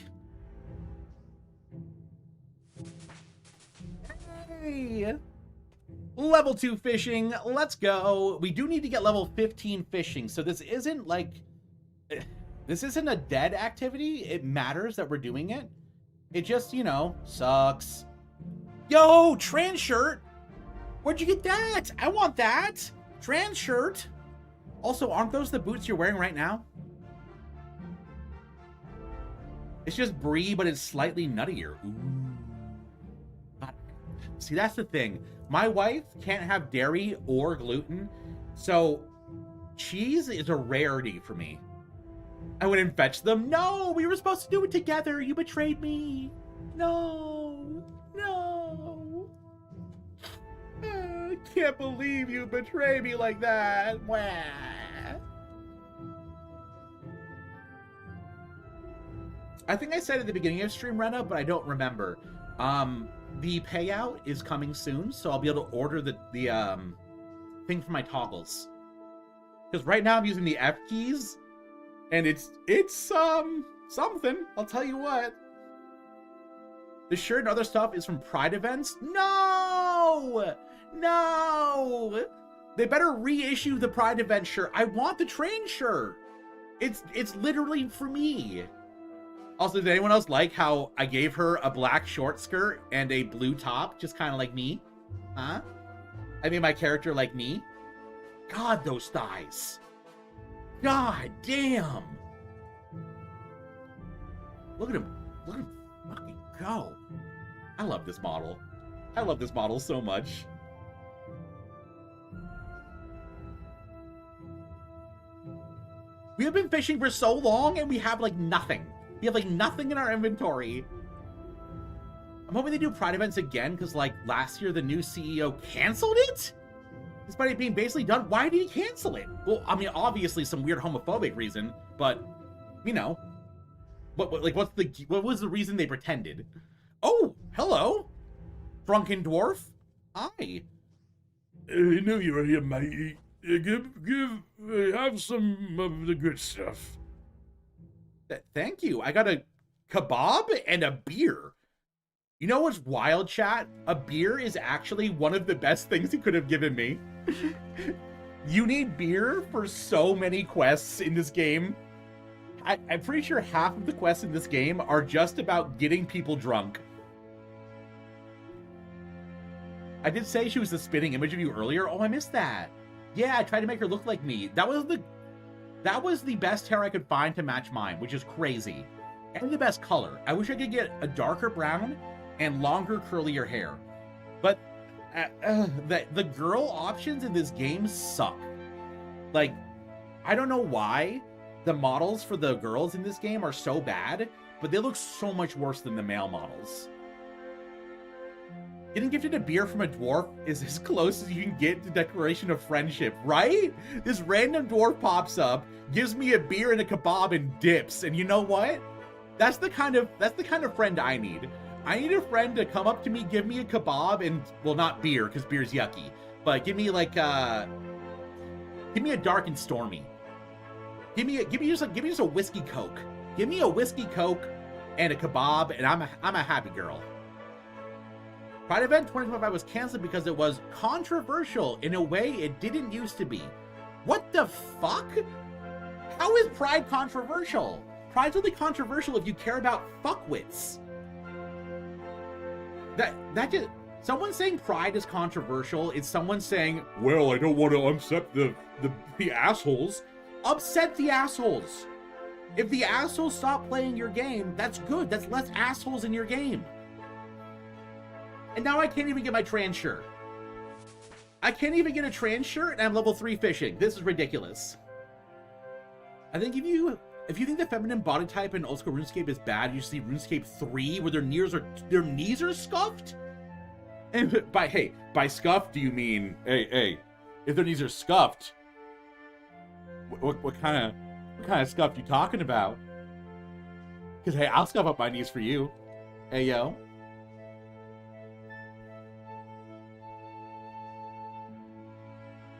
Hey! Level 2 fishing. Let's go. We do need to get level 15 fishing, so this isn't like... This isn't a dead activity. It matters that we're doing it. It just, you know, sucks. Yo, trans shirt! Where'd you get that? I want that! Trans shirt! Also, aren't those the boots you're wearing right now? It's just brie, but it's slightly nuttier. Ooh. See, that's the thing. My wife can't have dairy or gluten, so cheese is a rarity for me. I went and fetched them. No, we were supposed to do it together. You betrayed me. No. No. I can't believe you betrayed me like that. Wah. I think I said at the beginning of stream, Rena, but I don't remember. The payout is coming soon, so I'll be able to order the thing for my toggles. Because right now I'm using the F keys, And it's something, I'll tell you what. The shirt and other stuff is from Pride events? No! No! They better reissue the Pride event shirt. I want the train shirt. It's literally for me. Also, did anyone else like how I gave her a black short skirt and a blue top, just kind of like me? Huh? I made my character like me? God, those thighs. God damn. Look at him. Look at him fucking go. I love this model. I love this model so much. We have been fishing for so long and we have like nothing. We have like nothing in our inventory. I'm hoping they do Pride events again because like last year the new CEO canceled it? Despite it being basically done, why did he cancel it? Well, I mean, obviously some weird homophobic reason, but you know, what was the reason they pretended? Oh, hello, drunken dwarf. Hi. I know you're here, matey. Have some of the good stuff. Thank you. I got a kebab and a beer. You know what's wild, chat? A beer is actually one of the best things he could have given me. You need beer for so many quests in this game. I'm pretty sure half of the quests in this game are just about getting people drunk. I did say she was the spitting image of you earlier. Oh, I missed that. Yeah, I tried to make her look like me. That was the best hair I could find to match mine, which is crazy. And the best color. I wish I could get a darker brown and longer, curlier hair. But the girl options in this game suck. Like, I don't know why the models for the girls in this game are so bad, but they look so much worse than the male models. Getting gifted a beer from a dwarf is as close as you can get to declaration of friendship, right? This random dwarf pops up, gives me a beer and a kebab and dips, and you know what? That's the kind of friend I need. I need a friend to come up to me, give me a kebab, and well, not beer because beer's yucky, but give me like give me a dark and stormy. Give me just a whiskey coke. Give me a whiskey coke and a kebab, and I'm a happy girl. Pride event 2025 was canceled because it was controversial in a way it didn't used to be. What the fuck? How is Pride controversial? Pride's only controversial if you care about fuckwits. That just, someone saying Pride is controversial is someone saying, well, I don't want to upset the assholes. Upset the assholes. If the assholes stop playing your game, that's good. That's less assholes in your game. And now I can't even get my trans shirt. I can't even get a trans shirt and I'm level 3 fishing. This is ridiculous. I think if you think the feminine body type in old school RuneScape is bad, you see RuneScape 3 where their knees are scuffed? And by scuffed do you mean, hey, if their knees are scuffed, what kind of scuff you talking about? Because hey, I'll scuff up my knees for you. Hey yo.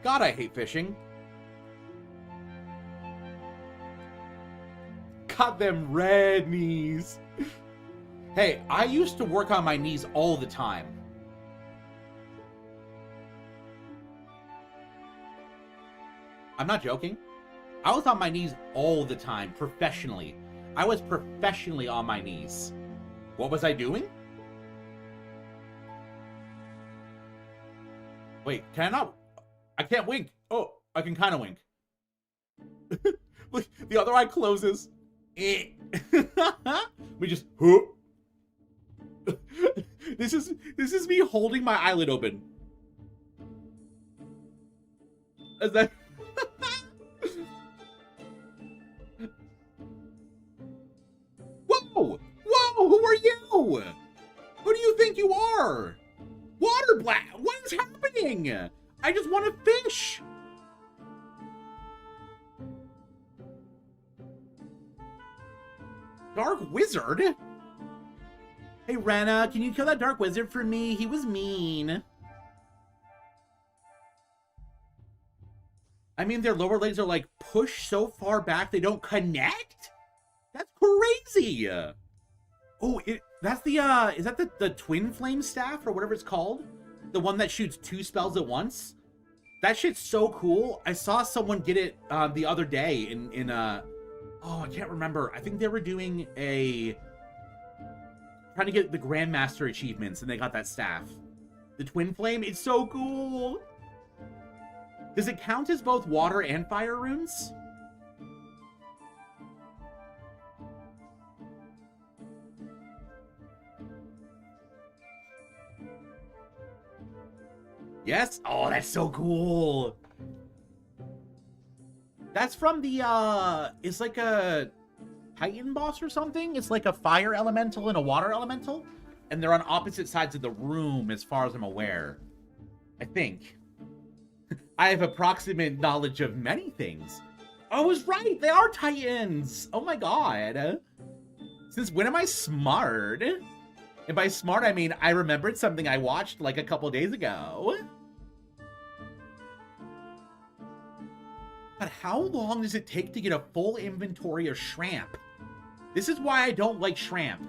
God, I hate fishing. Got them red knees. Hey, I used to work on my knees all the time. I'm not joking. I was on my knees all the time, professionally. I was professionally on my knees. What was I doing? Wait, can I not? I can't wink. Oh, I can kind of wink. Look, the other eye closes. We just. This is me holding my eyelid open. Is that? Whoa! Whoa! Who are you? Who do you think you are? Water black. What is happening? I just want to fish. Dark wizard? Hey, Rena, can you kill that dark wizard for me? He was mean. I mean, their lower legs are like pushed so far back they don't connect? That's crazy. Oh, that's the, is that the twin flame staff or whatever it's called? The one that shoots 2 spells at once? That shit's so cool. I saw someone get it the other day in oh, I can't remember. I think they were doing trying to get the Grandmaster achievements, and they got that staff. The twin flame, it's so cool. Does it count as both water and fire runes? Yes? Oh, that's so cool. That's from the, it's like a Titan boss or something? It's like a fire elemental and a water elemental? And they're on opposite sides of the room, as far as I'm aware. I think. I have approximate knowledge of many things. I was right! They are Titans! Oh my god. Since when am I smart? And by smart, I mean I remembered something I watched like a couple days ago. But how long does it take to get a full inventory of Shramp? This is why I don't like Shramp.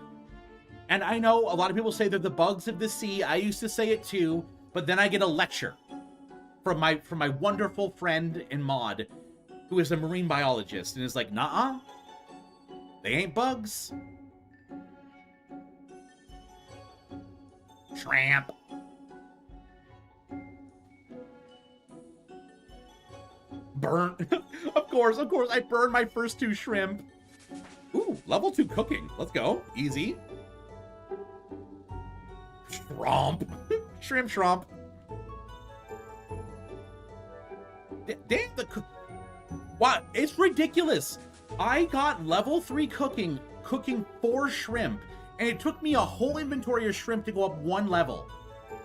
And I know a lot of people say they're the bugs of the sea. I used to say it too, but then I get a lecture from my wonderful friend and mod, who is a marine biologist, and is like, nah, they ain't bugs. Shramp. Burn. Of course, I burned my first 2 shrimp. Ooh, level 2 cooking. Let's go. Easy. Shrimp. Shrimp shromp. Damn the what? It's ridiculous. I got level 3 cooking 4 shrimp, and it took me a whole inventory of shrimp to go up 1 level.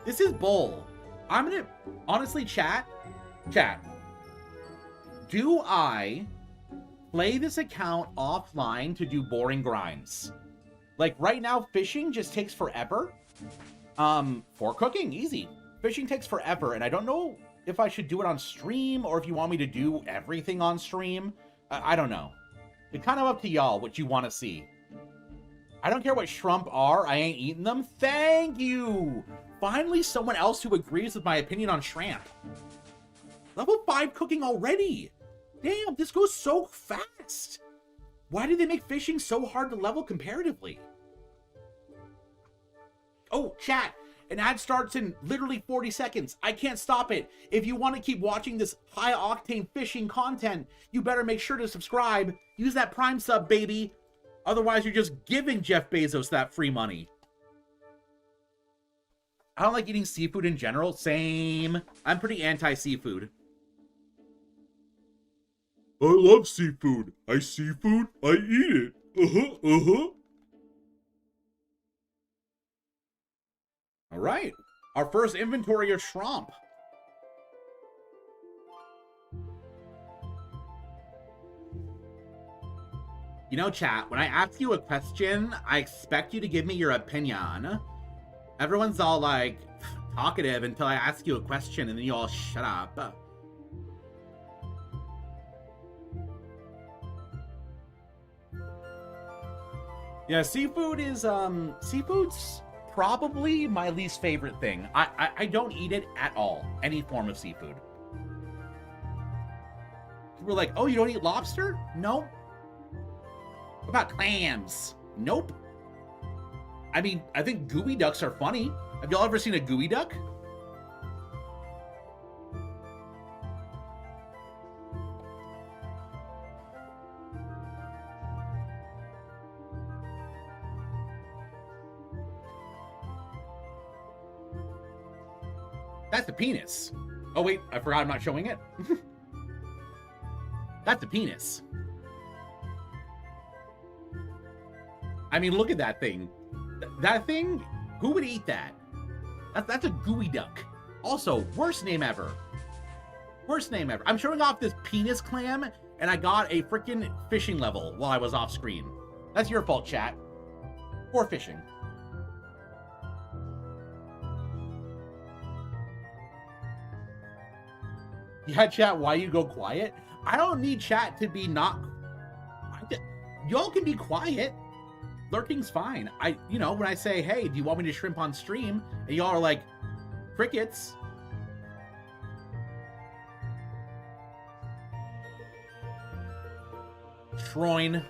This is bull. I'm gonna honestly chat. Do I play this account offline to do boring grinds? Like right now, fishing just takes forever. For cooking, easy. Fishing takes forever, and I don't know if I should do it on stream or if you want me to do everything on stream. I don't know. It's kind of up to y'all what you want to see. I don't care what shrimp are. I ain't eating them. Thank you. Finally, someone else who agrees with my opinion on shrimp. Level 5 cooking already. Damn, this goes so fast. Why did they make fishing so hard to level comparatively? Oh, chat. An ad starts in literally 40 seconds. I can't stop it. If you want to keep watching this high-octane fishing content, you better make sure to subscribe. Use that Prime sub, baby. Otherwise, you're just giving Jeff Bezos that free money. I don't like eating seafood in general. Same. I'm pretty anti-seafood. I love seafood. I seafood, I eat it. All right. Our first inventory of shrimp. You know, chat, when I ask you a question, I expect you to give me your opinion. Everyone's all like talkative until I ask you a question and then you all shut up. Yeah, seafood is, seafood's probably my least favorite thing. I don't eat it at all. Any form of seafood. We're like, oh, you don't eat lobster? Nope. What about clams? Nope. I mean, I think gooey ducks are funny. Have y'all ever seen a gooey duck? That's the penis. Oh, wait, I forgot I'm not showing it. That's the penis. I mean, look at that thing. That thing, who would eat that? That's a gooey duck. Also, worst name ever. Worst name ever. I'm showing off this penis clam, and I got a freaking fishing level while I was off screen. That's your fault, chat. Poor fishing. Yeah, chat, why you go quiet? I don't need chat to be not... Y'all can be quiet. Lurking's fine. You know, when I say, hey, do you want me to shrimp on stream? And y'all are like, crickets. Shrine.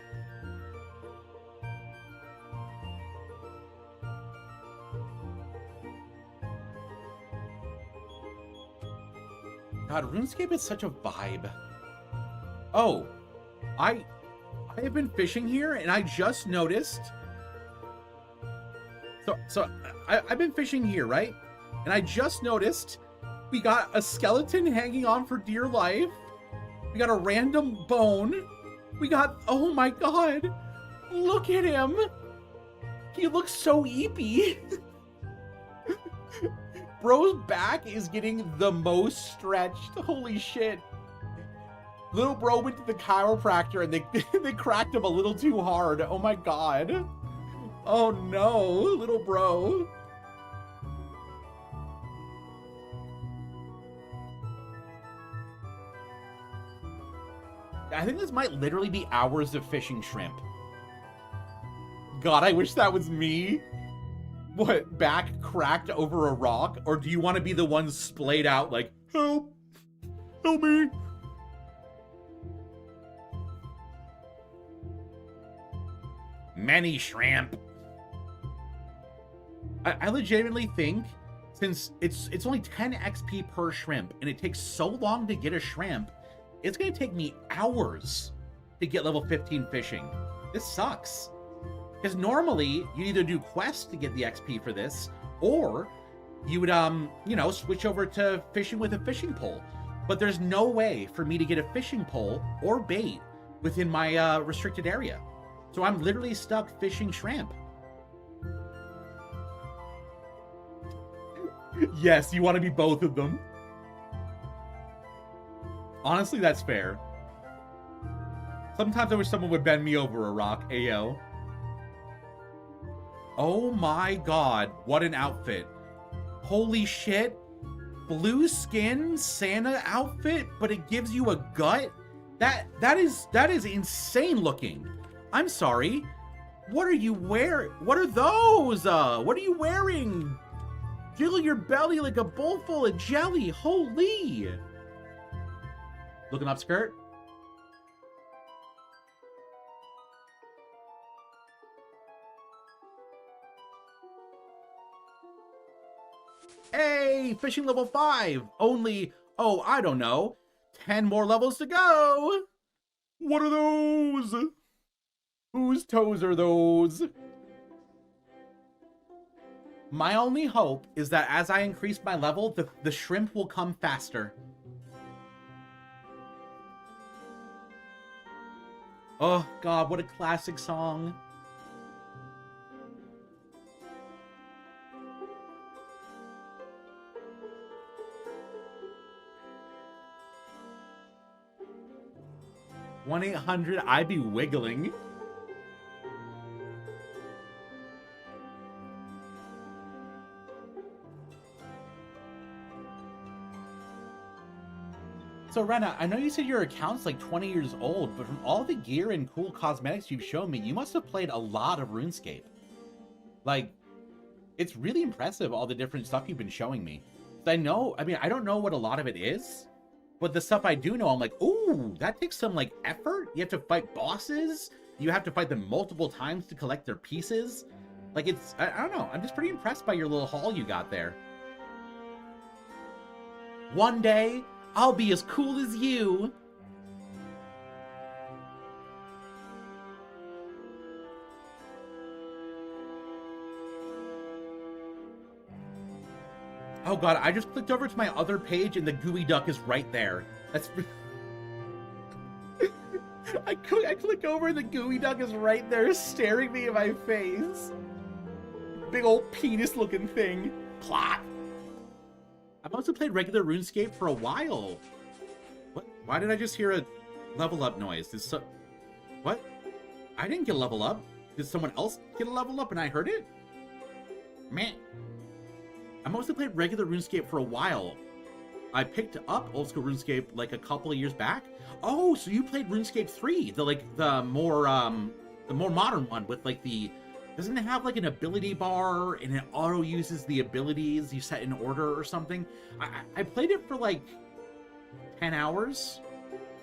God, RuneScape is such a vibe. Oh, I have been fishing here, and I just noticed. I've been fishing here, right? And I just noticed we got a skeleton hanging on for dear life. We got a random bone. We got, oh my god, look at him. He looks so eepy. Bro's back is getting the most stretched. Holy shit. Little bro went to the chiropractor and they cracked him a little too hard. Oh my god. Oh no, little bro. I think this might literally be hours of fishing shrimp. God, I wish that was me. What, back cracked over a rock? Or do you want to be the one splayed out like, help, help me? Many shrimp. I legitimately think, since it's only 10 XP per shrimp, and it takes so long to get a shrimp, it's going to take me hours to get level 15 fishing. This sucks. Because normally, you either do quests to get the XP for this, or you would, you know, switch over to fishing with a fishing pole. But there's no way for me to get a fishing pole or bait within my restricted area. So I'm literally stuck fishing shrimp. Yes, you want to be both of them. Honestly, that's fair. Sometimes I wish someone would bend me over a rock, ayo. Oh my god, what an outfit. Holy shit. Blue skin Santa outfit, but it gives you a gut? That is insane looking. I'm sorry. What are you wearing? What are those? What are you wearing? Jiggle your belly like a bowl full of jelly. Holy. Looking up skirt? Hey, fishing level 5. Only, oh, I don't know, 10 more levels to go. What are those? Whose toes are those? My only hope is that as I increase my level, the shrimp will come faster. Oh, God, what a classic song. (1-800) I be wiggling. So, Rena, I know you said your account's like 20 years old, but from all the gear and cool cosmetics you've shown me, you must have played a lot of RuneScape. Like, it's really impressive, all the different stuff you've been showing me. I mean, I don't know what a lot of it is, but the stuff I do know, I'm like, ooh, that takes some, like, effort. You have to fight bosses. You have to fight them multiple times to collect their pieces. Like, it's, I don't know. I'm just pretty impressed by your little haul you got there. One day, I'll be as cool as you. Oh god, I just clicked over to my other page and the gooey duck is right there. That's... I click over and the gooey duck is right there staring me in my face. Big old penis looking thing. Plot. I've also played regular RuneScape for a while. What? Why did I just hear a level up noise? What? I didn't get a level up. Did someone else get a level up and I heard it? Meh. I mostly played regular RuneScape for a while. I picked up old school RuneScape like a couple of years back. Oh, so you played RuneScape 3, the more modern one with like doesn't it have like an ability bar and it auto uses the abilities you set in order or something? I played it for like 10 hours,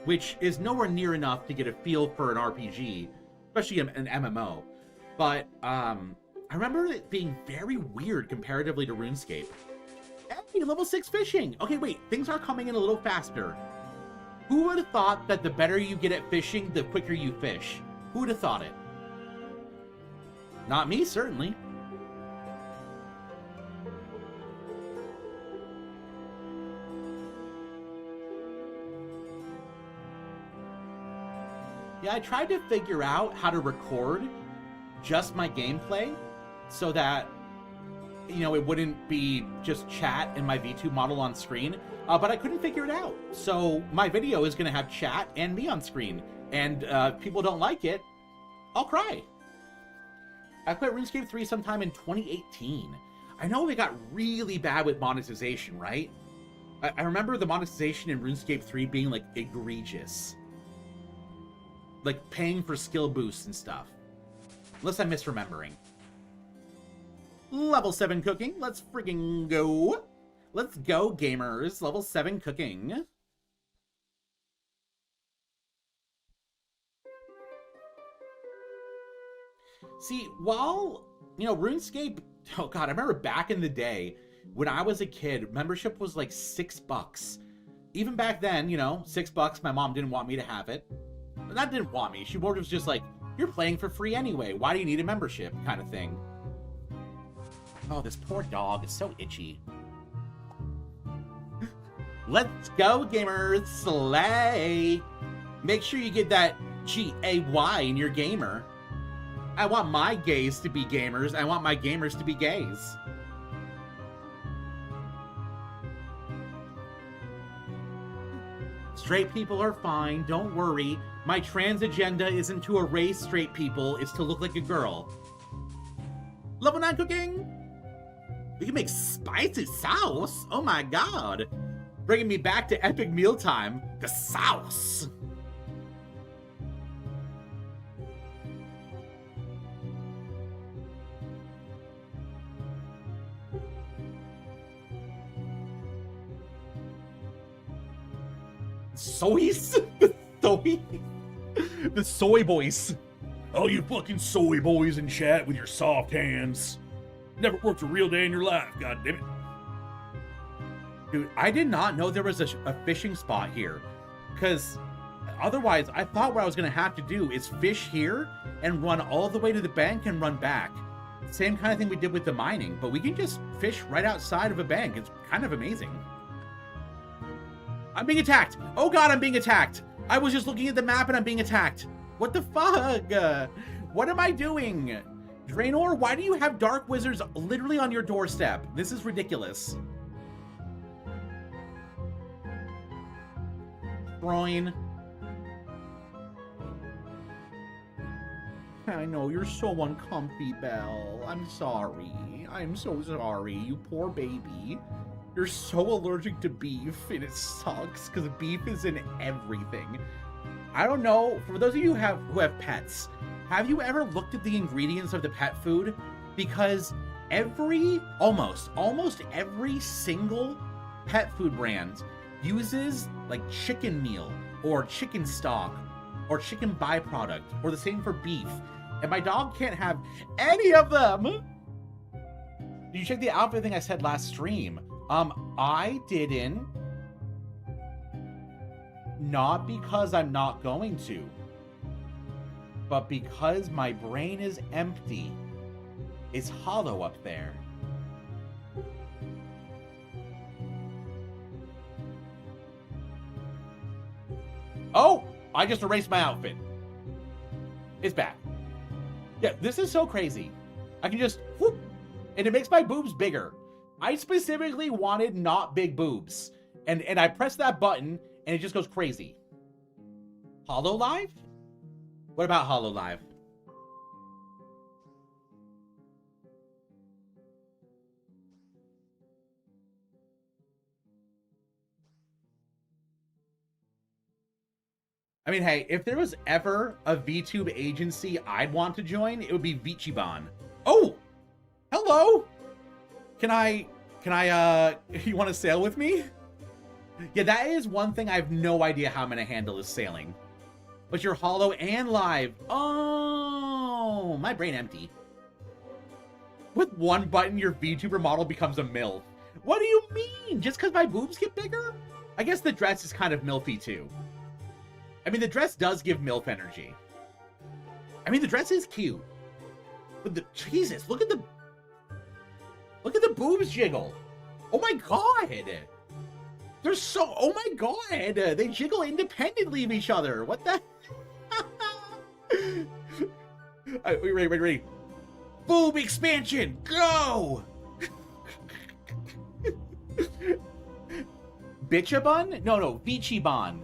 which is nowhere near enough to get a feel for an RPG, especially an MMO. But I remember it being very weird comparatively to RuneScape. Hey, level 6 fishing! Okay, wait, things are coming in a little faster. Who would have thought that the better you get at fishing, the quicker you fish? Who would have thought it? Not me, certainly. Yeah, I tried to figure out how to record just my gameplay so that, you know, it wouldn't be just chat and my V2 model on screen, but I couldn't figure it out. So my video is going to have chat and me on screen, and if people don't like it, I'll cry. I played RuneScape 3 sometime in 2018. I know they got really bad with monetization, right? I remember the monetization in RuneScape 3 being, like, egregious. Like, paying for skill boosts and stuff. Unless I'm misremembering. Level 7 cooking. Let's friggin' go. Let's go, gamers. Level 7 cooking. See, while, you know, RuneScape, oh god, I remember back in the day, when I was a kid, membership was like $6. Even back then, you know, $6, my mom didn't want me to have it. That didn't want me, she more was just like, you're playing for free anyway, why do you need a membership, kind of thing. Oh, this poor dog is so itchy. Let's go, gamers, slay! Make sure you get that G-A-Y in your gamer. I want my gays to be gamers. I want my gamers to be gays. Straight people are fine. Don't worry. My trans agenda isn't to erase straight people. It's to look like a girl. Level 9 cooking. We can make spicy sauce. Oh my god. Bringing me back to epic mealtime. The sauce. Soys? The soy? The soy boys. All you fucking soy boys in chat with your soft hands. Never worked a real day in your life, goddammit. Dude, I did not know there was a fishing spot here. Because otherwise, I thought what I was going to have to do is fish here and run all the way to the bank and run back. Same kind of thing we did with the mining. But we can just fish right outside of a bank. It's kind of amazing. I'm being attacked. Oh god, I'm being attacked. I was just looking at the map and I'm being attacked. What the fuck? What am I doing? Draenor, why do you have dark wizards literally on your doorstep? This is ridiculous. Groin. I know, you're so uncomfy, Belle. I'm sorry. I'm so sorry, you poor baby. You're so allergic to beef, and it sucks, because beef is in everything. I don't know, for those of you who have pets, have you ever looked at the ingredients of the pet food? Because almost every single pet food brand uses, like, chicken meal, or chicken stock, or chicken byproduct, or the same for beef. And my dog can't have any of them! Did you check the outfit thing I said last stream? I didn't. Not because I'm not going to, but because my brain is empty. It's hollow up there. Oh, I just erased my outfit. It's back. Yeah, this is so crazy. I can just, whoop, and it makes my boobs bigger. I specifically wanted not big boobs. And I press that button, and it just goes crazy. HoloLive? What about HoloLive? I mean, hey, if there was ever a VTube agency I'd want to join, it would be Vichiban. Oh, hello. Can I, you want to sail with me? Yeah, that is one thing I have no idea how I'm going to handle is sailing. But you're hollow and live. Oh, my brain empty. With one button, your VTuber model becomes a MILF. What do you mean? Just because my boobs get bigger? I guess the dress is kind of MILFy too. I mean, the dress does give MILF energy. I mean, the dress is cute. But Jesus, look at the boobs jiggle. Oh my god. They're so, oh my god. They jiggle independently of each other. What the? Ready. Boob expansion, go! Bitchabun? No, Vichiban.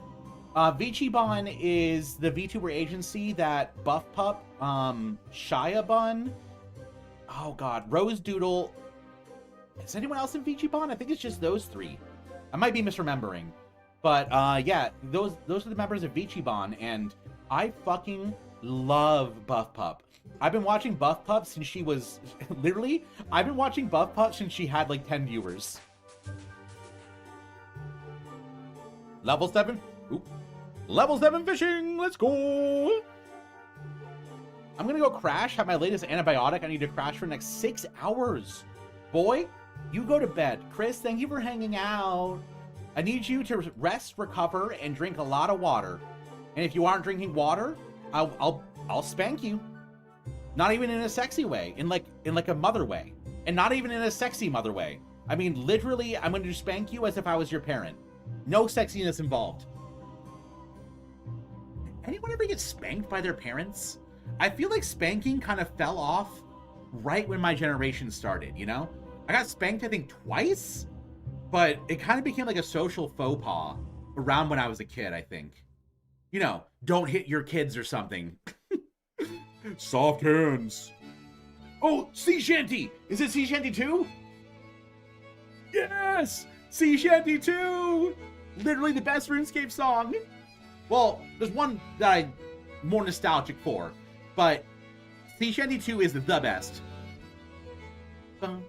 Vichiban is the VTuber agency that Buff Pup, Shiabun, oh god, Rose Doodle. Is anyone else in Vichiban? I think it's just those three. I might be misremembering. But yeah, those are the members of Vichiban, and I fucking love Buff Pup. I've been watching Buff Pup since she was literally, I've been watching Buff Pup since she had like 10 viewers. Level 7. Oop. Level 7 fishing. Let's go. I'm gonna go crash, have my latest antibiotic. I need to crash for the next 6 hours. Boy, you go to bed. Chris, thank you for hanging out. I need you to rest, recover, and drink a lot of water. And if you aren't drinking water, I'll spank you. Not even in a sexy way, in like a mother way. And not even in a sexy mother way. I mean, literally, I'm going to spank you as if I was your parent. No sexiness involved. Anyone ever get spanked by their parents? I feel like spanking kind of fell off right when my generation started, you know? I got spanked, I think, twice, but it kind of became like a social faux pas around when I was a kid, I think. You know, don't hit your kids or something. Soft hands. Oh, Sea Shanty! Is it Sea Shanty 2? Yes! Sea Shanty 2! Literally the best RuneScape song. Well, there's one that I'm more nostalgic for, but Sea Shanty 2 is the best. I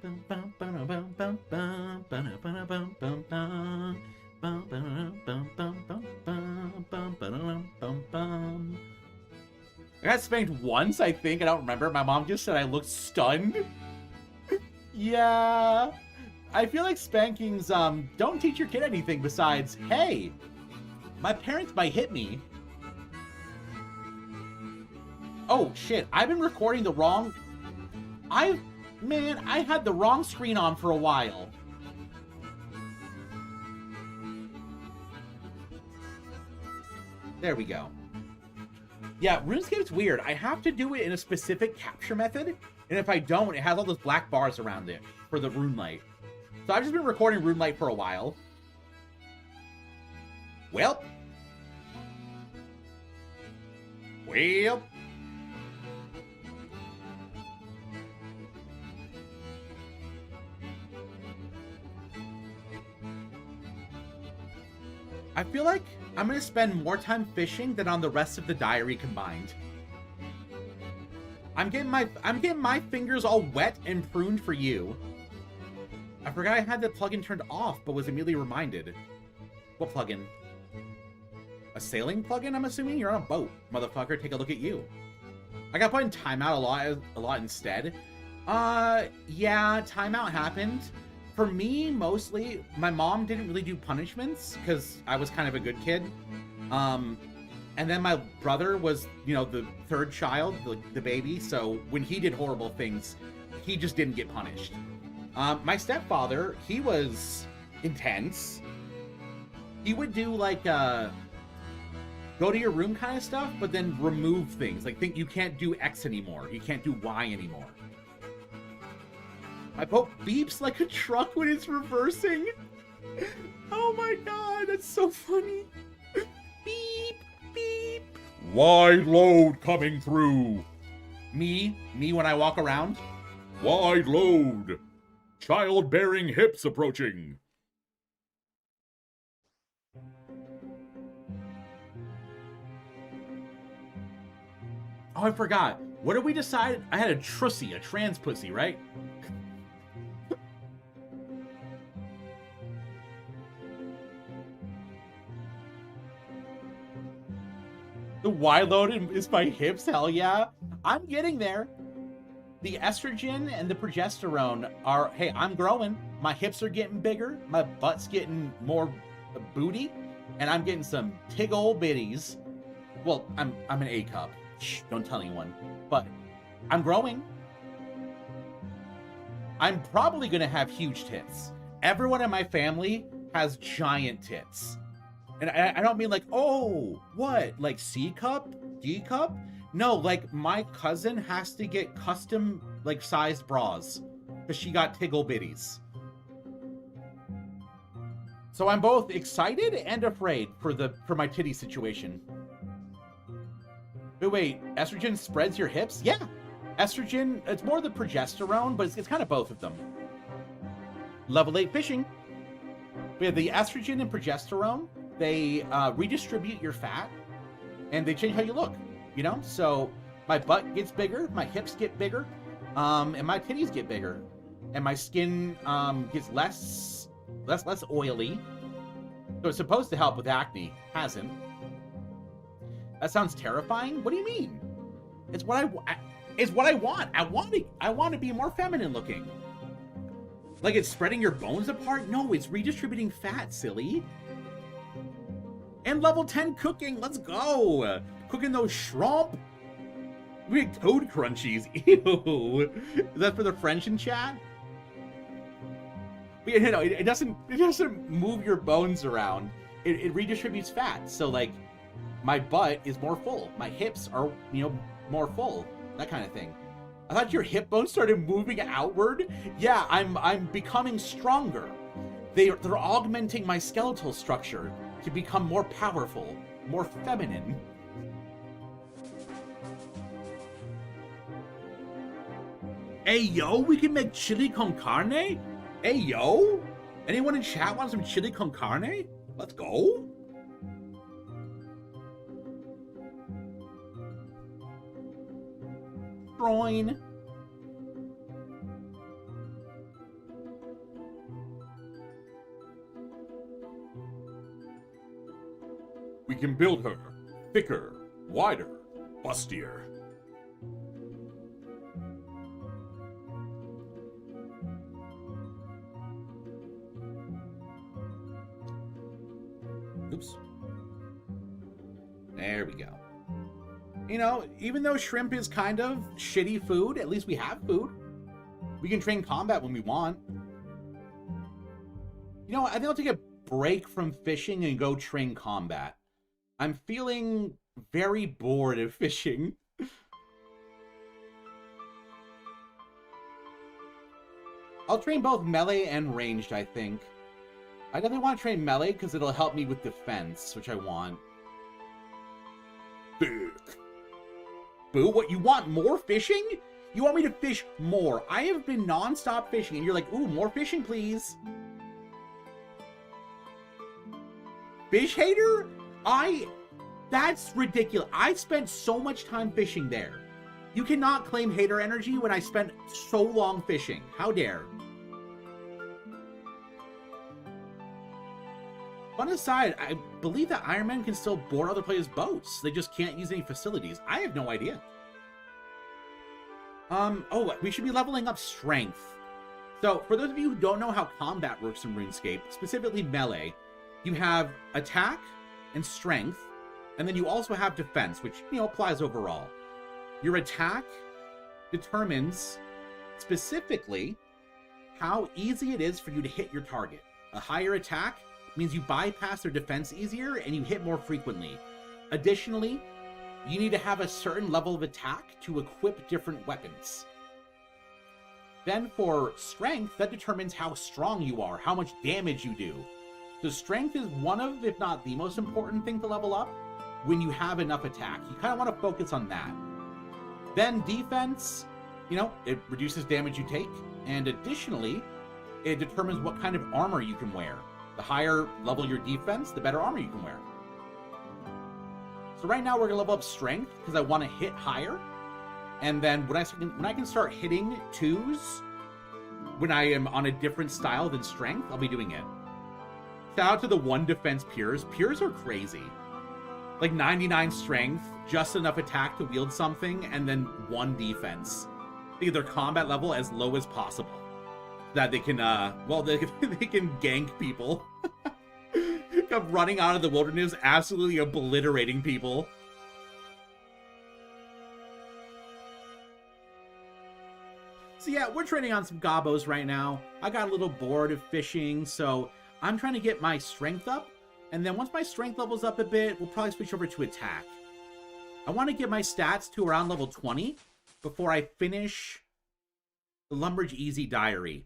got spanked once, I think. I don't remember. My mom just said I looked stunned. Yeah. I feel like spankings don't teach your kid anything besides, hey, my parents might hit me. Oh, shit. I've been recording the wrong... Man, I had the wrong screen on for a while. There we go. Yeah, RuneScape's weird. I have to do it in a specific capture method, and if I don't, it has all those black bars around it for the rune light. So I've just been recording rune light for a while. Well. I feel like I'm gonna spend more time fishing than on the rest of the diary combined. I'm getting my fingers all wet and pruned for you. I forgot I had the plugin turned off, but was immediately reminded. What plugin? A sailing plugin, I'm assuming? You're on a boat, motherfucker. Take a look at you. I got put in timeout a lot instead. Yeah, timeout happened. For me, mostly, my mom didn't really do punishments because I was kind of a good kid. And then my brother was, you know, the third child, the baby. So when he did horrible things, he just didn't get punished. My stepfather, he was intense. He would do like, go to your room kind of stuff, but then remove things. Like, think you can't do X anymore. You can't do Y anymore. My boat beeps like a truck when it's reversing. Oh my god, that's so funny. Beep, beep. Wide load coming through. Me when I walk around? Wide load. Childbearing hips approaching. Oh, I forgot. What did we decide? I had a trussy, a trans pussy, right? The Y load is my hips, hell yeah. I'm getting there. The estrogen and the progesterone are, hey, I'm growing. My hips are getting bigger. My butt's getting more booty. And I'm getting some tig old bitties. Well, I'm an A cup. Shh, don't tell anyone. But I'm growing. I'm probably going to have huge tits. Everyone in my family has giant tits. And I don't mean like, oh, what? Like C cup? D cup? No, like my cousin has to get custom like sized bras because she got tiggle bitties. So I'm both excited and afraid for my titty situation. But wait, estrogen spreads your hips? Yeah. Estrogen, it's more the progesterone, but it's kind of both of them. Level 8 fishing. We have the estrogen and progesterone. They redistribute your fat, and they change how you look, you know? So my butt gets bigger, my hips get bigger, and my titties get bigger. And my skin gets less oily. So it's supposed to help with acne. Hasn't. That sounds terrifying. What do you mean? It's what I want. I want to be more feminine looking. Like it's spreading your bones apart? No, it's redistributing fat, silly. And level 10 cooking. Let's go. Cooking those shrimp. We make toad crunchies. Ew. Is that for the French in chat? But, you know, it doesn't move your bones around. It redistributes fat. So like my butt is more full. My hips are, you know, more full. That kind of thing. I thought your hip bones started moving outward. Yeah, I'm becoming stronger. They're augmenting my skeletal structure to become more powerful, more feminine. Hey yo, we can make chili con carne? Hey yo, anyone in chat want some chili con carne? Let's go. Groin. We can build her thicker, wider, bustier. Oops. There we go. You know, even though shrimp is kind of shitty food, at least we have food. We can train combat when we want. You know, I think I'll take a break from fishing and go train combat. I'm feeling very bored of fishing. I'll train both melee and ranged, I think. I definitely want to train melee because it'll help me with defense, which I want. Thick. Boo, what, you want more fishing? You want me to fish more? I have been non-stop fishing, and you're like, ooh, more fishing, please. Fish hater? That's ridiculous. I spent so much time fishing there. You cannot claim hater energy when I spent so long fishing. How dare. Fun aside, I believe that Iron Man can still board other players' boats. They just can't use any facilities. I have no idea. Oh, we should be leveling up strength. So, for those of you who don't know how combat works in RuneScape, specifically melee, you have attack and strength, and then you also have defense, which, you know, applies overall. Your attack determines specifically how easy it is for you to hit your target. A higher attack means you bypass their defense easier and you hit more frequently. Additionally, you need to have a certain level of attack to equip different weapons. Then for strength, that determines how strong you are, how much damage you do. So strength is one of, if not the most important thing to level up when you have enough attack. You kind of want to focus on that. Then defense, you know, it reduces damage you take. And additionally, it determines what kind of armor you can wear. The higher level your defense, the better armor you can wear. So right now we're gonna level up strength because I want to hit higher, and then when I can start hitting 2s, when I am on a different style than strength, I'll be doing it. Shout out to the 1 defense Pures. Pures are crazy. Like 99 strength, just enough attack to wield something, and then 1 defense. They get their combat level as low as possible. That they can, they can gank people. Come running out of the wilderness, absolutely obliterating people. So yeah, we're training on some gobos right now. I got a little bored of fishing, so I'm trying to get my strength up. And then once my strength level's up a bit, we'll probably switch over to attack. I want to get my stats to around level 20 before I finish the Lumbridge Easy Diary.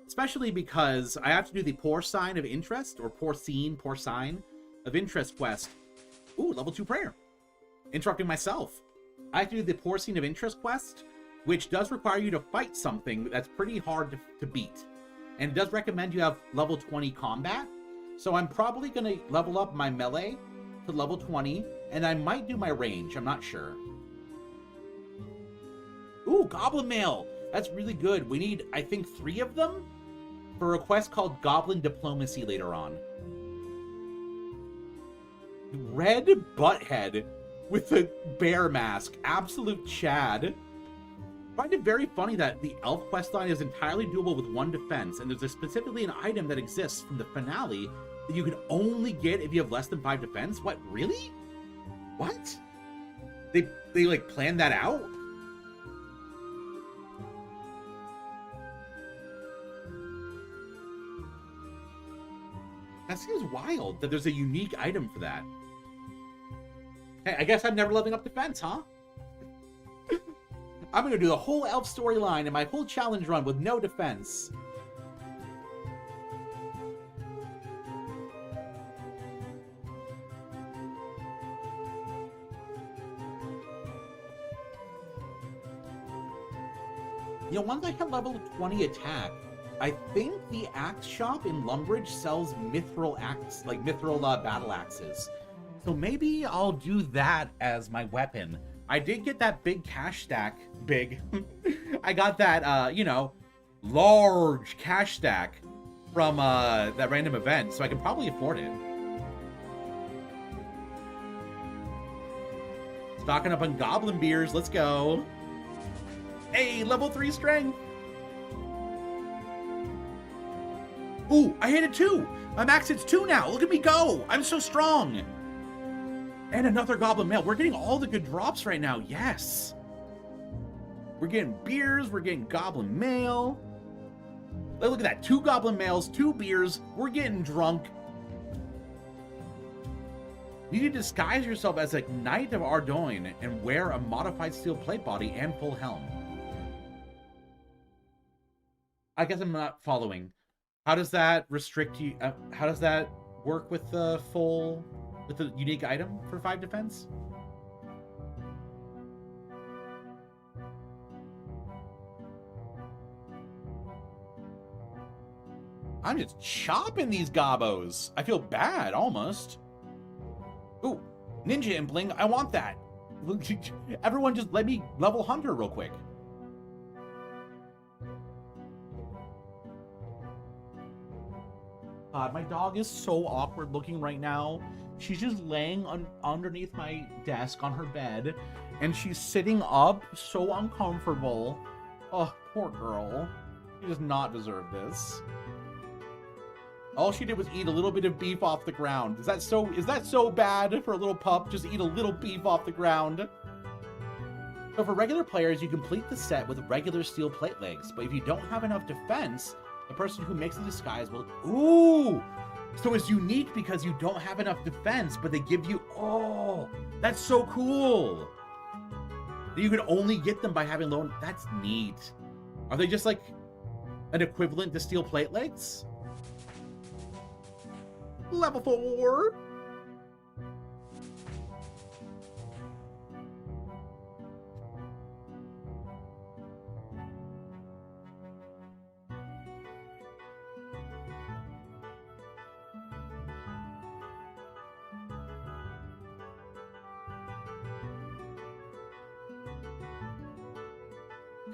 Especially because I have to do the Poor Sign of Interest, or Poor Sign of Interest quest. Ooh, level 2 prayer. Interrupting myself. I have to do the Poor Sign of Interest quest, which does require you to fight something that's pretty hard to beat. And it does recommend you have level 20 combat. So I'm probably going to level up my melee to level 20, and I might do my range. I'm not sure. Ooh, Goblin Mail. That's really good. We need, I think, 3 of them for a quest called Goblin Diplomacy later on. Red Butthead with a bear mask. Absolute Chad. I find it very funny that the elf questline is entirely doable with 1 defense, and there's specifically an item that exists from the finale that you can only get if you have less than 5 defense. What, really? What? They like planned that out? That seems wild that there's a unique item for that. Hey, I guess I'm never leveling up defense, huh? I'm gonna do the whole elf storyline and my whole challenge run with no defense. You know, once I hit level 20 attack, I think the axe shop in Lumbridge sells mithril battle axes. So maybe I'll do that as my weapon. I did get that big cash stack. Big. I got that, large cash stack from that random event, so I can probably afford it. Stocking up on goblin beers. Let's go. Hey, level 3 strength. Ooh, I hit it 2. My max hits 2 now. Look at me go. I'm so strong. And another goblin mail. We're getting all the good drops right now. Yes. We're getting beers. We're getting goblin mail. Look at that. 2 goblin mails, 2 beers. We're getting drunk. You need to disguise yourself as a Knight of Ardoin and wear a modified steel plate body and full helm. I guess I'm not following. How does that restrict you? How does that work with the unique item for 5 defense? I'm just chopping these gobos. I feel bad, almost. Ooh, Ninja Impling, I want that. Everyone just let me level Hunter real quick. God, my dog is so awkward looking right now. She's just laying underneath my desk on her bed, and she's sitting up so uncomfortable. Oh, poor girl. She does not deserve this. All she did was eat a little bit of beef off the ground. Is that so bad for a little pup? Just eat a little beef off the ground. So for regular players, you complete the set with regular steel plate legs, but if you don't have enough defense, the person who makes the disguise will... Ooh! So it's unique because you don't have enough defense, but they give you... Oh! That's so cool! You can only get them by having low... That's neat. Are they just like an equivalent to steel plate legs? Level 4!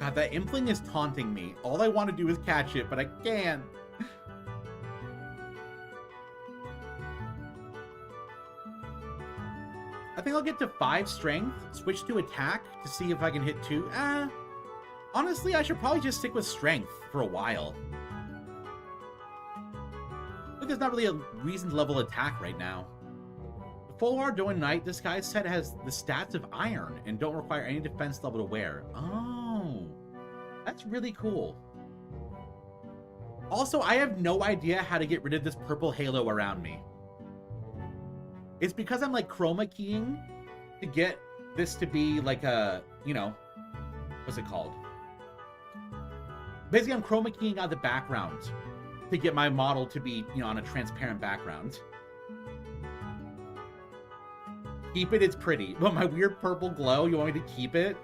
God, that impling is taunting me. All I want to do is catch it, but I can't. I think I'll get to 5 strength, switch to attack to see if I can hit 2. Honestly, I should probably just stick with strength for a while. Look, there's not really a reason to level attack right now. The Full Ardoin Knight disguise set has the stats of iron and don't require any defense level to wear. Oh, that's really cool. Also, I have no idea how to get rid of this purple halo around me. It's because I'm like chroma keying to get this to be like a, you know, what's it called? Basically, I'm chroma keying out the background to get my model to be, you know, on a transparent background. Keep it, it's pretty. But my weird purple glow, you want me to keep it?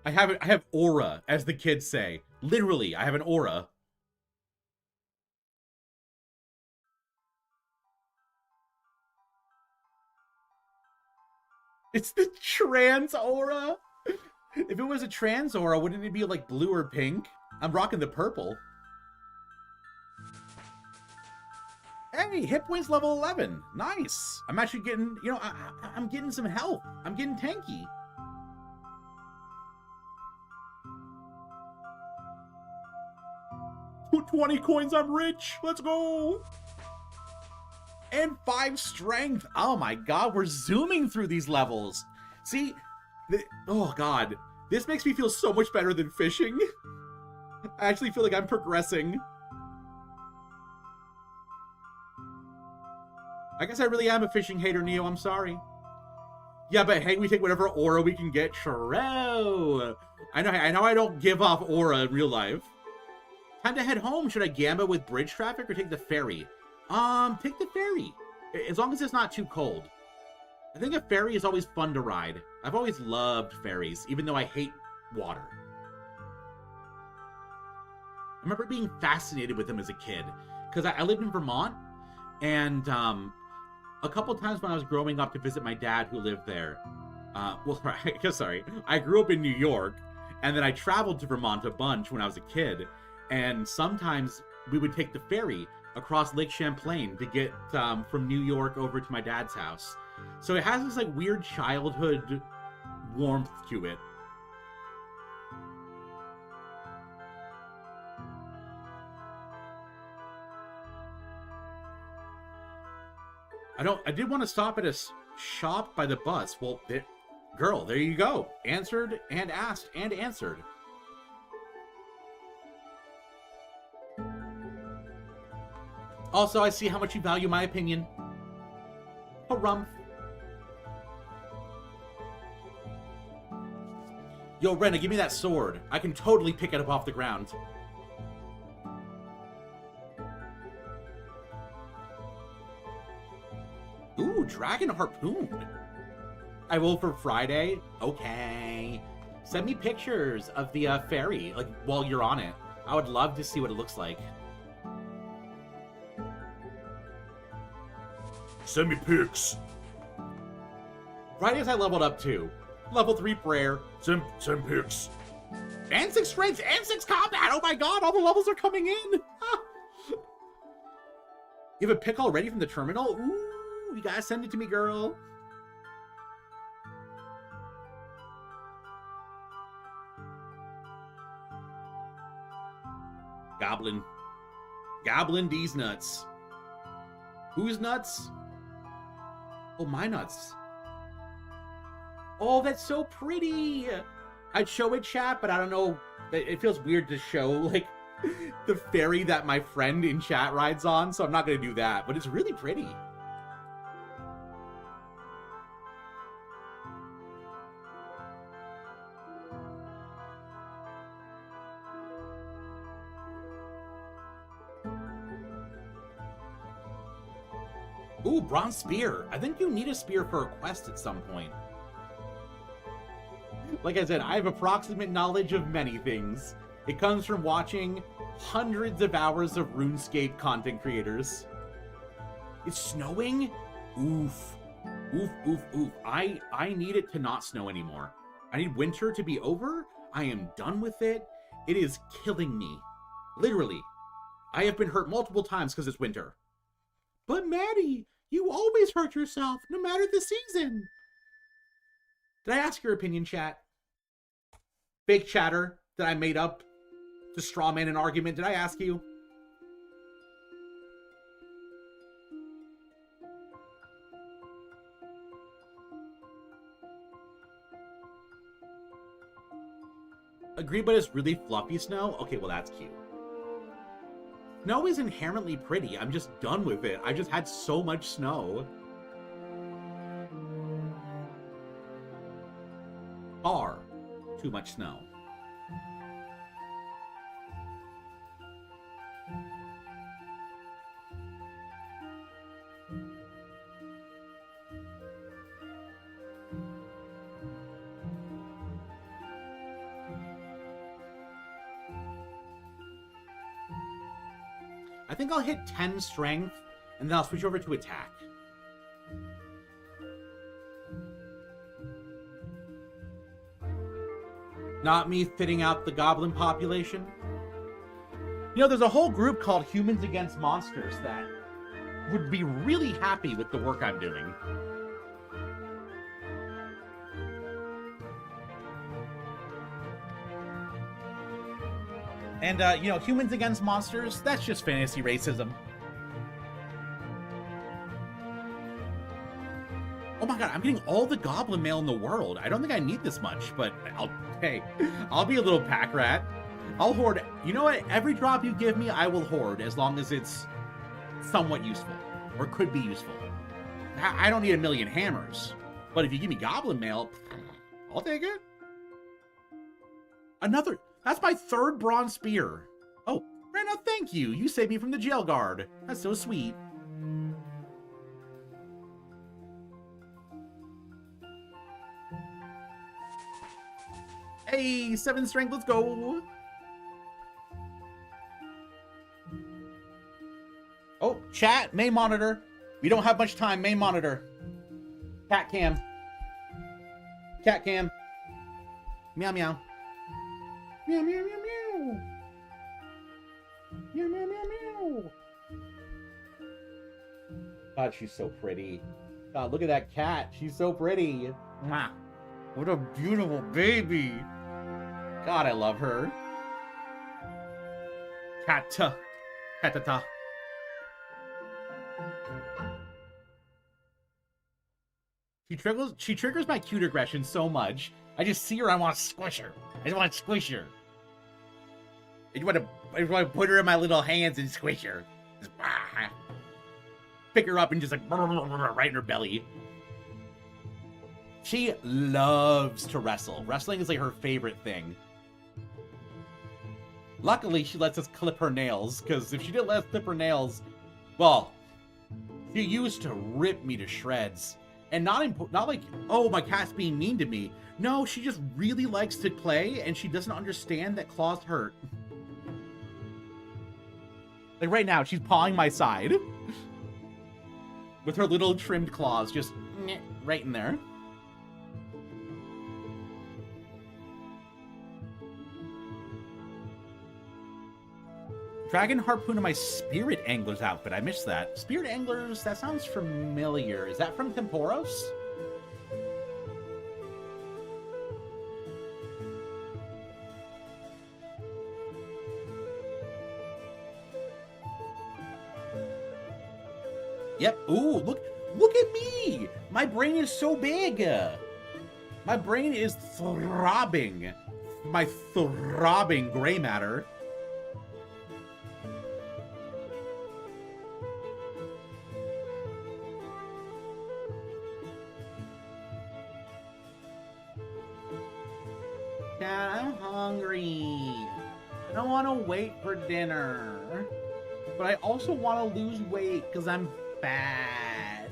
I have aura, as the kids say. Literally, I have an aura. It's the trans aura. If it was a trans aura, wouldn't it be like blue or pink? I'm rocking the purple. Hey, hit points level 11. Nice. I'm actually getting, you know, I'm getting some health. I'm getting tanky. Put 20 coins, I'm rich. Let's go. And 5 strength. Oh my god, we're zooming through these levels. See, oh god, this makes me feel so much better than fishing. I actually feel like I'm progressing. I guess I really am a fishing hater, Neo. I'm sorry. Yeah, but hey, we take whatever aura we can get. True. I know I don't give off aura in real life. Time to head home. Should I gamba with bridge traffic or take the ferry? Take the ferry. As long as it's not too cold. I think a ferry is always fun to ride. I've always loved ferries, even though I hate water. I remember being fascinated with them as a kid, because I lived in Vermont, and a couple times when I was growing up to visit my dad who lived there, sorry, I grew up in New York, and then I traveled to Vermont a bunch when I was a kid, and sometimes we would take the ferry across Lake Champlain to get from New York over to my dad's house. So it has this like weird childhood warmth to it. I did want to stop at a shop by the bus. Well, girl, there you go. Answered and asked and answered. Also, I see how much you value my opinion. Harumph. Yo, Rena, give me that sword. I can totally pick it up off the ground. Ooh, Dragon Harpoon. I will for Friday? Okay. Send me pictures of the ferry, like, while you're on it. I would love to see what it looks like. Send me pics. Fridays I leveled up too. Level 3 prayer. Send pics. And 6 strength and 6 combat. Oh my god, all the levels are coming in. You have a pic already from the terminal? Ooh, you gotta send it to me, girl. Goblin D's nuts. Whose nuts? Oh, my nuts. Oh, that's so pretty. I'd show it, chat, but I don't know. It feels weird to show, like, the ferry that my friend in chat rides on, so I'm not going to do that. But it's really pretty. Ooh, bronze spear. I think you need a spear for a quest at some point. Like I said, I have approximate knowledge of many things. It comes from watching hundreds of hours of RuneScape content creators. It's snowing? Oof. Oof, oof, oof. I need it to not snow anymore. I need winter to be over. I am done with it. It is killing me. Literally. I have been hurt multiple times because it's winter. But Maddie, you always hurt yourself, no matter the season. Did I ask your opinion, chat? Fake chatter that I made up to strawman an argument. Did I ask you? Agree, but it's really fluffy snow? Okay, well that's cute. Snow is inherently pretty. I'm just done with it. I just had so much snow. Far too much snow. I think I'll hit 10 strength, and then I'll switch over to attack. Not me fitting out the goblin population. You know, there's a whole group called Humans Against Monsters that would be really happy with the work I'm doing. And, you know, Humans Against Monsters, that's just fantasy racism. Oh my god, I'm getting all the goblin mail in the world. I don't think I need this much, but I'll be a little pack rat. I'll hoard. You know what? Every drop you give me, I will hoard, as long as it's somewhat useful, or could be useful. I don't need a million hammers, but if you give me goblin mail, I'll take it. Another... That's my 3rd bronze spear. Oh, Rena, thank you. You saved me from the jail guard. That's so sweet. Hey, 7 strength, let's go. Oh, chat, main monitor. We don't have much time, main monitor. Cat cam. Cat cam. Meow, meow. Meow, meow, meow, meow. Meow, meow, meow, meow. God, she's so pretty. God, look at that cat. She's so pretty. Mwah. What a beautiful baby. God, I love her. Cat-ta. Cat-ta-ta. She triggers my cute aggression so much. I just see her, I want to squish her. I just want to squish her. I just want to put her in my little hands and squish her. Just, pick her up and just like right in her belly. She loves to wrestle. Wrestling is like her favorite thing. Luckily, she lets us clip her nails, because if she didn't let us clip her nails, well, she used to rip me to shreds. And not like, oh, my cat's being mean to me. No, she just really likes to play, and she doesn't understand that claws hurt. Like right now, she's pawing my side. With her little trimmed claws, just right in there. Dragon Harpoon in my Spirit Angler's outfit. I missed that. Spirit Anglers, that sounds familiar. Is that from Temporos? Yep. Ooh, look at me. My brain is so big. My brain is throbbing. My throbbing gray matter. Dad, I'm hungry. I don't want to wait for dinner. But I also want to lose weight because I'm fat.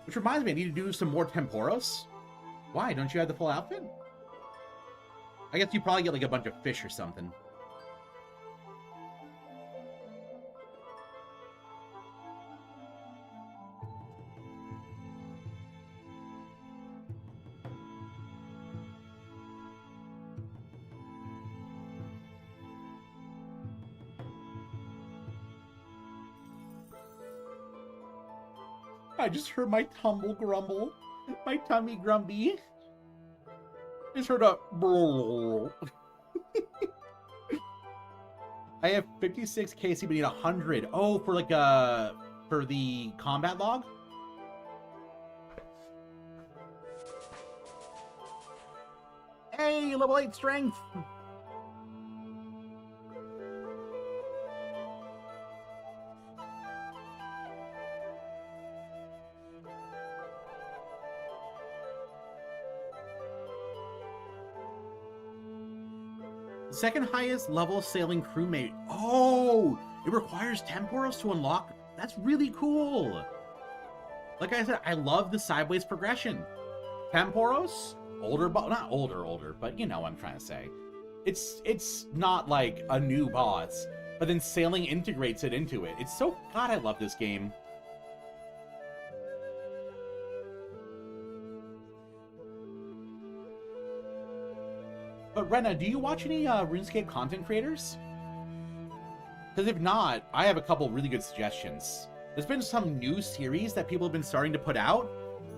Which reminds me, I need to do some more Temporos. Why? Don't you have the full outfit? I guess you probably get like a bunch of fish or something. I just heard my tumble grumble. My tummy grumpy. Just heard a I have 56 KC, but need 100. Oh, for like for the combat log? Hey, level 8 strength! Second highest level sailing crewmate. Oh, it requires Temporos to unlock. That's really cool. Like I said, I love the sideways progression. Temporos, not older, but you know what I'm trying to say. It's not like a new boss, but then sailing integrates it into it. It's so, God, I love this game. But Rena, do you watch any RuneScape content creators? Because if not, I have a couple really good suggestions. There's been some new series that people have been starting to put out,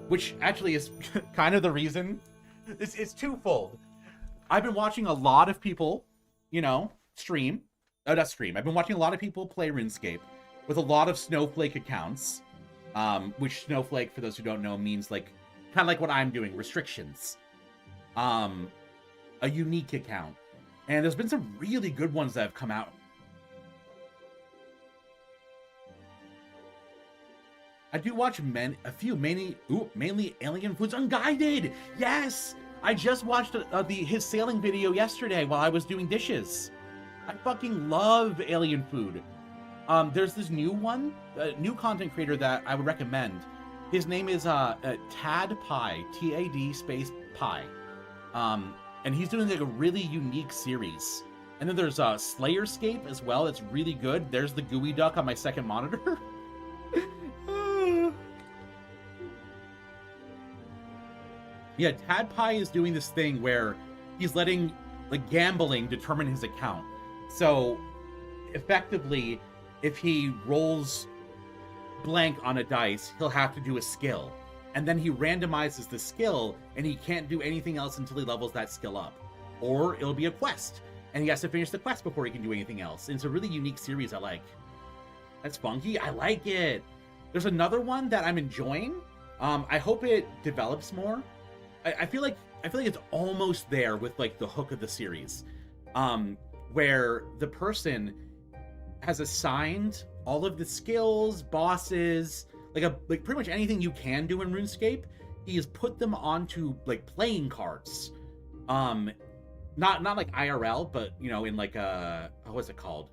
which actually is kind of the reason. It's twofold. I've been watching a lot of people, you know, stream. Not stream. I've been watching a lot of people play RuneScape with a lot of Snowflake accounts, which Snowflake, for those who don't know, means like kind of like what I'm doing, restrictions. A unique account, and there's been some really good ones that have come out. I do watch mainly Alien Foods Unguided. Yes, I just watched his sailing video yesterday while I was doing dishes. I fucking love Alien Food. There's this new one, new content creator that I would recommend. His name is Tad Pie, T-A-D space Pie. And he's doing like a really unique series. And then there's Slayerscape as well. It's really good. There's the gooey duck on my second monitor. Yeah, Tad Pie is doing this thing where he's letting like gambling determine his account. So effectively, if he rolls blank on a dice, he'll have to do a skill. And then he randomizes the skill, and he can't do anything else until he levels that skill up. Or it'll be a quest, and he has to finish the quest before he can do anything else. And it's a really unique series I like. That's funky. I like it. There's another one that I'm enjoying. I hope it develops more. I feel like it's almost there with like the hook of the series, where the person has assigned all of the skills, bosses, like pretty much anything you can do in RuneScape, he has put them onto like playing cards. Not like IRL, but you know, in like what's it called?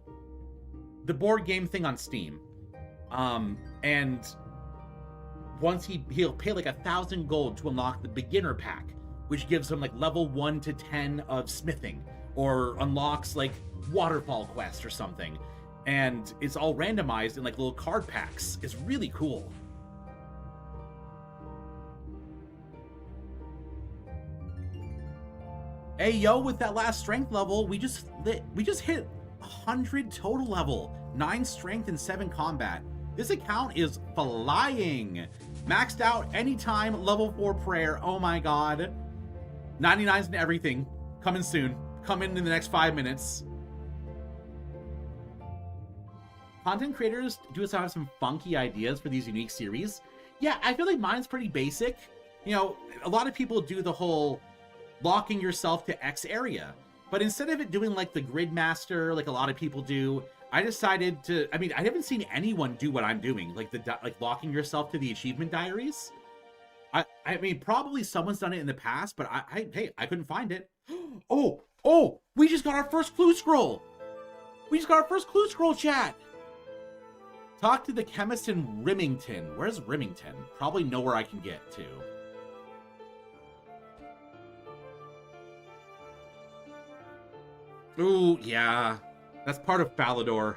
The board game thing on Steam. And once he'll pay like 1,000 gold to unlock the beginner pack, which gives him like level 1 to 10 of smithing, or unlocks like waterfall quest or something. And it's all randomized in like little card packs. It's really cool. Hey yo, with that last strength level, we just hit 100 total level, 9 strength and 7 combat. This account is flying. Maxed out anytime, level 4 prayer. Oh my god. 99s and everything. Coming soon. Coming in the next 5 minutes. Content creators do have some funky ideas for these unique series. Yeah, I feel like mine's pretty basic. You know, a lot of people do the whole locking yourself to X area. But instead of it doing like the grid master, like a lot of people do, I decided to, I mean, I haven't seen anyone do what I'm doing, like locking yourself to the achievement diaries. I mean, probably someone's done it in the past, but hey, I couldn't find it. Oh, we just got our first clue scroll. We just got our first clue scroll, chat. Talk to the chemist in Remington. Where's Remington? Probably nowhere I can get to. Ooh, yeah. That's part of Falador.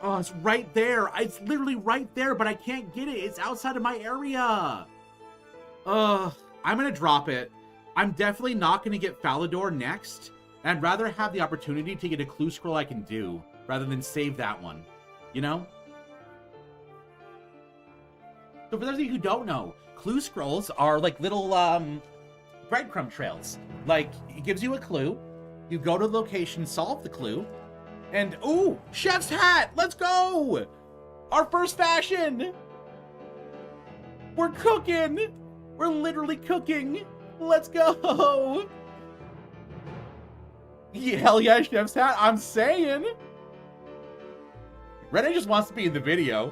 Oh, it's right there. It's literally right there, but I can't get it. It's outside of my area. I'm going to drop it. I'm definitely not going to get Falador next. I'd rather have the opportunity to get a clue scroll I can do rather than save that one. You know? So for those of you who don't know, clue scrolls are like little breadcrumb trails. Like, it gives you a clue. You go to the location, solve the clue. And, ooh, chef's hat! Let's go! Our first fashion! We're cooking! We're literally cooking! Let's go! Yeah, hell yeah, chef's hat, I'm saying! Reddit just wants to be in the video.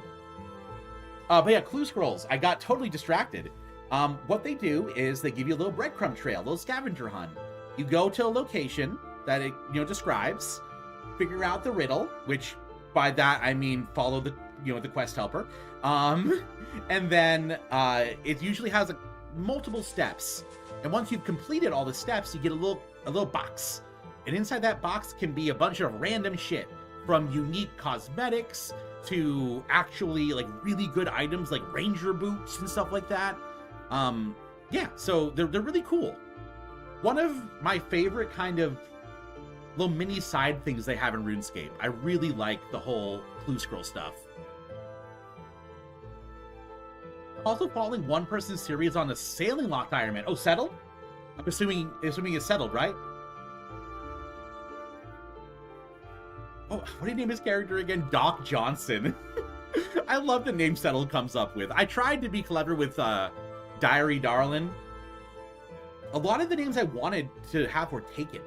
But yeah, clue scrolls. I got totally distracted. What they do is they give you a little breadcrumb trail, a little scavenger hunt. You go to a location that it, describes, figure out the riddle, which by that I mean follow the, the quest helper. And then it usually has multiple steps. And once you've completed all the steps, you get a little box. And inside that box can be a bunch of random shit, from unique cosmetics to actually like really good items like ranger boots and stuff like that. Yeah, so they're really cool. One of my favorite kind of little mini side things they have in RuneScape. I really like the whole clue scroll stuff. Also following one person's series on a sailing lock diamond. Oh, settled? I'm assuming it's settled, right? Oh, what do you name his character again? Doc Johnson. I love the name Settled comes up with. I tried to be clever with Diary Darlin. A lot of the names I wanted to have were taken.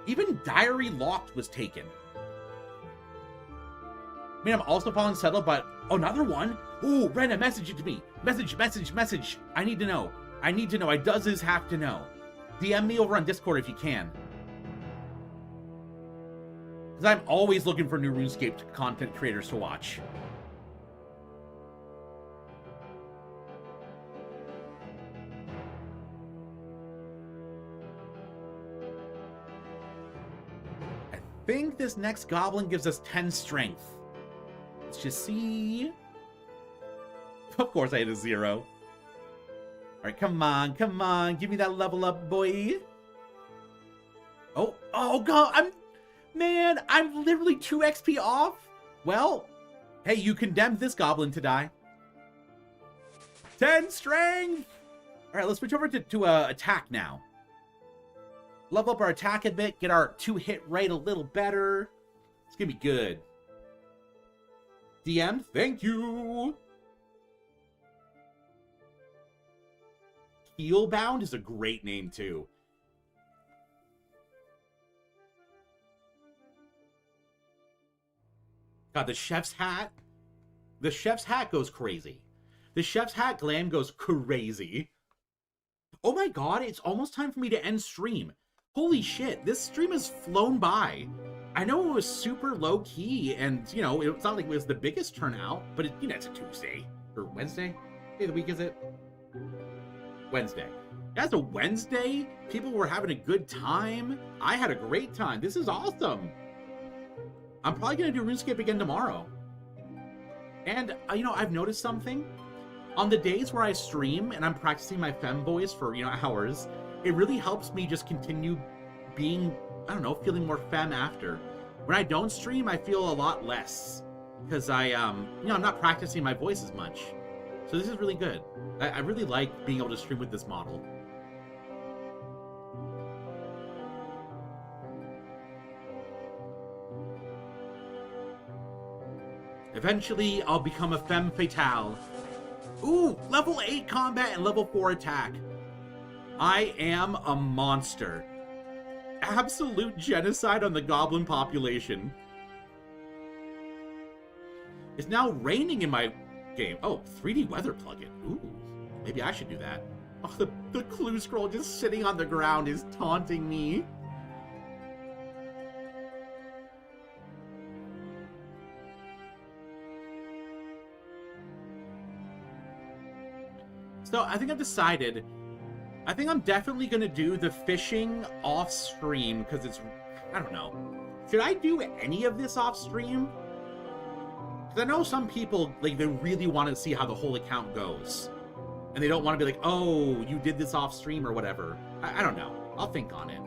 Even Diary Locked was taken. I mean, I'm also following Settled, but another one? Ooh, Rena, message it to me. Message. I need to know. I does have to know. DM me over on Discord if you can. Because I'm always looking for new RuneScape content creators to watch. I think this next goblin gives us 10 strength. Let's just see. Of course I hit a 0. Alright, come on. Give me that level up, boy. Oh god, I'm literally 2 XP off. Well, hey, you condemned this goblin to die. 10 strength. Alright, let's switch over to attack now. Level up our attack a bit, get our 2-hit rate a little better. It's gonna be good. DM, thank you. Heelbound is a great name, too. God, the chef's hat. The chef's hat goes crazy. The chef's hat glam goes crazy. Oh my god, it's almost time for me to end stream. Holy shit, this stream has flown by. I know it was super low key, and it's not like it was the biggest turnout, but it's a Tuesday or Wednesday. What day of the week is it? Wednesday. That's a Wednesday. People were having a good time. I had a great time. This is awesome. I'm probably gonna do RuneScape again tomorrow. And I've noticed something. On the days where I stream and I'm practicing my fem voice for hours, it really helps me just continue being, feeling more fem after. When I don't stream, I feel a lot less because I'm not practicing my voice as much. So this is really good. I really like being able to stream with this model. Eventually, I'll become a femme fatale. Ooh, level 8 combat and level 4 attack. I am a monster. Absolute genocide on the goblin population. It's now raining in my game. Oh, 3D weather plugin. Ooh, maybe I should do that. Oh, the clue scroll just sitting on the ground is taunting me. So I think I've decided I think I'm definitely going to do the fishing off stream because it's, I don't know. Should I do any of this off stream? Because I know some people, like, they really want to see how the whole account goes. And they don't want to be like, oh, you did this off stream or whatever. I don't know. I'll think on it.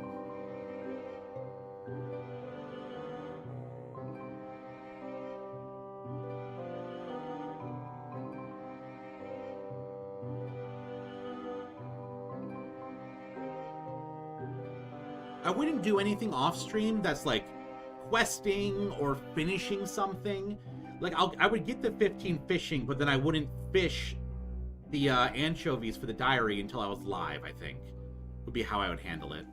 I wouldn't do anything off stream that's like questing or finishing something. Like I would get the 15 fishing, but then I wouldn't fish the anchovies for the diary until I was live, I think. Would be how I would handle it.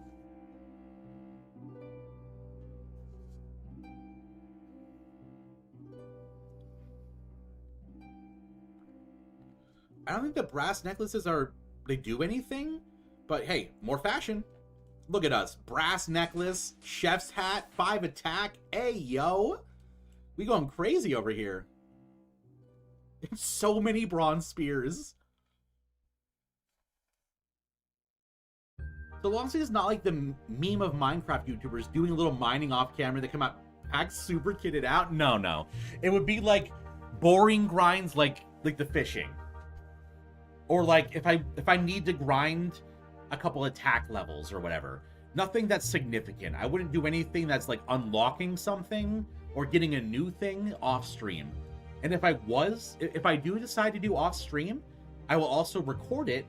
I don't think the brass necklaces they do anything, but hey, more fashion. Look at us. Brass necklace, chef's hat, 5 attack. Hey, yo. We going crazy over here. So many bronze spears. So long as it's not like the meme of Minecraft YouTubers doing a little mining off camera that come out packed super kitted out. No. It would be like boring grinds like the fishing. Or like if I need to grind a couple attack levels or whatever. Nothing that's significant. I wouldn't do anything that's like unlocking something or getting a new thing off stream. And if I do decide to do off stream, I will also record it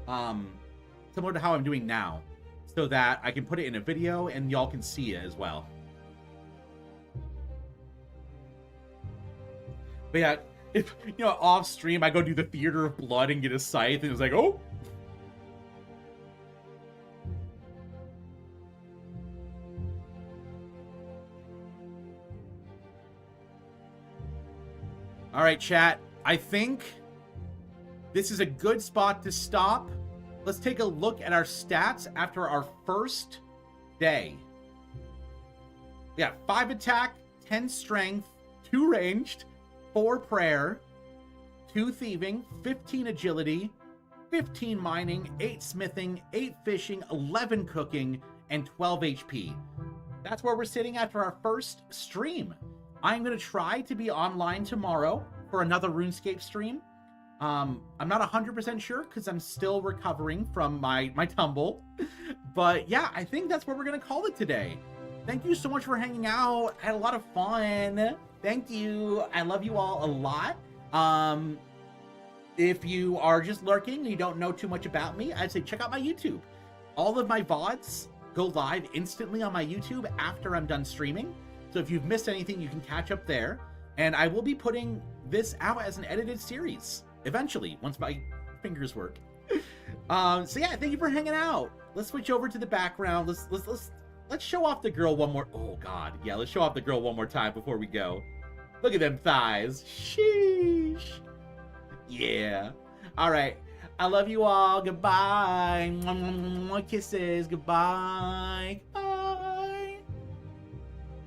similar to how I'm doing now so that I can put it in a video and y'all can see it as well. But yeah, if, off stream, I go do the Theater of Blood and get a scythe and it's like, oh, all right, chat. I think this is a good spot to stop. Let's take a look at our stats after our first day. Yeah, 5 attack, 10 strength, 2 ranged, 4 prayer, 2 thieving, 15 agility, 15 mining, 8 smithing, 8 fishing, 11 cooking, and 12 HP. That's where we're sitting after our first stream. I'm going to try to be online tomorrow for another RuneScape stream. I'm not 100% sure because I'm still recovering from my tumble. But yeah, I think that's where we're going to call it today. Thank you so much for hanging out. I had a lot of fun. Thank you. I love you all a lot. If you are just lurking and you don't know too much about me, I'd say check out my YouTube. All of my VODs go live instantly on my YouTube after I'm done streaming. So if you've missed anything, you can catch up there. And I will be putting this out as an edited series eventually, once my fingers work. So yeah, thank you for hanging out. Let's switch over to the background. Let's show off the girl one more. Oh God, yeah, let's show off the girl one more time before we go. Look at them thighs. Sheesh. Yeah. All right. I love you all. Goodbye. Kisses. Goodbye.